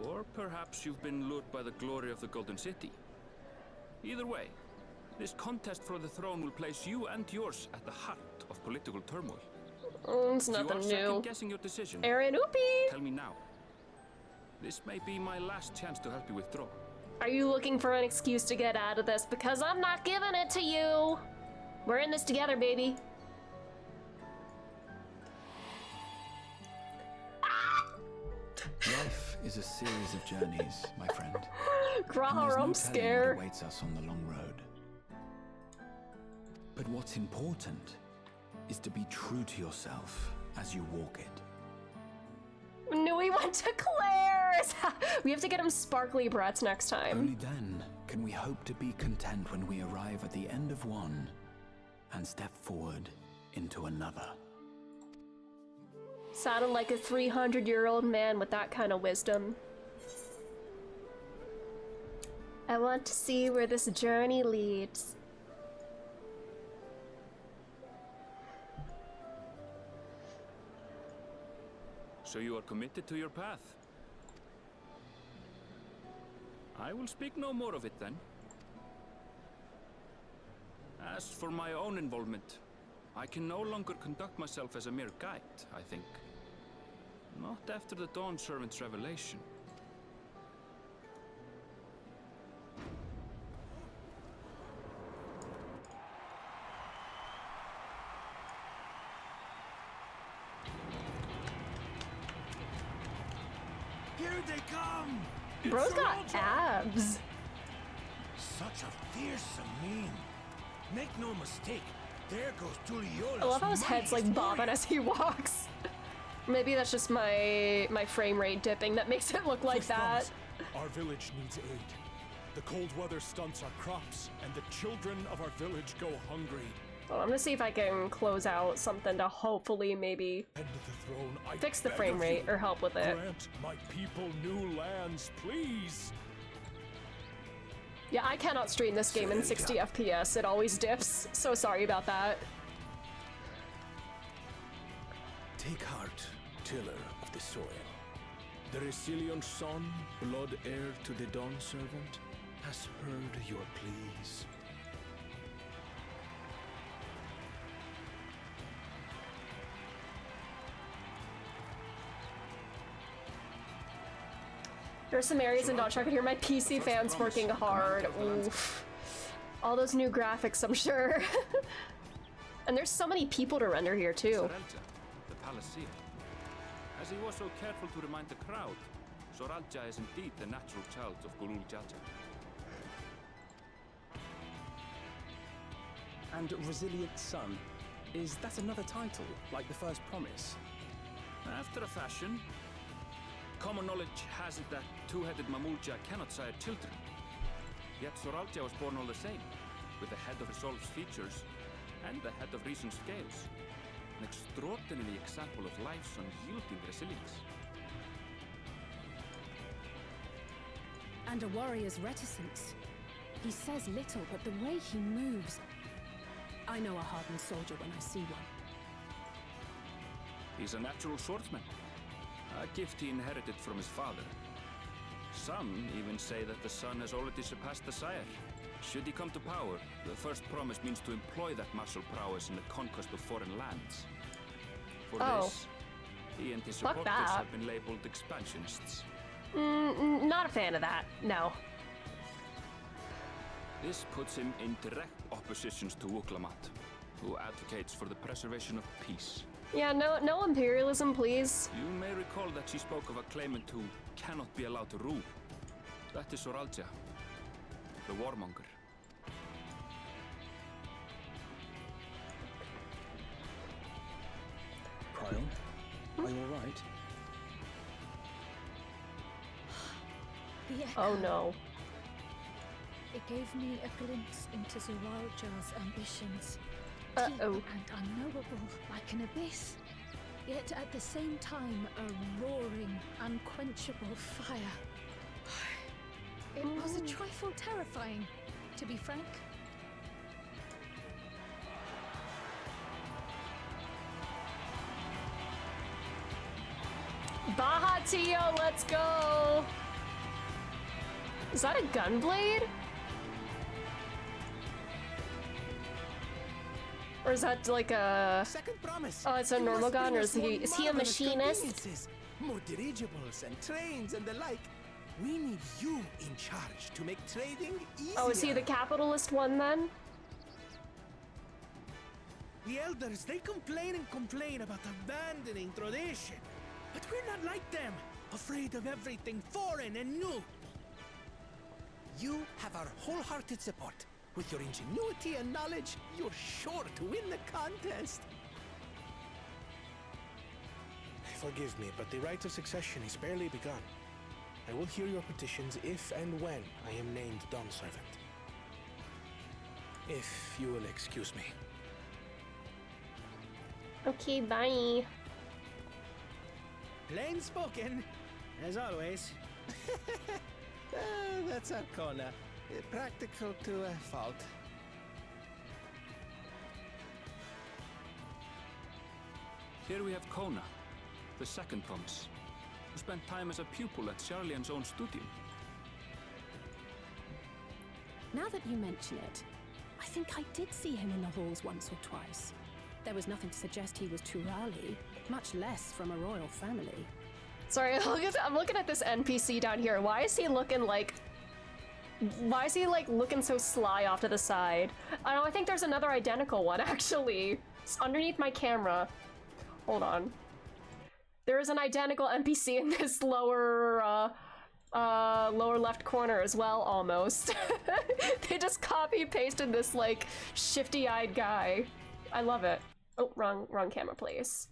Or perhaps you've been lured by the glory of the Golden City. Either way, this contest for the throne will place you and yours at the heart of political turmoil. It's nothing If you are new. second-guessing your decision, Aaron Oopie! tell me now. This may be my last chance to help you withdraw. Are you looking for an excuse to get out of this? Because I'm not giving it to you! We're in this together, baby. Life is a series of journeys, my friend. Grahar, I'm scared. What awaits us on the long road. But what's important is to be true to yourself as you walk it. No, we went to Claire's! We have to get him sparkly brats next time. Only then can we hope to be content when we arrive at the end of one and step forward into another. Sounded like a 300-year-old man with that kind of wisdom. I want to see where this journey leads. So you are committed to your path? I will speak no more of it then. As for my own involvement, I can no longer conduct myself as a mere guide, I think. Not after the Dawn Servant's revelation. Here they come! Bro's got abs. Such a fearsome mien. Make no mistake, there goes Tuliola's. I love how his head's like bobbing as he walks. Maybe that's just my frame rate dipping that makes it look like that. Our village needs aid. The cold weather stunts our crops, and the children of our village go hungry. Well, I'm gonna see if I can close out something to hopefully maybe fix the frame rate or help with it. Grant my people new lands, please. Yeah, I cannot stream this game in 60 FPS. It always dips. So sorry about that. Take heart, tiller of the soil. The resilient son, blood heir to the Dawn Servant, has heard your pleas. There's some areas in Dawntrail I can hear my PC fans working hard. Oof. All those new graphics, I'm sure. And there's so many people to render here too. The Palacia. As he was so careful to remind the crowd, Soralja is indeed the natural child of Gulul Jaja. And Resilient Son, is that another title, like the first promise? After a fashion, common knowledge has it that two-headed Mamulja cannot sire children. Yet Soralja was born all the same, with the head of Resolve's features and the head of Reason's scales. An extraordinary example of life's unyielding resilience. And a warrior's reticence. He says little, but the way he moves... I know a hardened soldier when I see one. He's a natural swordsman, a gift he inherited from his father. Some even say that the son has already surpassed the sire. Should he come to power, the first promise means to employ that martial prowess in the conquest of foreign lands. For this, he and his supporters have been labeled expansionists. Not a fan of that, no. This puts him in direct opposition to Wuklamat, who advocates for the preservation of peace. Yeah, no imperialism, please. You may recall that she spoke of a claimant who cannot be allowed to rule. That is Soralja, the warmonger. Cryon, are you alright? The echo. Oh no. It gave me a glimpse into Zoralja's ambitions. Deep and unknowable, like an abyss. Yet at the same time, a roaring, unquenchable fire. It was a trifle terrifying, to be frank. Bahatio, let's go! Is that a gunblade? Or is that like a... Second promise. Oh, it's a normal gun, or is he a machinist? More dirigibles and trains and the like. We need you in charge to make trading easier. Oh, is he the capitalist one then? The elders, they complain and complain about abandoning tradition. But we're not like them. afraid of everything foreign and new. You have our wholehearted support. With your ingenuity and knowledge, you're sure to win the contest. Forgive me, but the rite of succession is barely begun. I will hear your petitions if and when I am named Dawn Servant. If you will excuse me. Okay, bye. Plain spoken, as always. That's Arcona. Practical to a fault. Here we have Kona, the second promise, who spent time as a pupil at Charlian's own studio. Now that you mention it, I think I did see him in the halls once or twice. There was nothing to suggest he was Turali, much less from a royal family. Sorry, I'm looking at this NPC down here. Why is he looking like... Why is he, like, looking so sly off to the side? I don't know, I think there's another identical one, actually. It's underneath my camera. Hold on. There is an identical NPC in this lower left corner as well, almost. They just copy-pasted this, like, shifty-eyed guy. I love it. Oh, wrong camera place.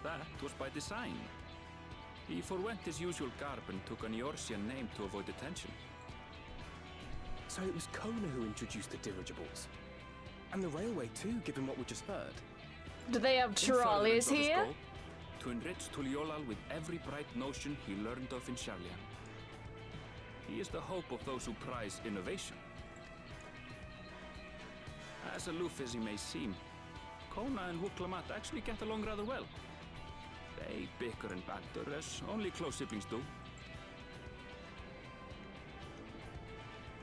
That was by design. He forwent his usual garb and took an Eorzean name to avoid attention. So it was Kona who introduced the dirigibles. And the railway too, given what we just heard. Do they have trolleys here? Goal, to enrich Tuliolal with every bright notion he learned of in Charlian. He is the hope of those who prize innovation. As aloof as he may seem, Kona and Wuklamat actually get along rather well. They bicker and banter as only close siblings do.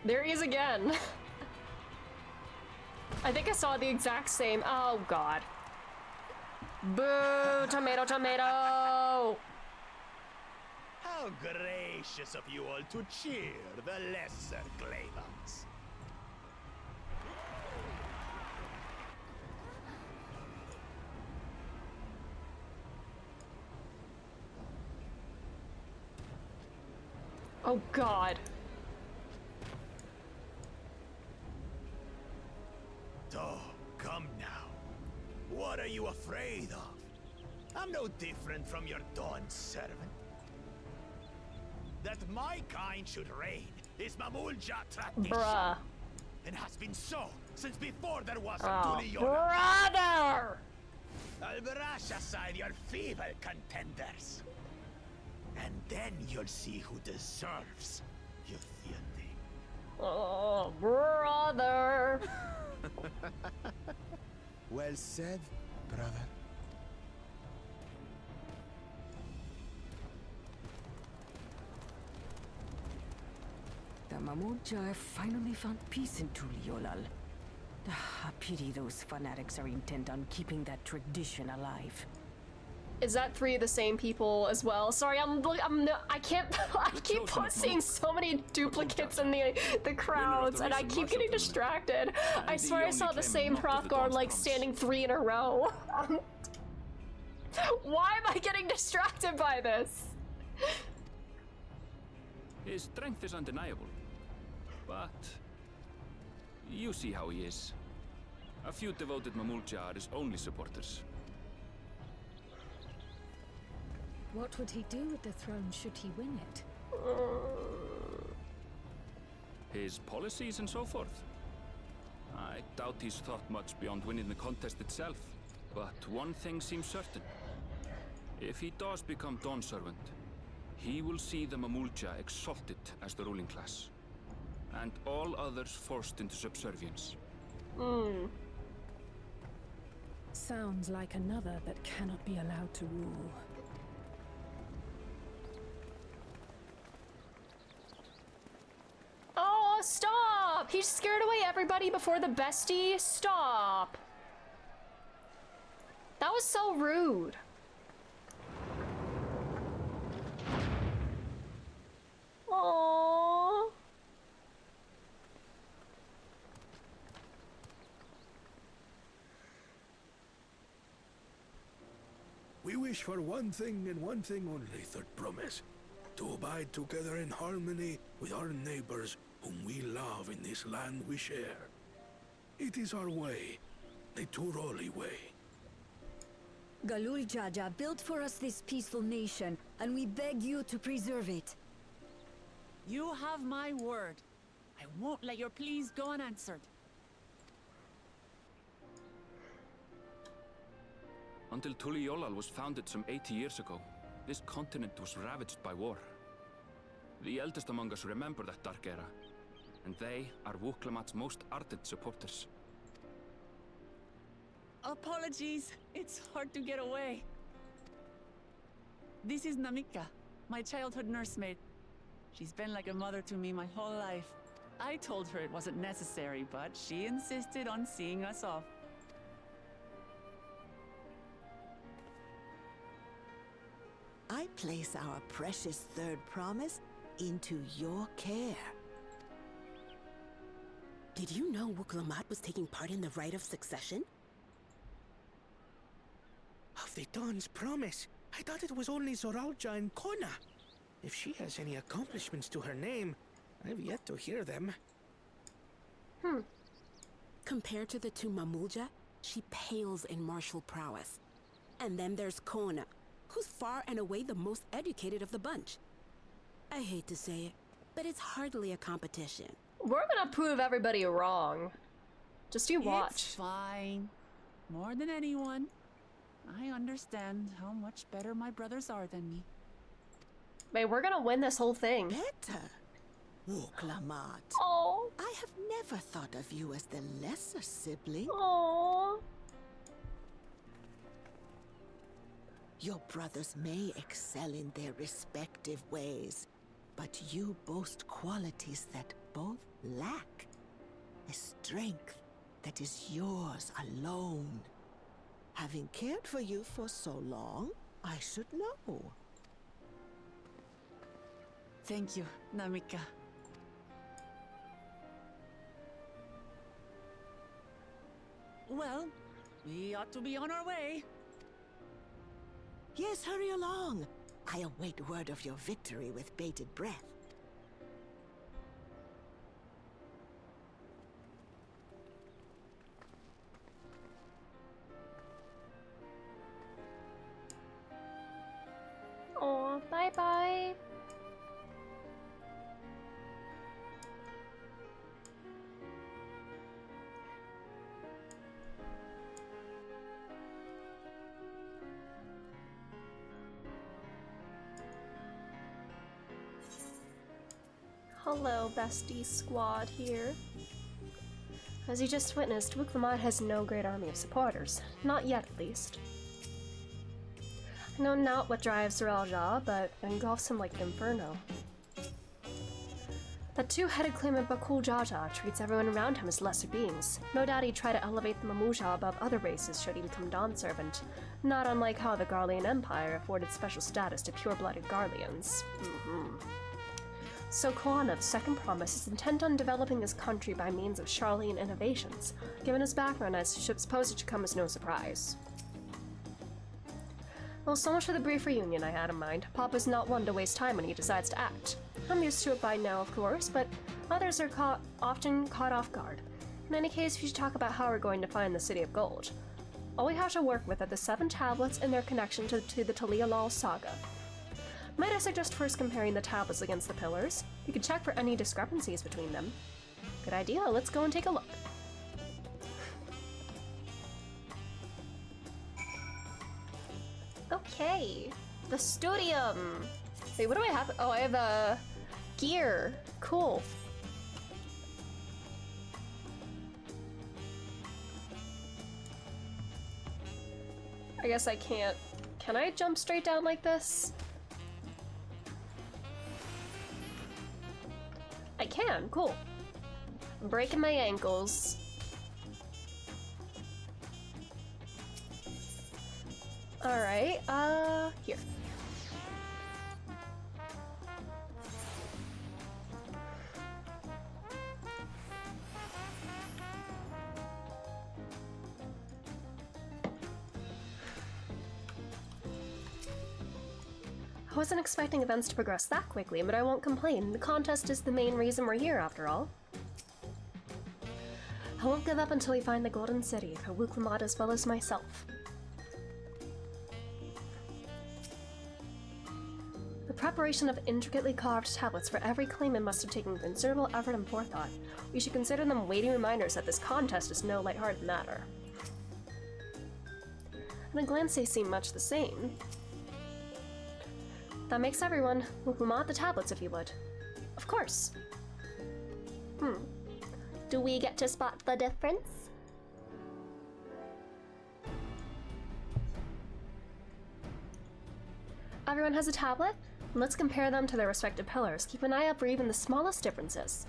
There he is again. I think I saw the exact same. Oh god. Boo! Tomato, tomato! How gracious of you all to cheer the lesser Glavans. Oh god. Oh, come now. What are you afraid of? I'm no different from your Dawn servant. That my kind should reign is Mamulja tradition. Bruh. And has been so since before there was a Oh, Tuliyola. brother! I'll brush aside your feeble contenders. And then you'll see who deserves your fealty. Oh, brother! Well said, brother. The Mamulja have finally found peace in Tuliolal. I pity those fanatics are intent on keeping that tradition alive. Is that 3 of the same people as well? Sorry, I keep seeing so many duplicates in the crowds, and I keep getting distracted. I swear I saw the same Hrothgar like standing 3 in a row. Why am I getting distracted by this? His strength is undeniable, but you see how he is. A few devoted Mamulja are his only supporters. What would he do with the throne should he win it? His policies and so forth. I doubt he's thought much beyond winning the contest itself, but one thing seems certain. If he does become Dawn Servant, he will see the Mamulja exalted as the ruling class, and all others forced into subservience. Sounds like another that cannot be allowed to rule. Oh, stop! He scared away everybody before the bestie? Stop! That was so rude. Aww. We will wish for one thing and one thing only, Third Promise. To abide together in harmony with our neighbors whom we love in this land we share. It is our way, the Turoli way. Galul Jaja built for us this peaceful nation, and we beg you to preserve it. You have my word. I won't let your pleas go unanswered. Until Tuliolal was founded some 80 years ago, this continent was ravaged by war. The eldest among us remember that dark era, and they are Wuklamat's most ardent supporters. Apologies, it's hard to get away. This is Namika, my childhood nursemaid. She's been like a mother to me my whole life. I told her it wasn't necessary, but she insisted on seeing us off. I place our precious Third Promise into your care. Did you know Wuklamat was taking part in the rite of succession? Of the Dawn's Promise? I thought it was only Zoralja and Kona. If she has any accomplishments to her name, I've yet to hear them. Compared to the two Mamulja, she pales in martial prowess. And then there's Kona, who's far and away the most educated of the bunch. I hate to say it, but it's hardly a competition. We're gonna prove everybody wrong. Just you watch. It's fine. More than anyone, I understand how much better my brothers are than me. Wait, we're gonna win this whole thing. Better? Wuklamat. Oh. I have never thought of you as the lesser sibling. Oh. Your brothers may excel in their respective ways, but you boast qualities that both lack. A strength that is yours alone. Having cared for you for so long, I should know. Thank you, Namika. Well, we ought to be on our way. Yes, hurry along. I await word of your victory with bated breath. Oh, bye-bye. Hello, bestie squad here. As you just witnessed, Wuklamat has no great army of supporters. Not yet, at least. I know not what drives Zoralja, but it engulfs him like an inferno. That two-headed claimant Bakul Jaja treats everyone around him as lesser beings. No doubt he'd try to elevate the Mamulja above other races should he become Dawn Servant, not unlike how the Garlean Empire afforded special status to pure-blooded Garleans. So Koanev's second promise is intent on developing his country by means of Charlian innovations. Given his background, I suppose it should come as no surprise. Well, so much for the brief reunion I had in mind. Papa's not one to waste time when he decides to act. I'm used to it by now, of course, but others are often caught off guard. In any case, we should talk about how we're going to find the City of Gold. All we have to work with are the 7 tablets and their connection to the Tuliolal saga. Might I suggest first comparing the tablets against the pillars? You can check for any discrepancies between them. Good idea, let's go and take a look. Okay, the Studium. Wait, what do I have? Oh, I have gear. Cool. I guess I can't. Can I jump straight down like this? I can, cool. I'm breaking my ankles. Alright, here. I wasn't expecting events to progress that quickly, but I won't complain. The contest is the main reason we're here, after all. I won't give up until we find the Golden City, for Wuklamad as well as myself. The preparation of intricately carved tablets for every claimant must have taken considerable effort and forethought. We should consider them weighty reminders that this contest is no lighthearted matter. At a glance, they seem much the same. That makes everyone. Wuklamad the tablets, if you would. Of course. Do we get to spot the difference? Everyone has a tablet? Let's compare them to their respective pillars. Keep an eye out for even the smallest differences.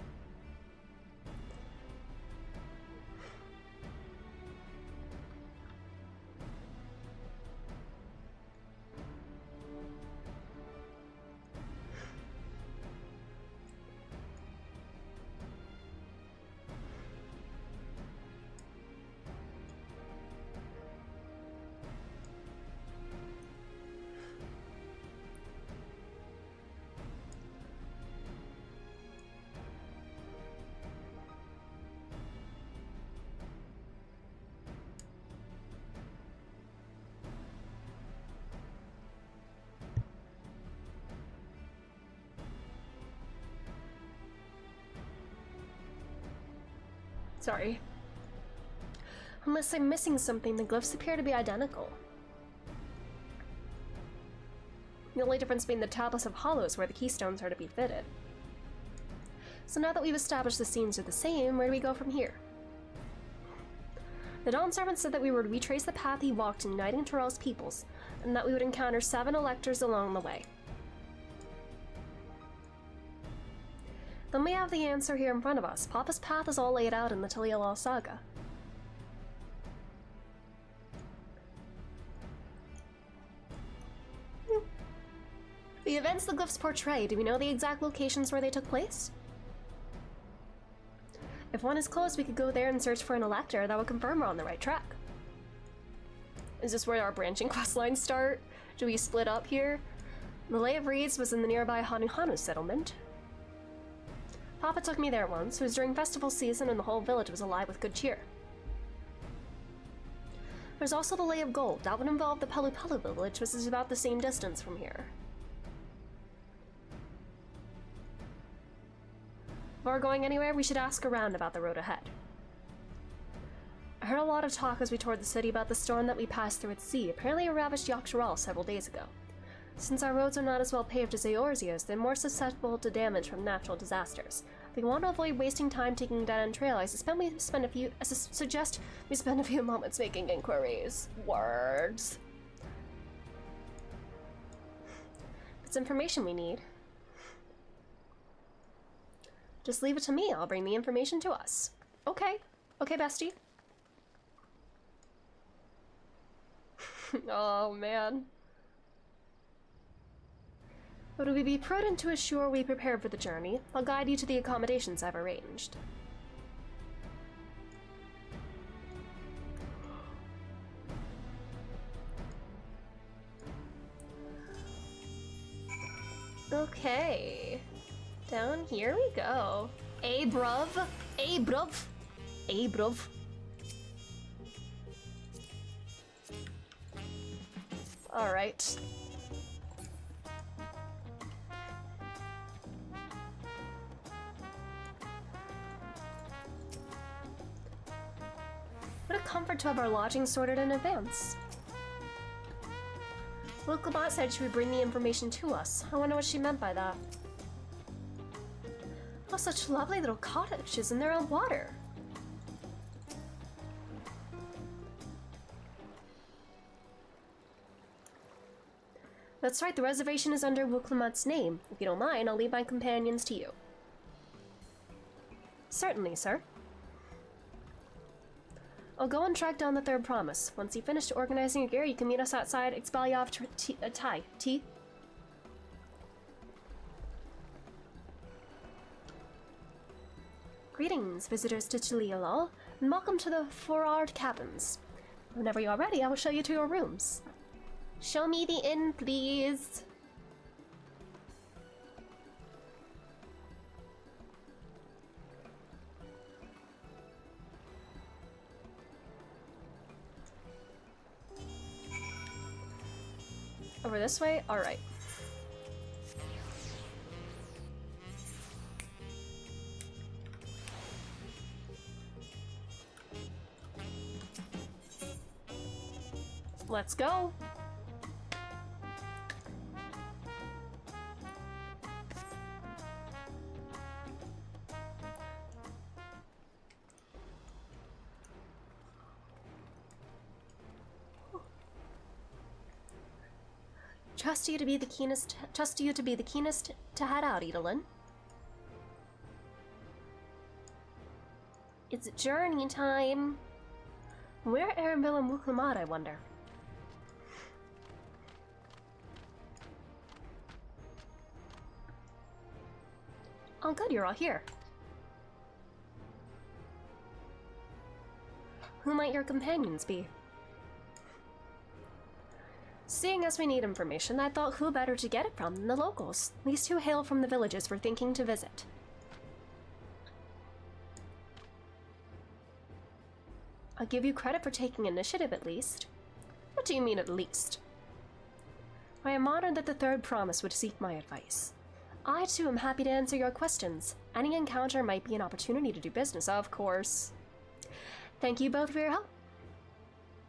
Sorry. Unless I'm missing something, the glyphs appear to be identical. The only difference being the tablets of hollows where the keystones are to be fitted. So now that we've established the scenes are the same, where do we go from here? The Dawn Servant said that we would retrace the path he walked in uniting Tyrell's peoples, and that we would encounter 7 electors along the way. Then we have the answer here in front of us. Papa's path is all laid out in the Talialal saga. The events the glyphs portray, do we know the exact locations where they took place? If one is close, we could go there and search for an elector that would confirm we're on the right track. Is this where our branching quest lines start? Do we split up here? The Lay of Reeds was in the nearby Hanuhanu settlement. Papa took me there once. It was during festival season and the whole village was alive with good cheer. There's also the Lay of Gold. That would involve the Pelu Pelu village, which is about the same distance from here. Before going anywhere, we should ask around about the road ahead. I heard a lot of talk as we toured the city about the storm that we passed through at sea. Apparently it ravaged Yak'Sharal several days ago. Since our roads are not as well paved as Eorzea's, they're more susceptible to damage from natural disasters. If we want to avoid wasting time taking Dawntrail, I suggest we spend a few moments making inquiries. Words. It's information we need. Just leave it to me, I'll bring the information to us. Okay. Okay, bestie. Oh, man. Would we be prudent to assure we prepare for the journey? I'll guide you to the accommodations I've arranged. Okay. Down here we go. Bruv. Alright. What a comfort to have our lodging sorted in advance. Wuklamad said she would bring the information to us. I wonder what she meant by that. Oh, such lovely little cottages in their own water. That's right, the reservation is under Wuklamad's name. If you don't mind, I'll leave my companions to you. Certainly, sir. I'll go and track down the third promise. Once you finish organizing your gear, you can meet us outside Expelliarv Tea. Greetings, visitors to Talialal, and welcome to the Forard Cabins. Whenever you are ready, I will show you to your rooms. Show me the inn, please. Over this way? Alright. Let's go. Trust you to be the keenest to head out, Edelin. It's journey time. Where Arenville and Wuklamat, I wonder? Oh good, you're all here. Who might your companions be? Seeing as we need information, I thought who better to get it from than the locals. These two hail from the villages we're thinking to visit. I'll give you credit for taking initiative at least. What do you mean at least? I am honored that the third promise would seek my advice. I too am happy to answer your questions. Any encounter might be an opportunity to do business, of course. Thank you both for your help.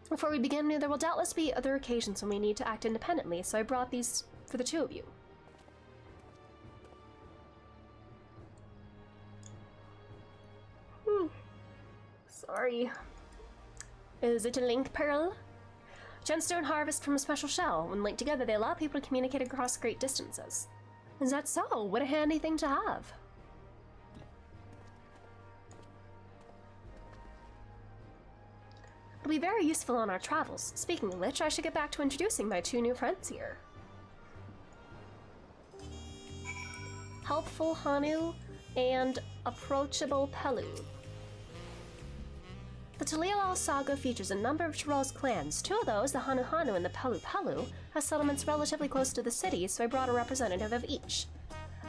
Before we begin, there will doubtless be other occasions when we need to act independently, so I brought these for the two of you. Sorry. Is it a link pearl? Gemstone harvest from a special shell. When linked together, they allow people to communicate across great distances. Is that so? What a handy thing to have. It'll be very useful on our travels. Speaking of which, I should get back to introducing my two new friends here. Helpful Hanu and Approachable Pelu. The Talialal saga features a number of Tiral's clans. Two of those, the Hanu Hanu and the Pelu Pelu, have settlements relatively close to the city, so I brought a representative of each.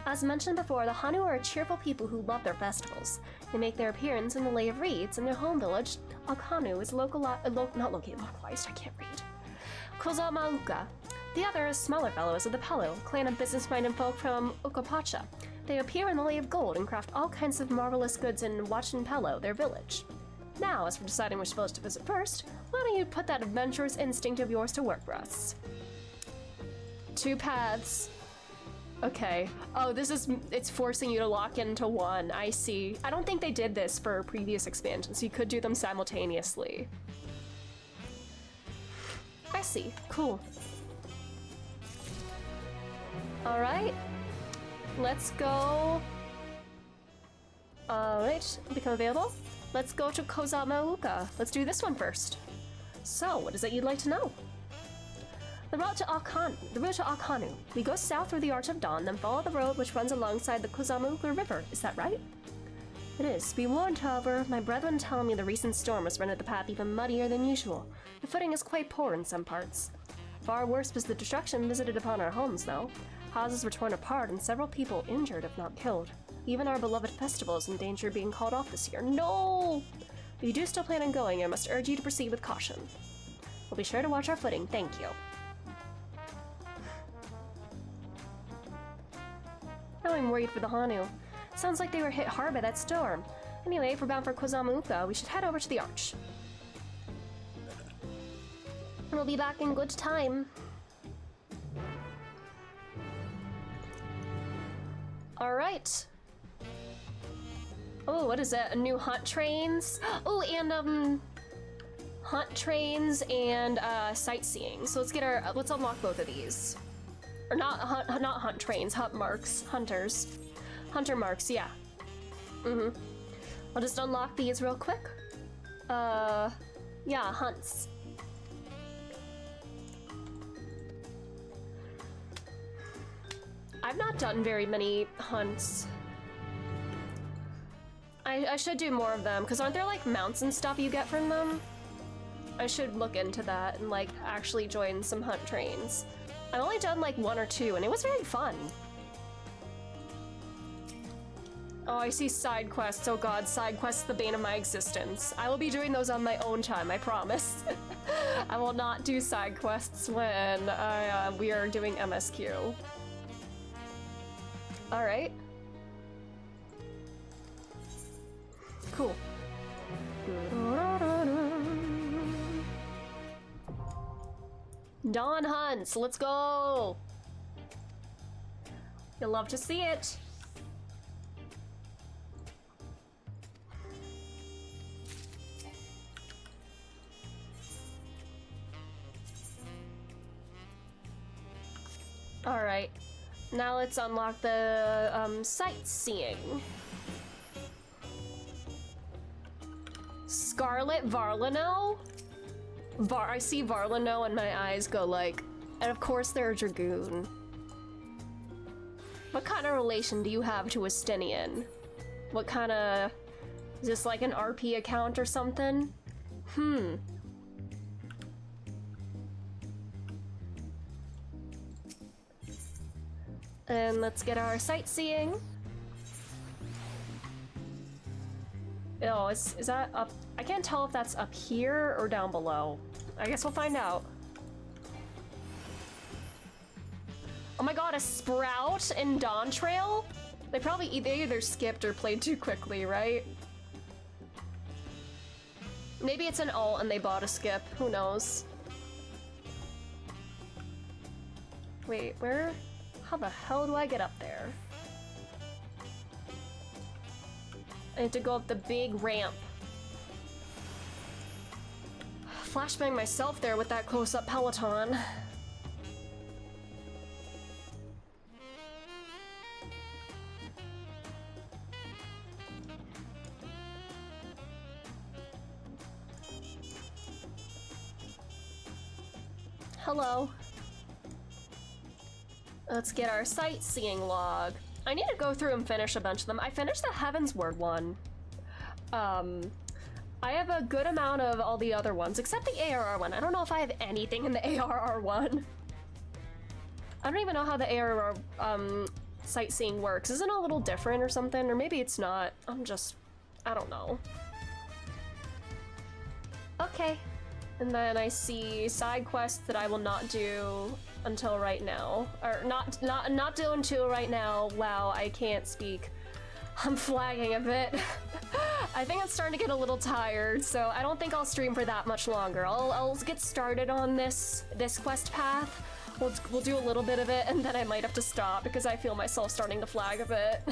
As mentioned before, the Hanu are a cheerful people who love their festivals. They make their appearance in the Lay of Reeds, and their home village, Okhanu, is localized, I can't read. Kozamauka. The other is smaller fellows of the Pelu, clan of business-minded folk from Ukapacha. They appear in the Lay of Gold and craft all kinds of marvelous goods in Wachin Pelu, their village. Now, as for deciding which village to visit first, why don't you put that adventurous instinct of yours to work for us? Two paths. Okay. Oh, it's forcing you to lock into one. I see. I don't think they did this for previous expansions, so you could do them simultaneously. I see. Cool. Alright. Let's go. Alright, become available. Let's go to Kozamauka. Let's do this one first. So, what is it you'd like to know? The route to Okhanu. We go south through the Arch of Dawn, then follow the road which runs alongside the Kozamauka River. Is that right? It is. Be warned, however, my brethren tell me the recent storm has rendered the path even muddier than usual. The footing is quite poor in some parts. Far worse was the destruction visited upon our homes, though. Houses were torn apart and several people injured, if not killed. Even our beloved festival is in danger of being called off this year. No! If you do still plan on going, I must urge you to proceed with caution. We'll be sure to watch our footing. Thank you. Now I'm worried for the Hanu. Sounds like they were hit hard by that storm. Anyway, if we're bound for Kozamauka, we should head over to the Arch. We'll be back in good time. Alright. Oh, what is that? New hunt trains? Oh, and hunt trains and sightseeing. So let's unlock both of these. Or not hunt trains, hunt marks, hunters. Hunter marks, yeah. I'll just unlock these real quick. Yeah, hunts. I've not done very many hunts. I should do more of them, because aren't there like mounts and stuff you get from them? I should look into that and like actually join some hunt trains. I've only done like one or two and it was very fun. Oh, I see side quests. Oh god, side quests, the bane of my existence. I will be doing those on my own time, I promise. I will not do side quests when we are doing MSQ. Alright. Cool. Dawn hunts, let's go! You'll love to see it. Alright, now let's unlock the sightseeing. Scarlet Varlano? I see Varlano and my eyes go like, and of course they're a dragoon. What kind of relation do you have to a Stenian? What kind of... is this like an RP account or something? And let's get our sightseeing. Oh, is that up? I can't tell if that's up here or down below. I guess we'll find out. Oh my god, a sprout in Dawntrail? They either skipped or played too quickly, right? Maybe it's an alt and they bought a skip, who knows? Wait, where? How the hell do I get up there? I have to go up the big ramp. Flashbang myself there with that close-up Peloton. Hello. Let's get our sightseeing log. I need to go through and finish a bunch of them. I finished the Heavensward one. I have a good amount of all the other ones, except the ARR one. I don't know if I have anything in the ARR one. I don't even know how the ARR sightseeing works. Isn't it a little different or something? Or maybe it's not. I don't know. Okay. And then I see side quests that I will not do until right now. Or not do until right now. Wow, I can't speak. I'm flagging a bit. I think I'm starting to get a little tired, so I don't think I'll stream for that much longer. I'll get started on this quest path. We'll do a little bit of it, and then I might have to stop because I feel myself starting to flag a bit.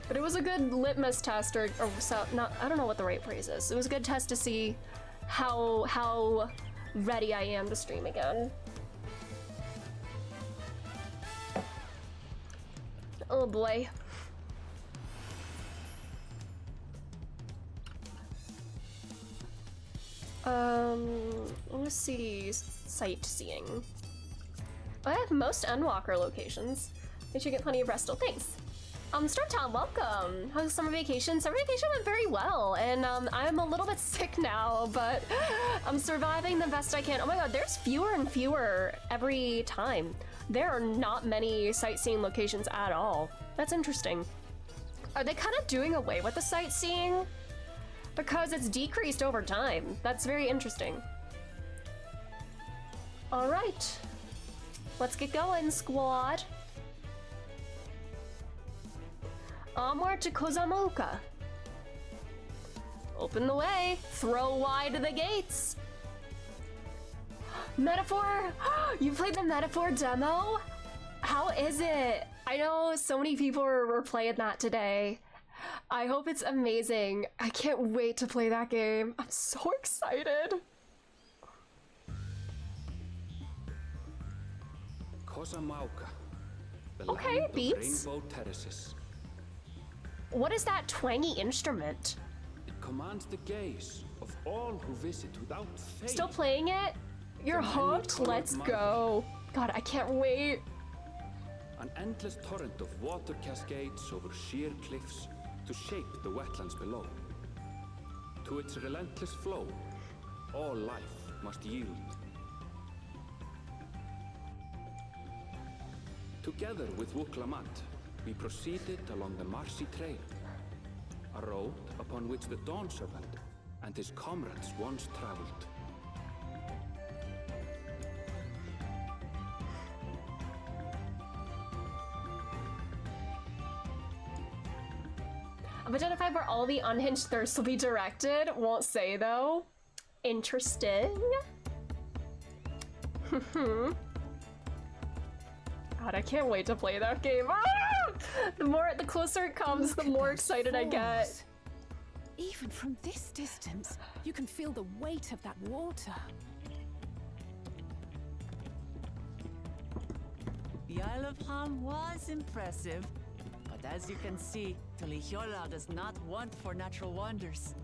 But it was a good litmus test, I don't know what the right phrase is. It was a good test to see how ready I am to stream again. Oh boy. Let's see, sightseeing. I have most Endwalker locations. You should get plenty of rest. Thanks. Startown, welcome. How's summer vacation? Summer vacation went very well, and I'm a little bit sick now, but I'm surviving the best I can. Oh my god, there's fewer and fewer every time. There are not many sightseeing locations at all. That's interesting. Are they kind of doing away with the sightseeing? Because it's decreased over time. That's very interesting. All right, let's get going, squad. Onward to Kozamoka. Open the way, throw wide the gates. Metaphor? You played the Metaphor demo? How is it? I know so many people were playing that today. I hope it's amazing. I can't wait to play that game. I'm so excited. Kozamoka. Okay, beats. Rainbow Terraces. What is that twangy instrument? It commands the gaze of all who visit without fail. Still playing it? You're hooked? Let's go. God, I can't wait. An endless torrent of water cascades over sheer cliffs to shape the wetlands below. To its relentless flow, all life must yield. Together with Wuklamat, we proceeded along the marshy trail, a road upon which the Dawn Servant and his comrades once traveled. I've identified where all the unhinged thirsts will be directed. Won't say though. Interesting. God, I can't wait to play that game. Ah! The closer it comes, the more excited I get. Even from this distance, you can feel the weight of that water. The Isle of Ham was impressive, but as you can see, Tulihiola does not want for natural wonders.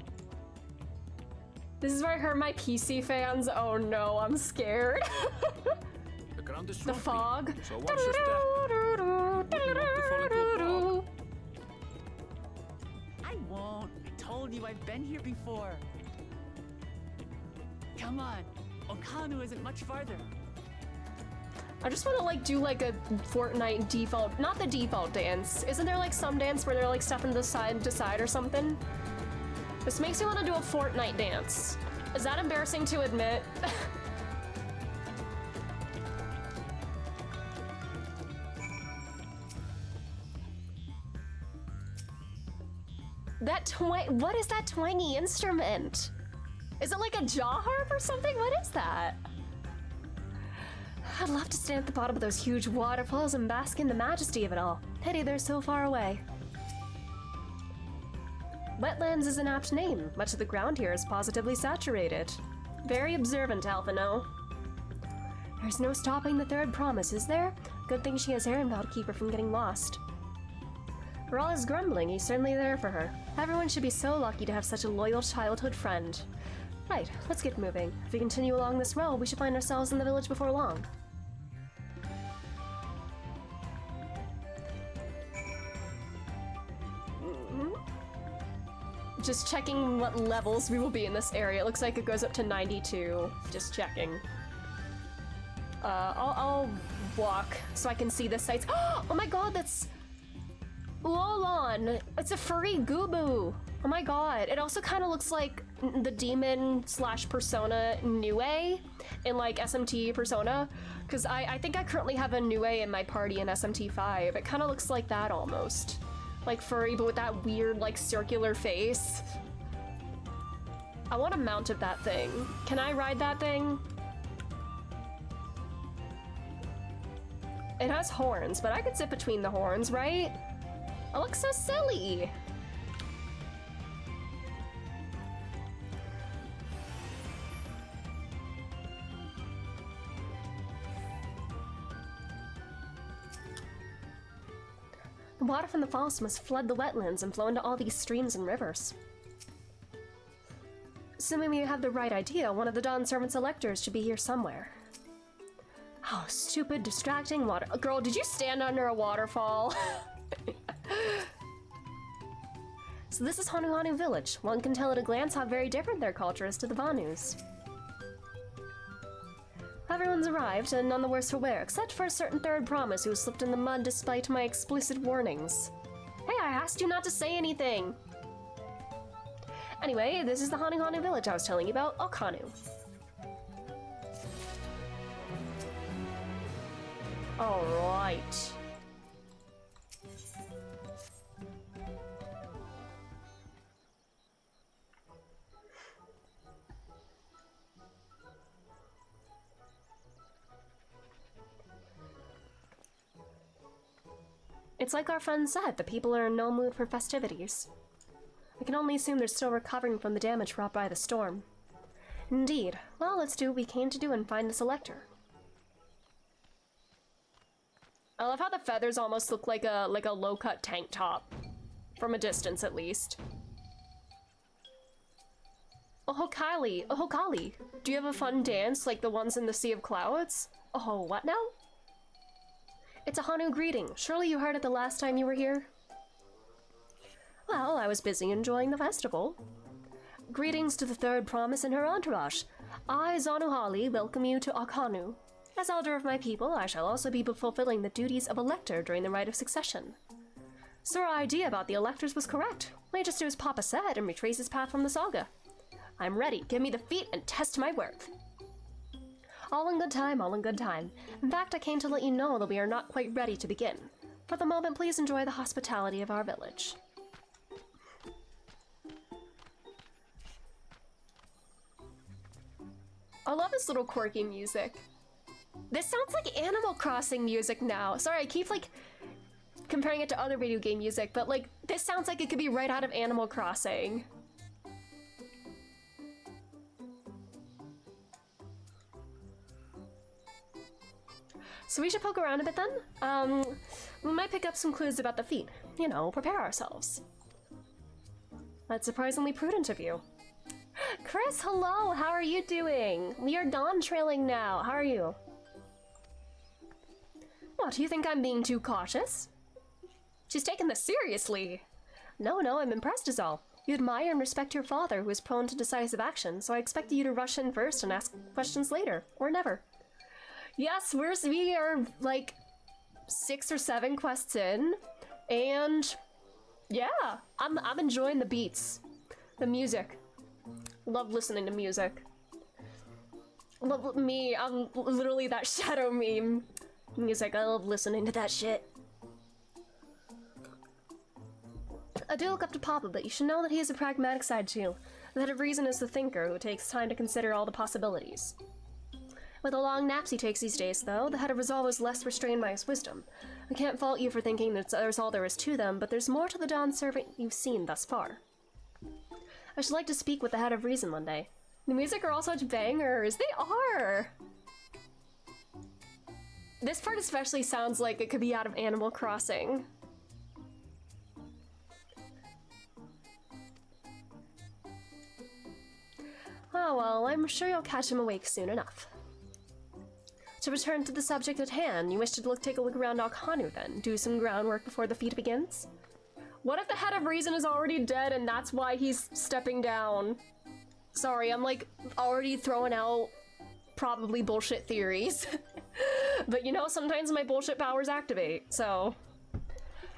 This is where I heard my PC fans. Oh no, I'm scared. The ground is the swampy, fog. so watch your step. Wouldn't want to fall into a bog. I won't. I told you I've been here before. Come on, Okanu isn't much farther. I just want to like do like a Fortnite default, not the default dance. Isn't there like some dance where they're like stepping to side or something? This makes me want to do a Fortnite dance. Is that embarrassing to admit? What is that twangy instrument? Is it like a jaw harp or something? What is that? I'd love to stand at the bottom of those huge waterfalls and bask in the majesty of it all. Pity they're so far away. Wetlands is an apt name. Much of the ground here is positively saturated. Very observant, Alphino. There's no stopping the third promise, is there? Good thing she has Erenval to keep her from getting lost. For all his grumbling, he's certainly there for her. Everyone should be so lucky to have such a loyal childhood friend. Right, let's get moving. If we continue along this road, we should find ourselves in the village before long. Just checking what levels we will be in this area. It looks like it goes up to 92. Just checking. I'll walk so I can see the sights. Oh my god, that's Lolon. It's a furry Gubu. Oh my god. It also kind of looks like the demon / persona Nue in like SMT Persona. Because I think I currently have a Nue in my party in SMT5. It kind of looks like that almost. Like furry, but with that weird, like, circular face. I want a mount of that thing. Can I ride that thing? It has horns, but I could sit between the horns, right? It looks so silly. The water from the falls must flood the wetlands and flow into all these streams and rivers. Assuming you have the right idea, one of the Dawn Servant's electors should be here somewhere. Oh, stupid, distracting water. Girl, did you stand under a waterfall? So this is Hanuhanu village. One can tell at a glance how very different their culture is to the Vanus. Everyone's arrived, and none the worse for wear, except for a certain third promise who slipped in the mud despite my explicit warnings. Hey, I asked you not to say anything! Anyway, this is the Hanuhanu village I was telling you about, Okanu. Alright. It's like our friend said, the people are in no mood for festivities. I can only assume they're still recovering from the damage wrought by the storm. Indeed. Well, let's do what we came to do and find this elector. I love how the feathers almost look like a low-cut tank top. From a distance, at least. Ohokali, Ohokali, do you have a fun dance like the ones in the Sea of Clouds? Oh, what now? It's a Hanu greeting. Surely you heard it the last time you were here? Well, I was busy enjoying the festival. Greetings to the third promise and her entourage. I, Zanuhali, welcome you to Okanu. As elder of my people, I shall also be fulfilling the duties of elector during the rite of succession. So our idea about the electors was correct. All you just do is pop a set and retrace his path from the saga. I'm ready. Give me the feat and test my worth. All in good time, all in good time. In fact, I came to let you know that we are not quite ready to begin. For the moment, please enjoy the hospitality of our village. I love this little quirky music. This sounds like Animal Crossing music now. Sorry, I keep like comparing it to other video game music, but like this sounds like it could be right out of Animal Crossing. So we should poke around a bit then. We might pick up some clues about the feat. You know, prepare ourselves. That's surprisingly prudent of you. Chris, hello! How are you doing? We are Dawntrailing now. How are you? What, do you think I'm being too cautious? She's taking this seriously. No, I'm impressed is all. You admire and respect your father, who is prone to decisive action, so I expected you to rush in first and ask questions later, or never. Yes, we are like 6 or 7 quests in, and yeah, I'm enjoying the beats, the music. Love listening to music. Love me, I'm literally that shadow meme. Music, I love listening to that shit. I do look up to Papa, but you should know that he has a pragmatic side too. The head of reason is the thinker who takes time to consider all the possibilities. With the long naps he takes these days, though, the head of resolve is less restrained by his wisdom. I can't fault you for thinking that there's all there is to them, but there's more to the Dawn servant you've seen thus far. I should like to speak with the head of reason one day. The music are all such bangers. They are! This part especially sounds like it could be out of Animal Crossing. Oh well, I'm sure you'll catch him awake soon enough. To return to the subject at hand, you wish to take a look around Alkhanu then? Do some groundwork before the feat begins? What if the head of reason is already dead and that's why he's stepping down? Sorry, I'm like already throwing out probably bullshit theories. But you know, sometimes my bullshit powers activate, so...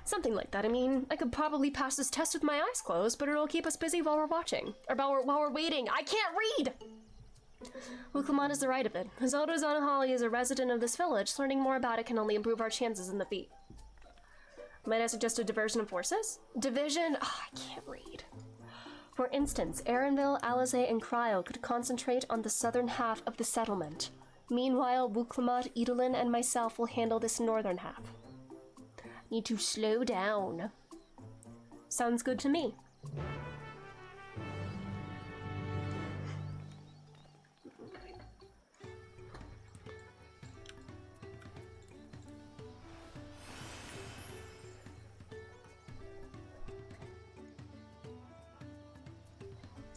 something like that. I mean, I could probably pass this test with my eyes closed, but it'll keep us busy while we're watching. Or while we're waiting. I can't read! Wuklaman is the right of it. As old as Anahali is a resident of this village, learning more about it can only improve our chances in the feat. Might I suggest a diversion of forces? Division? Oh, I can't read. For instance, Erenville, Alizé, and Cryo could concentrate on the southern half of the settlement. Meanwhile, Wuklamat, Idolin, and myself will handle this northern half. Need to slow down. Sounds good to me.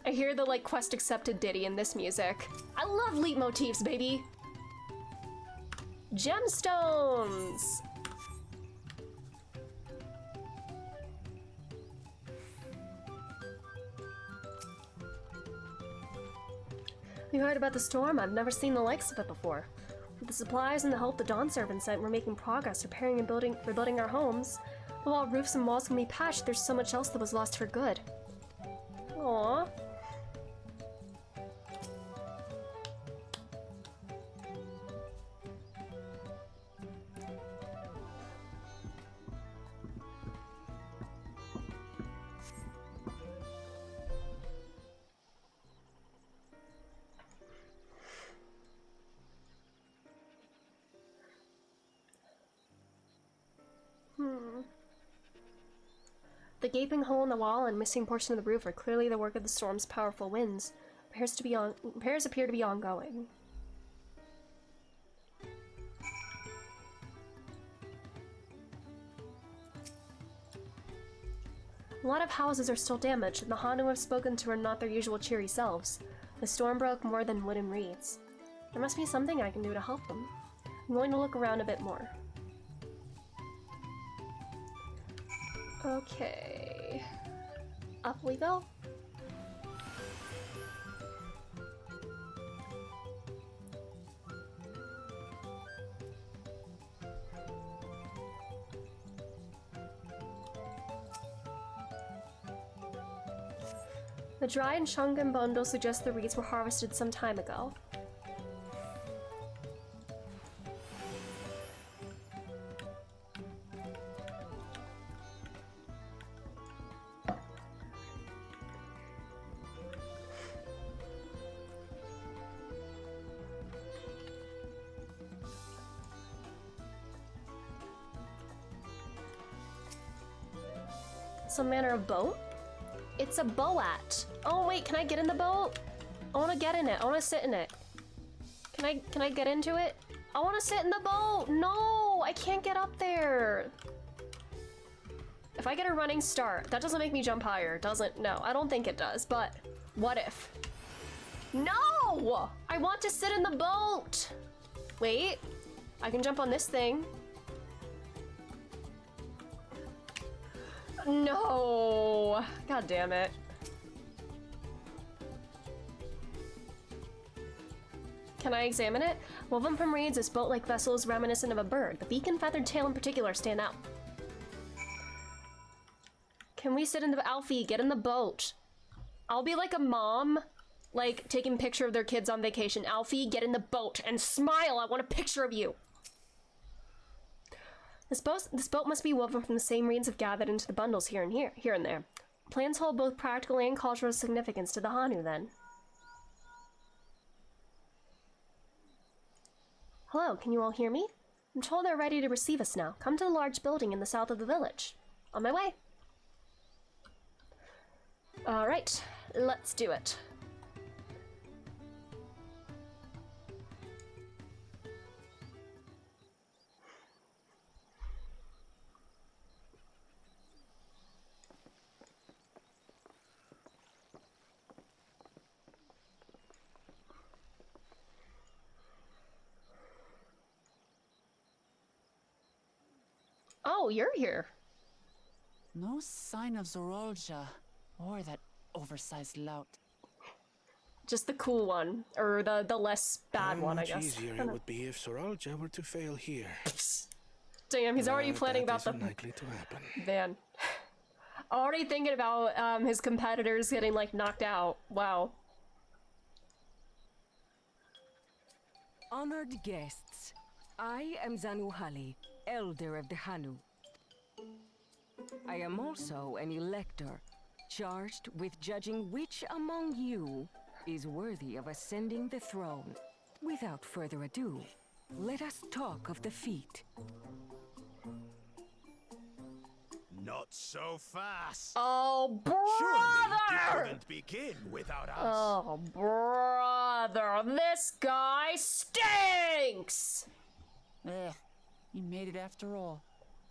I hear the like quest accepted ditty in this music. I love leitmotifs, baby. Gemstones. You heard about the storm? I've never seen the likes of it before. With the supplies and the help the Dawn servant sent, we're making progress repairing and rebuilding our homes. But while roofs and walls can be patched, there's so much else that was lost for good. Aww. The gaping hole in the wall and missing portion of the roof are clearly the work of the storm's powerful winds. Repairs appear to be ongoing. A lot of houses are still damaged, and the Hanu I've spoken to are not their usual cheery selves. The storm broke more than wooden reeds. There must be something I can do to help them. I'm going to look around a bit more. Okay. Up we go. The dry and Shungan bundle suggests the reeds were harvested some time ago. Some manner of boat? It's a boat. Oh wait, can I get in the boat? I want to get in it. I want to sit in it. Can I get into it? I want to sit in the boat. No, I can't get up there. If I get a running start, that doesn't make me jump higher, doesn't? No, I don't think it does, but what if? No! I want to sit in the boat. Wait, I can jump on this thing. No! God damn it. Can I examine it? Woven from reeds, this boat-like vessel is reminiscent of a bird. The beak and feathered tail in particular stand out. Can we sit in the— Alfie, get in the boat. I'll be like a mom, like, taking a picture of their kids on vacation. Alfie, get in the boat and smile! I want a picture of you! This boat must be woven from the same reeds have gathered into the bundles here and there. Plans hold both practical and cultural significance to the Hanu, then. Hello, can you all hear me? I'm told they're ready to receive us now. Come to the large building in the south of the village. On my way. Alright, let's do it. Oh, you're here. No sign of Zorolja or that oversized lout. Just the cool one, or the less bad one, I guess. How much easier it would be if Zorolja were to fail here. Damn, he's already planning about the— unlikely to happen. Man. Already thinking about his competitors getting, like, knocked out. Wow. Honored guests, I am Zanuhali, Elder of the Hanu. I am also an elector, charged with judging which among you is worthy of ascending the throne. Without further ado, let us talk of the feat. Not so fast. Oh, brother! Surely you couldn't begin without us. Oh, brother! This guy stinks! You made it after all.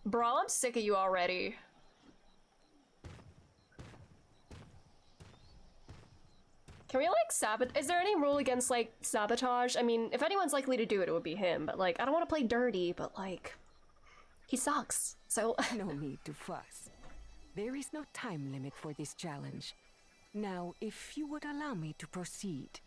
Bro, I'm sick of you already. Can we, like, sabotage? Is there any rule against, like, sabotage? I mean, if anyone's likely to do it, it would be him. But, like, I don't want to play dirty, but, like, he sucks. So no need to fuss. There is no time limit for this challenge. Now, if you would allow me to proceed.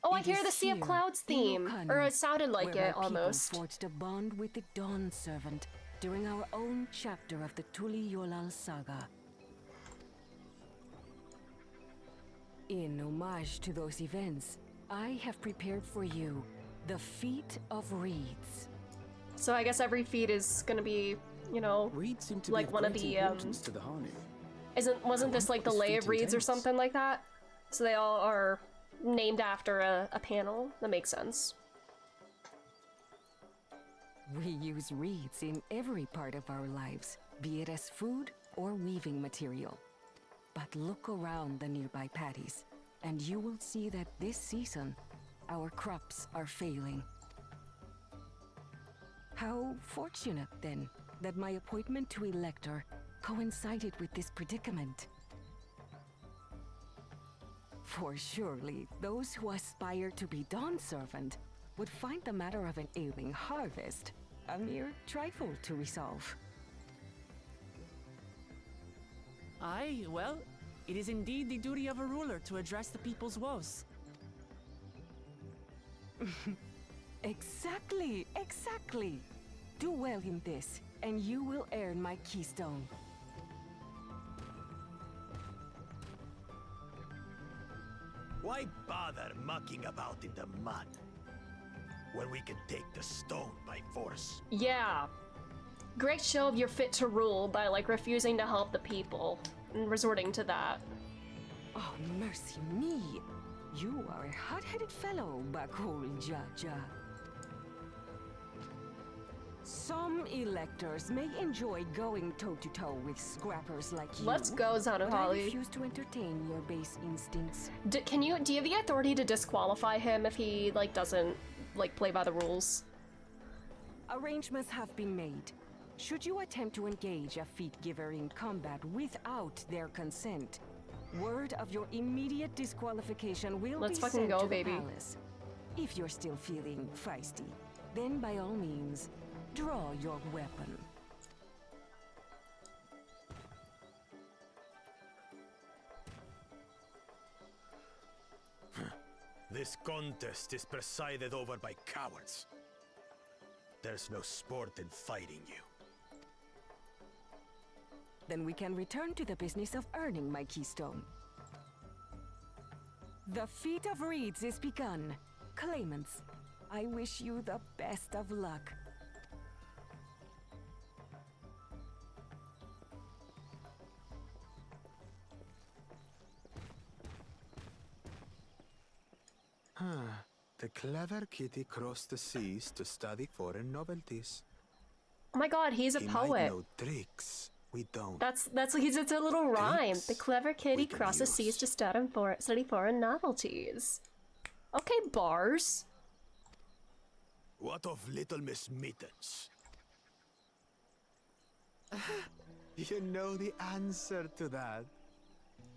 Oh, I hear the Sea of Clouds theme, or it sounded like it almost. We forged a bond with the Dawn Servant during our own chapter of the Tuli Yolal saga. In homage to those events, I have prepared for you the Feat of Reeds. So I guess every feat is gonna be, you know, reeds seem to like be one of the to the Hanu. Wasn't this like the Lay of Reeds or something like that? So they all are named after a panel. That makes sense. We use reeds in every part of our lives, be it as food or weaving material. But look around the nearby paddies, and you will see that this season, our crops are failing. How fortunate, then, that my appointment to Elector coincided with this predicament. For surely, those who aspire to be Dawn Servant would find the matter of an ailing harvest a mere trifle to resolve. Aye, well, it is indeed the duty of a ruler to address the people's woes. Exactly, exactly. Do well in this, and you will earn my keystone. Why bother mucking about in the mud when we can take the stone by force? Yeah. Great show of you're fit to rule by, like, refusing to help the people and resorting to that. Oh, mercy me. You are a hot-headed fellow, Bakul Jaja. Some electors may enjoy going toe-to-toe with scrappers like you. Let's go, but I Zanuhali. refuse to entertain your base instincts. Do you have the authority to disqualify him if he, like, doesn't, like, play by the rules? Arrangements have been made. Should you attempt to engage a feat giver in combat without their consent, word of your immediate disqualification will Let's be fucking sent go, to baby. the palace. If you're still feeling feisty, then by all means, draw your weapon. This contest is presided over by cowards. There's no sport in fighting you. Then we can return to the business of earning my keystone. The feat of reeds is begun. Claimants, I wish you the best of luck. The clever kitty crossed the seas to study foreign novelties. Oh my god, he's a He poet. might know tricks we don't. It's a little rhyme. The clever kitty crosses seas to study foreign novelties. Okay, bars. What of Little Miss Mittens? You know the answer to that.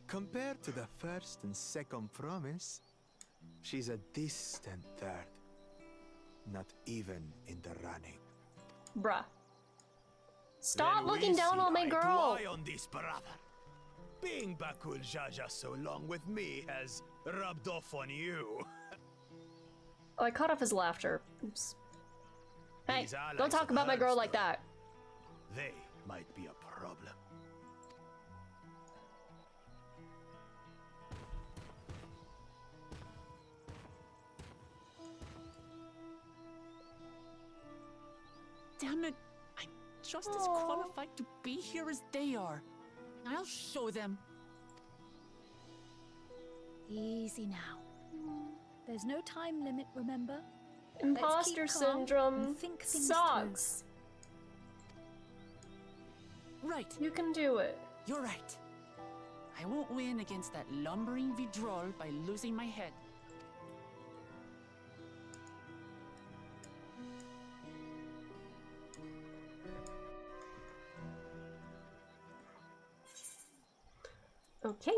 Compared to the first and second promise, she's a distant third. Not even in the running. Bruh. Stop Then looking we down see on my eye to girl. eye on this, brother. Being Bakul Jaja so long with me has rubbed off on you. Oh, I cut off his laughter. Oops. Hey, These allies don't talk of about my girl hers, like that. They might be a problem. Damn it! I'm just as qualified to be here as they are. I'll show them. Easy now. There's no time limit, remember? Imposter Let's keep calm syndrome and think things sucks. Right. You can do it. You're right. I won't win against that lumbering Vidrol by losing my head. Okay.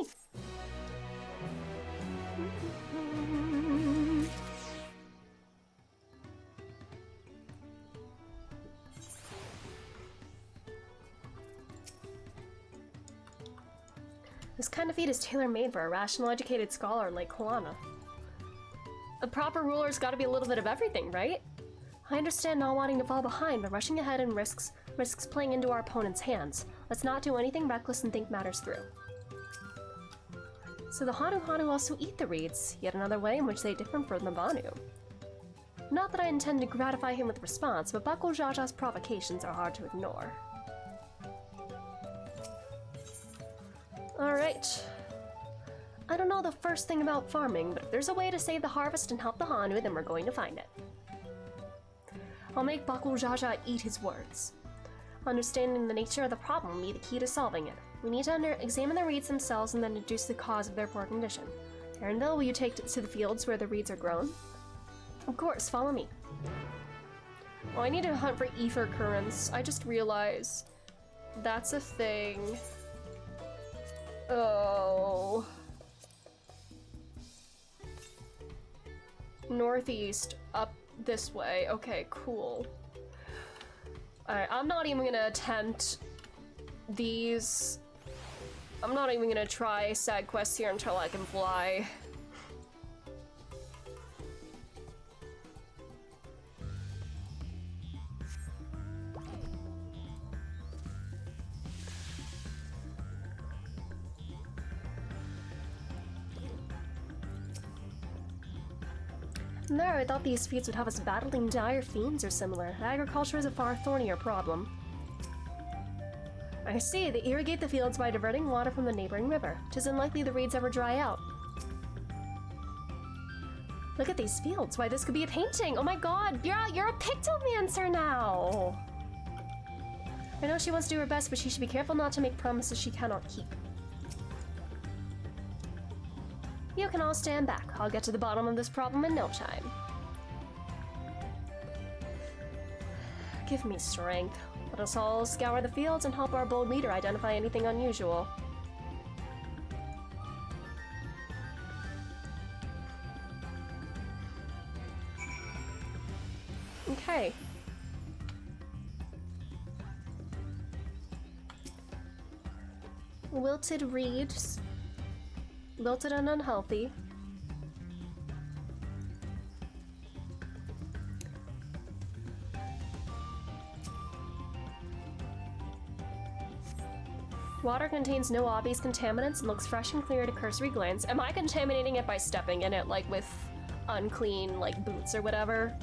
This kind of feat is tailor-made for a rational, educated scholar like Juana. A proper ruler's gotta be a little bit of everything, right? I understand not wanting to fall behind, but rushing ahead and risks playing into our opponent's hands. Let's not do anything reckless and think matters through. So the Hanu also eat the reeds, yet another way in which they differ from the Banu. Not that I intend to gratify him with response, but Bakul Jaja's provocations are hard to ignore. Alright. I don't know the first thing about farming, but if there's a way to save the harvest and help the Hanu, then we're going to find it. I'll make Bakul Jaja eat his words. Understanding the nature of the problem will be the key to solving it. We need to examine the reeds themselves and then deduce the cause of their poor condition. Arendelle, will you take to the fields where the reeds are grown? Of course, follow me. Oh, I need to hunt for ether currents. I just realized that's a thing. Oh. Northeast, up this way. Okay, cool. Alright, I'm not even gonna attempt these. I'm not even gonna try side quests here until I can fly. No, I thought these feats would have us battling dire fiends or similar. Agriculture is a far thornier problem. I see. They irrigate the fields by diverting water from the neighboring river. 'Tis unlikely the reeds ever dry out. Look at these fields. Why, this could be a painting. Oh my god, you're a pictomancer now. I know she wants to do her best, but she should be careful not to make promises she cannot keep. You can all stand back. I'll get to the bottom of this problem in no time. Give me strength. Let us all scour the fields and help our bold leader identify anything unusual. Okay. Wilted reeds. Wilted and unhealthy. Water contains no obvious contaminants and looks fresh and clear at a cursory glance. Am I contaminating it by stepping in it, like, with unclean, like, boots or whatever?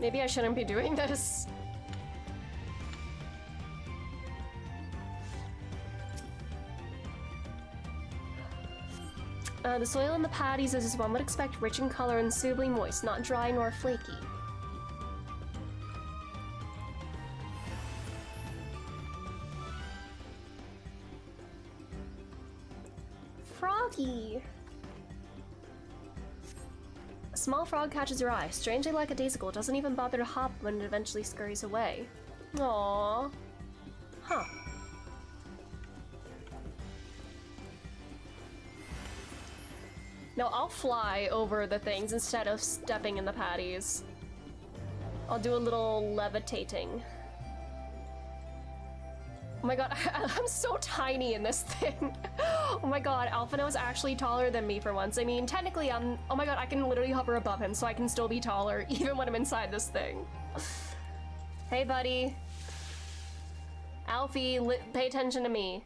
Maybe I shouldn't be doing this. The soil in the patties is, as one would expect, rich in color and suitably moist, not dry nor flaky. Froggy! A small frog catches your eye. Strangely like a daisicle, doesn't even bother to hop when it eventually scurries away. Aww. Huh. No, I'll fly over the things instead of stepping in the patties. I'll do a little levitating. Oh my god, I'm so tiny in this thing. Oh my god, Alphino is actually taller than me for once. I mean, technically I'm... Oh my god, I can literally hover above him, so I can still be taller even when I'm inside this thing. Hey, buddy. Alfie, pay attention to me.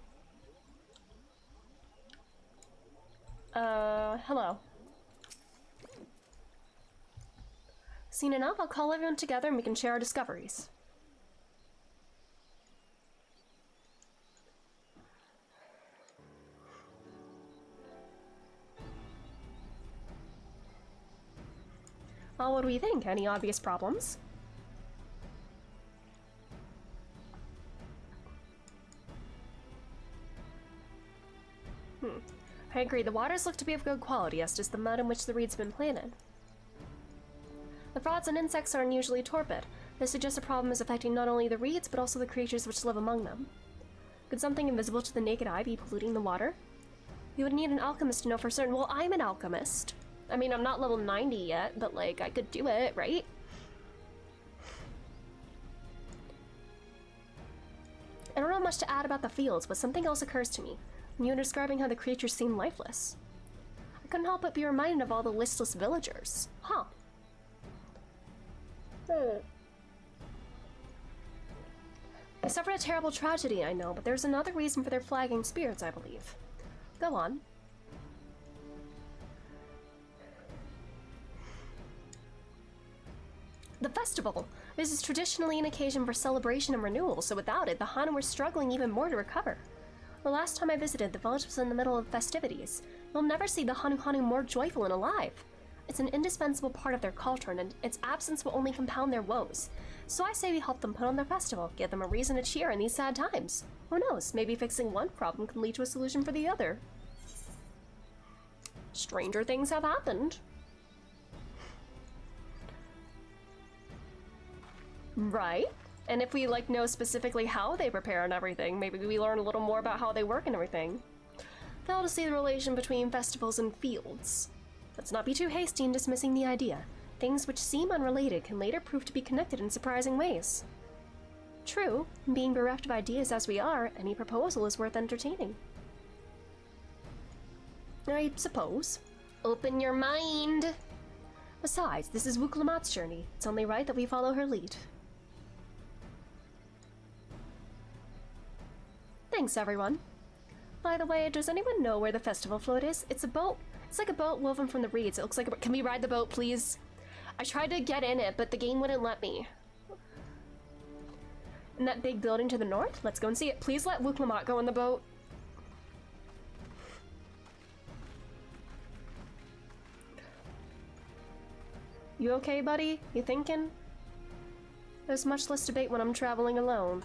Hello. Seen enough? I'll call everyone together and we can share our discoveries. Well, what do we think? Any obvious problems? I agree, the waters look to be of good quality, as does the mud in which the reed's been planted. The frogs and insects are unusually torpid. This suggests a problem is affecting not only the reeds, but also the creatures which live among them. Could something invisible to the naked eye be polluting the water? You would need an alchemist to know for certain. Well, I'm an alchemist. I mean, I'm not level 90 yet, but like, I could do it, right? I don't have much to add about the fields, but something else occurs to me. When you were describing how the creatures seem lifeless. I couldn't help but be reminded of all the listless villagers. Huh. They suffered a terrible tragedy, I know, but there's another reason for their flagging spirits, I believe. Go on. The festival! This is traditionally an occasion for celebration and renewal, so without it, the Hana were struggling even more to recover. The last time I visited, the village was in the middle of festivities. You'll never see the Hanu more joyful and alive. It's an indispensable part of their culture, and its absence will only compound their woes. So I say we help them put on their festival, give them a reason to cheer in these sad times. Who knows, maybe fixing one problem can lead to a solution for the other. Stranger things have happened. Right? And if we, like, know specifically how they prepare and everything, maybe we learn a little more about how they work and everything. Fail to see the relation between festivals and fields. Let's not be too hasty in dismissing the idea. Things which seem unrelated can later prove to be connected in surprising ways. True, being bereft of ideas as we are, any proposal is worth entertaining. I suppose. Open your mind! Besides, this is Wuklamat's journey. It's only right that we follow her lead. Thanks, everyone. By the way, does anyone know where the festival float is? It's It's like a boat woven from the reeds. It looks like can we ride the boat, please? I tried to get in it, but the game wouldn't let me. And that big building to the north? Let's go and see it. Please let Luke Lamont go in the boat. You okay, buddy? You thinking? There's much less debate when I'm traveling alone.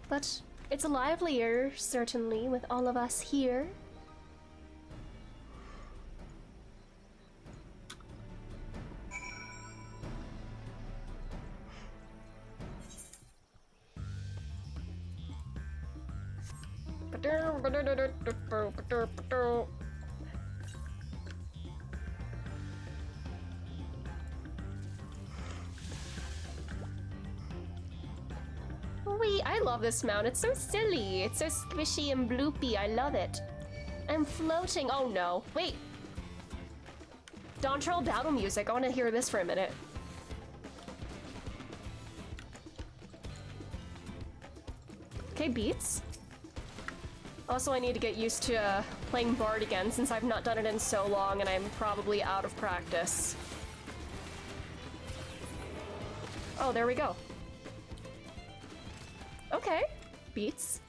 But it's livelier, certainly, with all of us here. Wait, I love this mount. It's so silly. It's so squishy and bloopy. I love it. I'm floating. Oh no. Wait. Dawntrail battle music. I want to hear this for a minute. Okay, beats. Also, I need to get used to playing Bard again since I've not done it in so long and I'm probably out of practice. Oh, there we go. Okay, beats.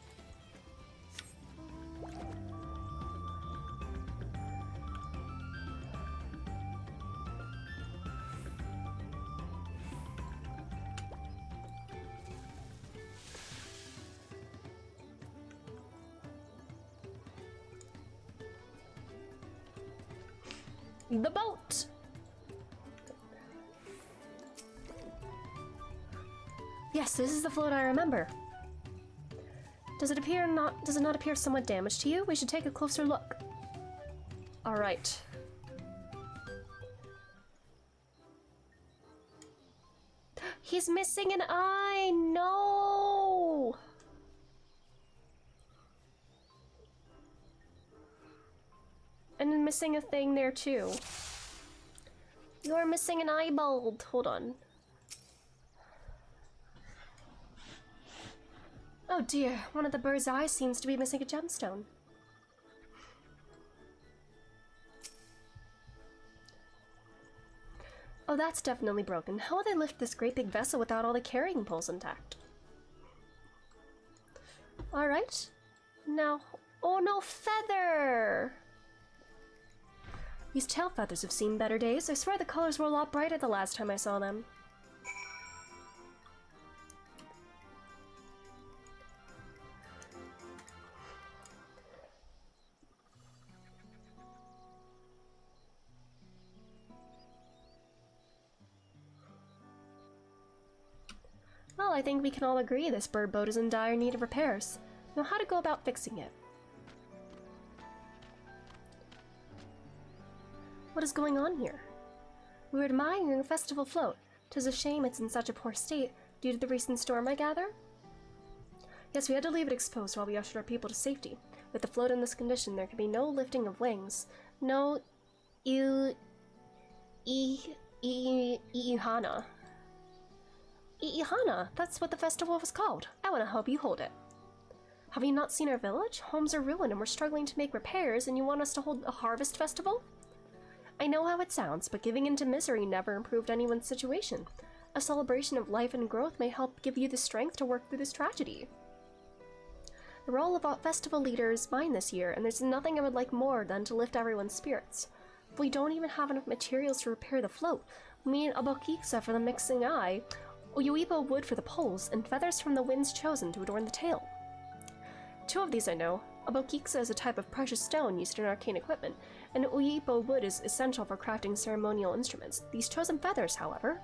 The boat. Yes, this is the float I remember. Does it not appear somewhat damaged to you? We should take a closer look. All right. He's missing an eye. No. And then missing a thing there too. You're missing an eyeball. Hold on. Oh dear, one of the bird's eyes seems to be missing a gemstone. Oh, that's definitely broken. How will they lift this great big vessel without all the carrying poles intact? Alright. Now, oh no, feather! These tail feathers have seen better days. I swear the colors were a lot brighter the last time I saw them. Well, I think we can all agree this bird boat is in dire need of repairs. Know how to go about fixing it. What is going on here? We were admiring a festival float. 'Tis a shame it's in such a poor state, due to the recent storm, I gather? Yes, we had to leave it exposed while we ushered our people to safety. With the float in this condition, there could be no lifting of wings, no Ihana. Ihana, that's what the festival was called. I want to help you hold it. Have you not seen our village? Homes are ruined and we're struggling to make repairs, and you want us to hold a harvest festival? I know how it sounds, but giving in to misery never improved anyone's situation. A celebration of life and growth may help give you the strength to work through this tragedy. The role of a festival leader is mine this year, and there's nothing I would like more than to lift everyone's spirits. If we don't even have enough materials to repair the float, we need a bokiksa for the mixing eye, Uyuipo wood for the poles, and feathers from the winds chosen to adorn the tail. 2 of these I know. A bokiksa is a type of precious stone used in arcane equipment, and Uyuipo wood is essential for crafting ceremonial instruments. These chosen feathers, however...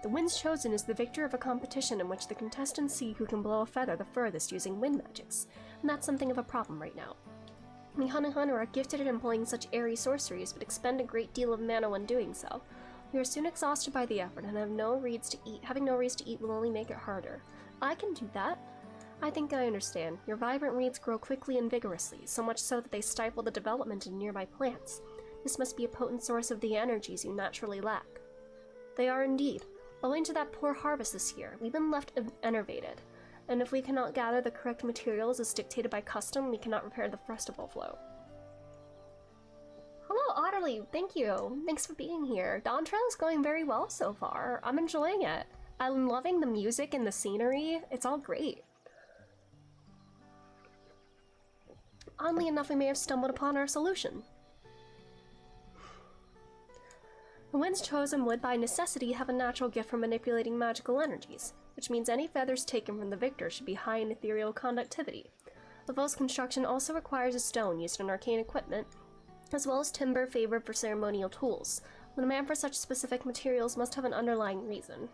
The winds chosen is the victor of a competition in which the contestants see who can blow a feather the furthest using wind magics, and that's something of a problem right now. The Hanuhanu are gifted at employing such airy sorceries, but expend a great deal of mana when doing so. We are soon exhausted by the effort, and having no reeds to eat will only make it harder. I can do that. I think I understand. Your vibrant reeds grow quickly and vigorously, so much so that they stifle the development of nearby plants. This must be a potent source of the energies you naturally lack. They are indeed. Owing to that poor harvest this year, we've been left enervated, and if we cannot gather the correct materials as dictated by custom, we cannot repair the festival float. Charlie, thank you. Thanks for being here. Dawntrail is going very well so far. I'm enjoying it. I'm loving the music and the scenery. It's all great. Oddly enough, we may have stumbled upon our solution. The winds chosen would, by necessity, have a natural gift for manipulating magical energies, which means any feathers taken from the victor should be high in ethereal conductivity. The foe's construction also requires a stone used in arcane equipment, as well as timber favored for ceremonial tools. The demand for such specific materials must have an underlying reason.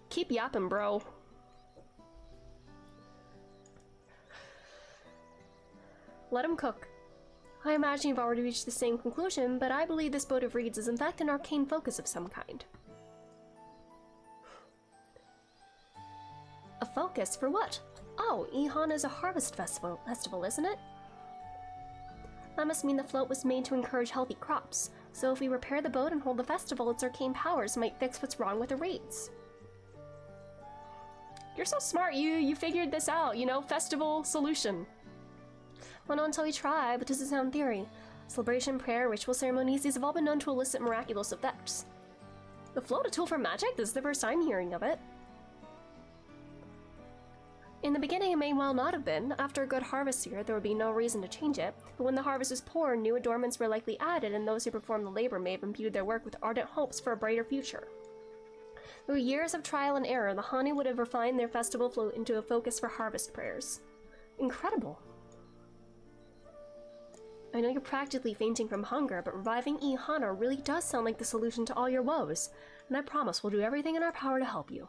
Keep yapping, bro. Let him cook. I imagine you've already reached the same conclusion, but I believe this boat of reeds is in fact an arcane focus of some kind. A focus? For what? Oh, Ihan is a harvest festival, isn't it? That must mean the float was made to encourage healthy crops, so if we repair the boat and hold the festival, its arcane powers might fix what's wrong with the reeds. You're so smart, you figured this out, you know, festival solution. Well, not until we try, but this is sound theory. Celebration, prayer, ritual ceremonies, these have all been known to elicit miraculous effects. The float, a tool for magic? This is the first I'm hearing of it. In the beginning, it may well not have been. After a good harvest year, there would be no reason to change it. But when the harvest is poor, new adornments were likely added, and those who performed the labor may have imbued their work with ardent hopes for a brighter future. Through years of trial and error, the Hani would have refined their festival float into a focus for harvest prayers. Incredible. I know you're practically fainting from hunger, but reviving Ihana really does sound like the solution to all your woes, and I promise we'll do everything in our power to help you.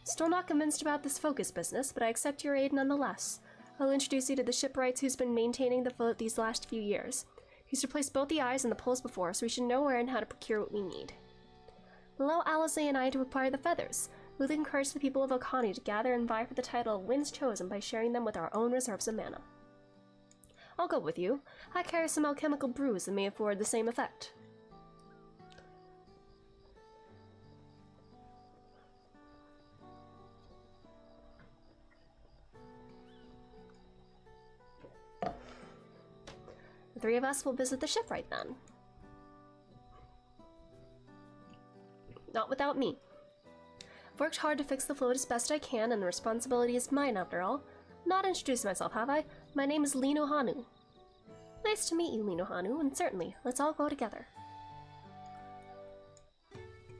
Still not convinced about this focus business, but I accept your aid nonetheless. I'll introduce you to the shipwrights who's been maintaining the float these last few years. He's replaced both the eyes and the poles before, so we should know where and how to procure what we need. Allow Alice and I to acquire the feathers. We'll encourage the people of Okani to gather and vie for the title of Winds Chosen by sharing them with our own reserves of mana. I'll go with you. I carry some alchemical brews that may afford the same effect. The three of us will visit the shipwright then. Not without me. I've worked hard to fix the float as best I can, and the responsibility is mine after all. Not introduced myself, have I? My name is Lino Hanu. Nice to meet you, Lino Hanu, and certainly, let's all go together.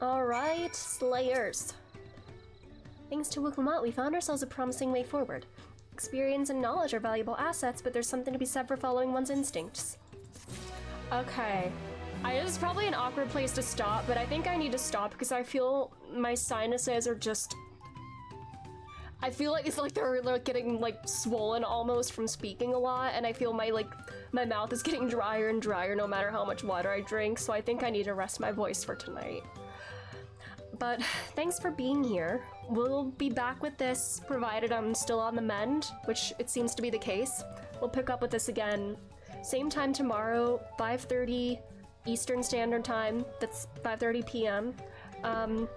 Alright, Slayers. Thanks to Wukumat, we found ourselves a promising way forward. Experience and knowledge are valuable assets, but there's something to be said for following one's instincts. Okay. This is probably an awkward place to stop, but I think I need to stop because I feel my sinuses are just... I feel like it's like they're getting like swollen almost from speaking a lot, and I feel my mouth is getting drier and drier no matter how much water I drink, so I think I need to rest my voice for tonight. But thanks for being here. We'll be back with this, provided I'm still on the mend, which it seems to be the case. We'll pick up with this again, same time tomorrow, 5:30 Eastern Standard Time. That's 5:30 p.m.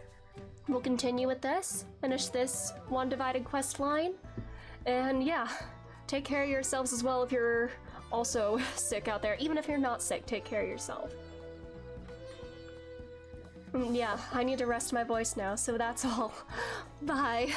We'll continue with this, finish this one divided quest line, and yeah, take care of yourselves as well if you're also sick out there. Even if you're not sick, take care of yourself. Yeah, I need to rest my voice now, so that's all. Bye.